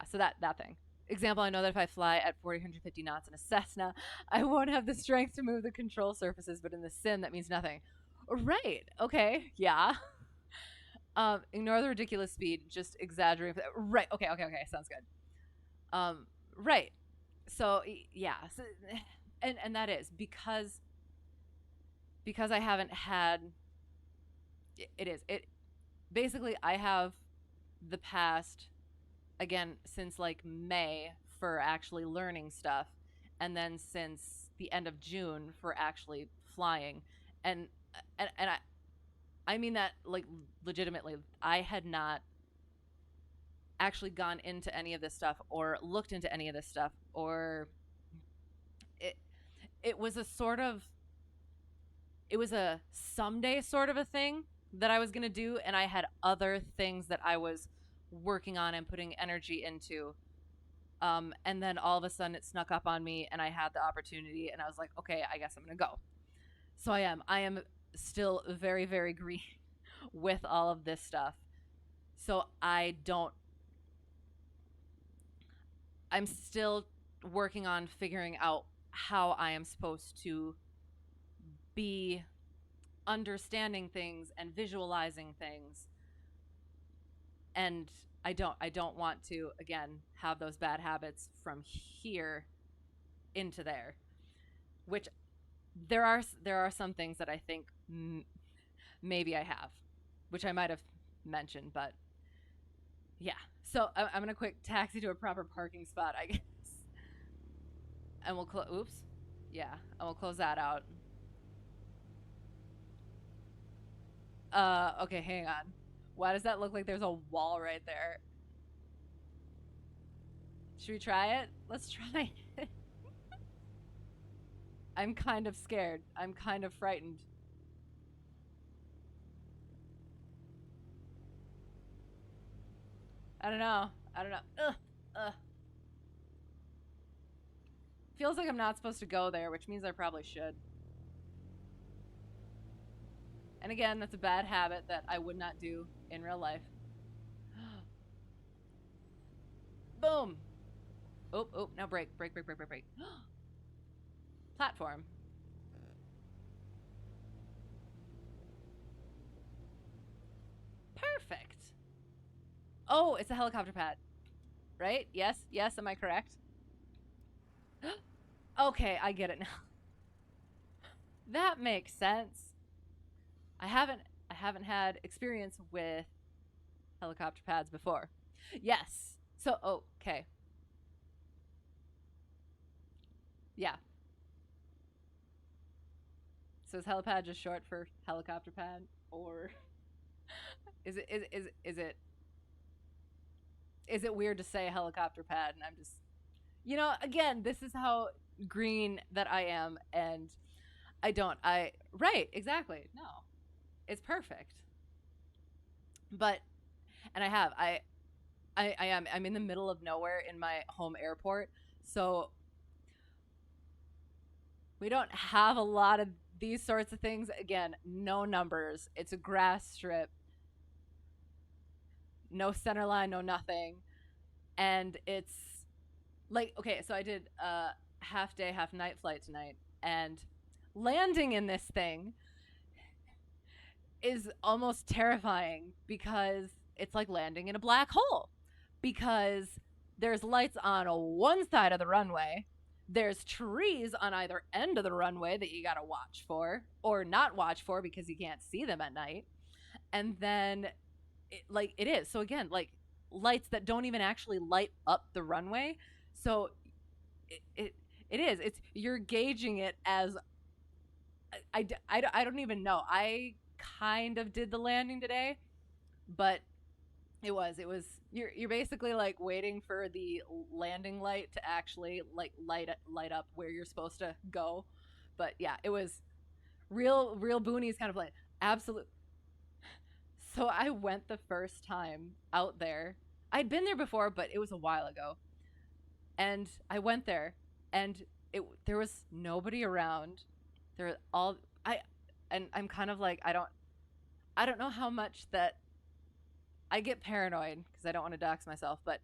so that thing. Example, I know that if I fly at 40, 150 knots in a Cessna, I won't have the strength to move the control surfaces, but in the sim, that means nothing. Right. Okay. Yeah. Ignore the ridiculous speed. Just exaggerate. Right. Okay. Okay. Okay. Sounds good. Right. So yeah. So, and that is because I haven't had. It is it. Basically, I have the past, again, since like May for actually learning stuff, and then since the end of June for actually flying. And and I mean that like legitimately. I had not actually gone into any of this stuff or looked into any of this stuff, or it it was a sort of it was a someday sort of a thing that I was going to do, and I had other things that I was working on and putting energy into. And then all of a sudden it snuck up on me and I had the opportunity and I was like, okay, I guess I'm going to go. So I am still very, very green with all of this stuff. So I don't, I'm still working on figuring out how I am supposed to be understanding things and visualizing things, and I don't want to again have those bad habits from here into there, which there are some things that I think maybe I have, which I might have mentioned, but yeah. So I'm gonna quick taxi to a proper parking spot, I guess, and we'll close. Oops, yeah, and we'll close that out. Okay, hang on. Why does that look like there's a wall right there? Should we try it? Let's try it. I'm kind of scared. I'm kind of frightened. I don't know. I don't know. Ugh. Ugh. Feels like I'm not supposed to go there, which means I probably should. And again, that's a bad habit that I would not do in real life. Boom. Oh, oh, now break, break, break, break, break, break. Platform. Perfect. Oh, it's a helicopter pad, right? Yes, yes, am I correct? Okay, I get it now. That makes sense. I haven't I haven't had experience with helicopter pads before. Yes. So, oh, okay. Yeah. So is helipad just short for helicopter pad, or is it weird to say helicopter pad and I'm just, again, this is how green that I am, and I don't I right, exactly. No. It's perfect. But and I'm in the middle of nowhere in my home airport. So we don't have a lot of these sorts of things. Again, no numbers. It's a grass strip, no center line, no nothing. And it's like, okay, so I did a half day, half night flight tonight, and landing in this thing is almost terrifying because it's like landing in a black hole, because there's lights on one side of the runway, there's trees on either end of the runway that you got to watch for or not watch for because you can't see them at night. And then it is. So again, like lights that don't even actually light up the runway. So it it, it is. It's you're gauging it as I don't even know. I kind of did the landing today, but it was you're basically like waiting for the landing light to actually like light up where you're supposed to go. But yeah, it was real boonies kind of like absolute. So I went the first time out there. I'd been there before, but it was a while ago. And I went there, and there was nobody around. There all I and I'm kind of like I don't know how much that I get paranoid because I don't want to dox myself, but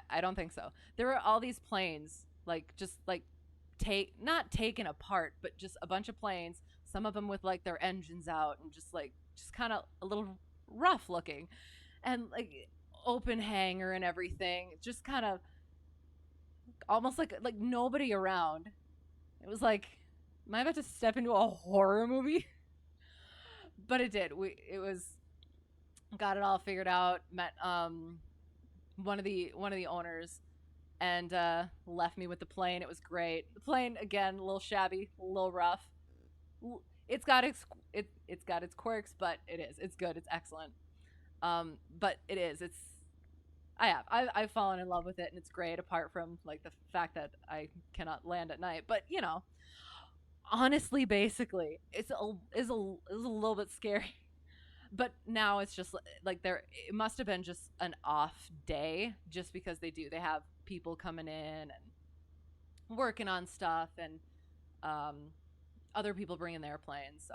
I don't think so. There were all these planes, like just like not taken apart, but just a bunch of planes. Some of them with like their engines out and just kind of a little rough looking, and like open hangar and everything. Just kind of almost like nobody around. It was like, am I about to step into a horror movie? But it did. It was got it all figured out. Met one of the owners, and left me with the plane. It was great. The plane again, a little shabby, a little rough. It's got it's got its quirks, but it's good. It's excellent. But it is. I've fallen in love with it, and it's great. Apart from like the fact that I cannot land at night, but honestly, basically, is a little bit scary. But now it's just like it must have been just an off day, just because they have people coming in and working on stuff, and um, other people bringing their planes. So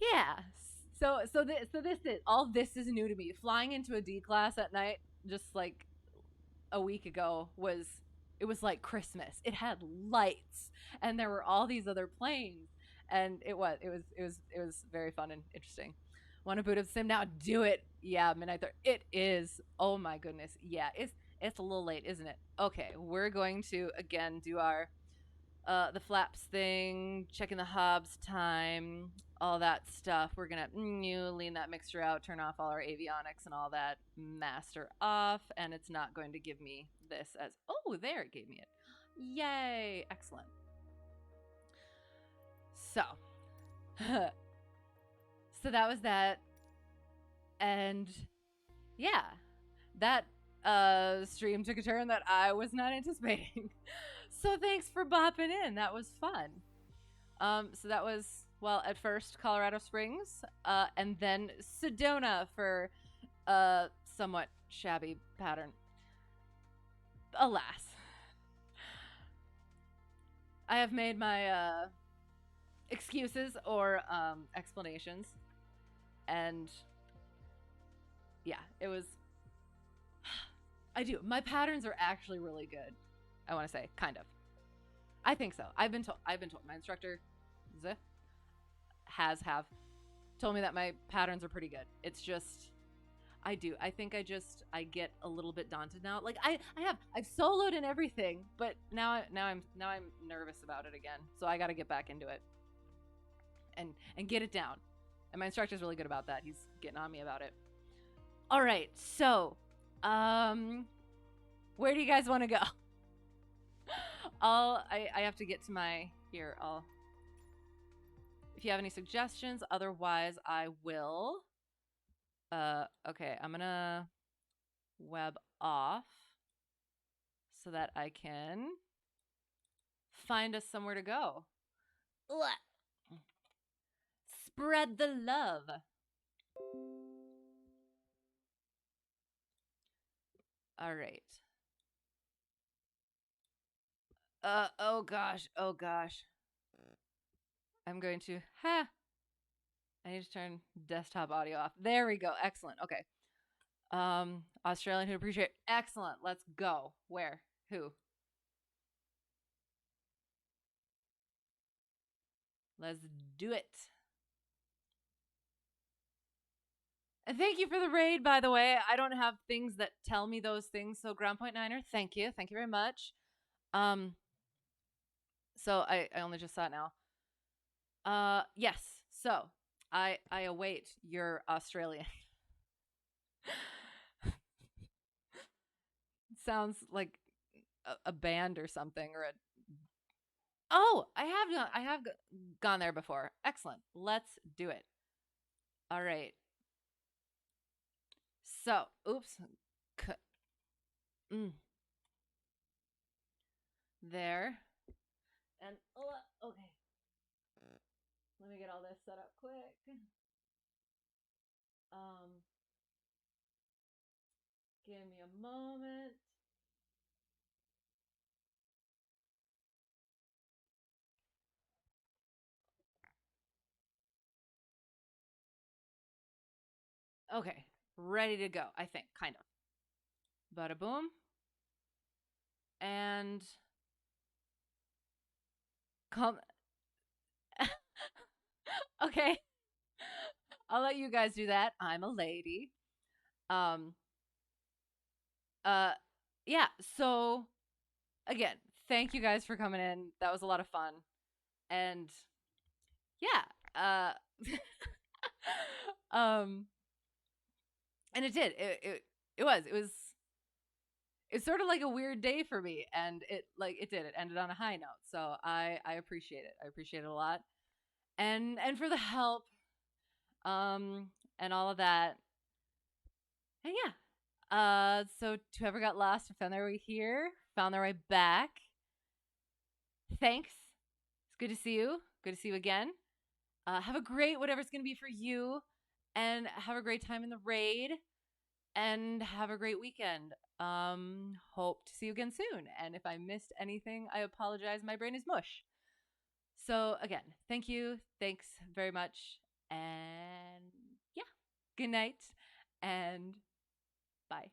yeah, so this is all. This is new to me. Flying into a D class at night, just like a week ago it was like Christmas. It had lights and there were all these other planes and it was very fun and interesting. Want to boot up sim now? Do it. Yeah, midnight third. It is. Oh my goodness. Yeah, it's a little late, isn't it? Okay, we're going to again do our the flaps thing, checking the hobs time, all that stuff. We're gonna lean that mixture out, turn off all our avionics and all that, master off, and it's not going to give me this as oh there it gave me it. Yay! Excellent. So so that was that, and yeah, that stream took a turn that I was not anticipating. So thanks for bopping in. That was fun. So that was well at first Colorado Springs, and then Sedona for a somewhat shabby pattern. Alas, I have made my excuses or explanations, and yeah, it was. I do. My patterns are actually really good. I want to say, kind of. I think so. I've been told. My instructor, have told me that my patterns are pretty good. It's just, I do. I think I get a little bit daunted now. Like I've soloed and everything, but now I'm nervous about it again. So I got to get back into it and get it down. And my instructor's really good about that. He's getting on me about it. All right. So, where do you guys want to go? I have to get to my here. If you have any suggestions, otherwise I will. Okay, I'm gonna web off so that I can find us somewhere to go. Spread the love. All right. Oh gosh. I'm going to, I need to turn desktop audio off. There we go. Excellent. Okay. Australian who appreciate. Excellent. Let's go. Where? Who? Let's do it. And thank you for the raid, by the way. I don't have things that tell me those things. So Ground Point Niner, thank you. Thank you very much. So I only just saw it now. Yes. So I await your Australian. Sounds like a band or something or a. Oh, I have gone there before. Excellent. Let's do it. All right. So, oops. There. And okay. Let me get all this set up quick. Give me a moment. Okay, ready to go, I think, kind of. Bada boom. And come. Okay. I'll let you guys do that. I'm a lady. Yeah, so again, thank you guys for coming in. That was a lot of fun. And yeah, and it did. It was it's sort of like a weird day for me, and it did. It ended on a high note. So I appreciate it. I appreciate it a lot. And for the help and all of that. And yeah. So to whoever got lost and found their way here, found their way back. Thanks. It's good to see you. Good to see you again. Have a great whatever's going to be for you, and have a great time in the raid, and have a great weekend. Hope to see you again soon. And if I missed anything, I apologize. My brain is mush. So again, thank you. Thanks very much. And yeah, good night and bye.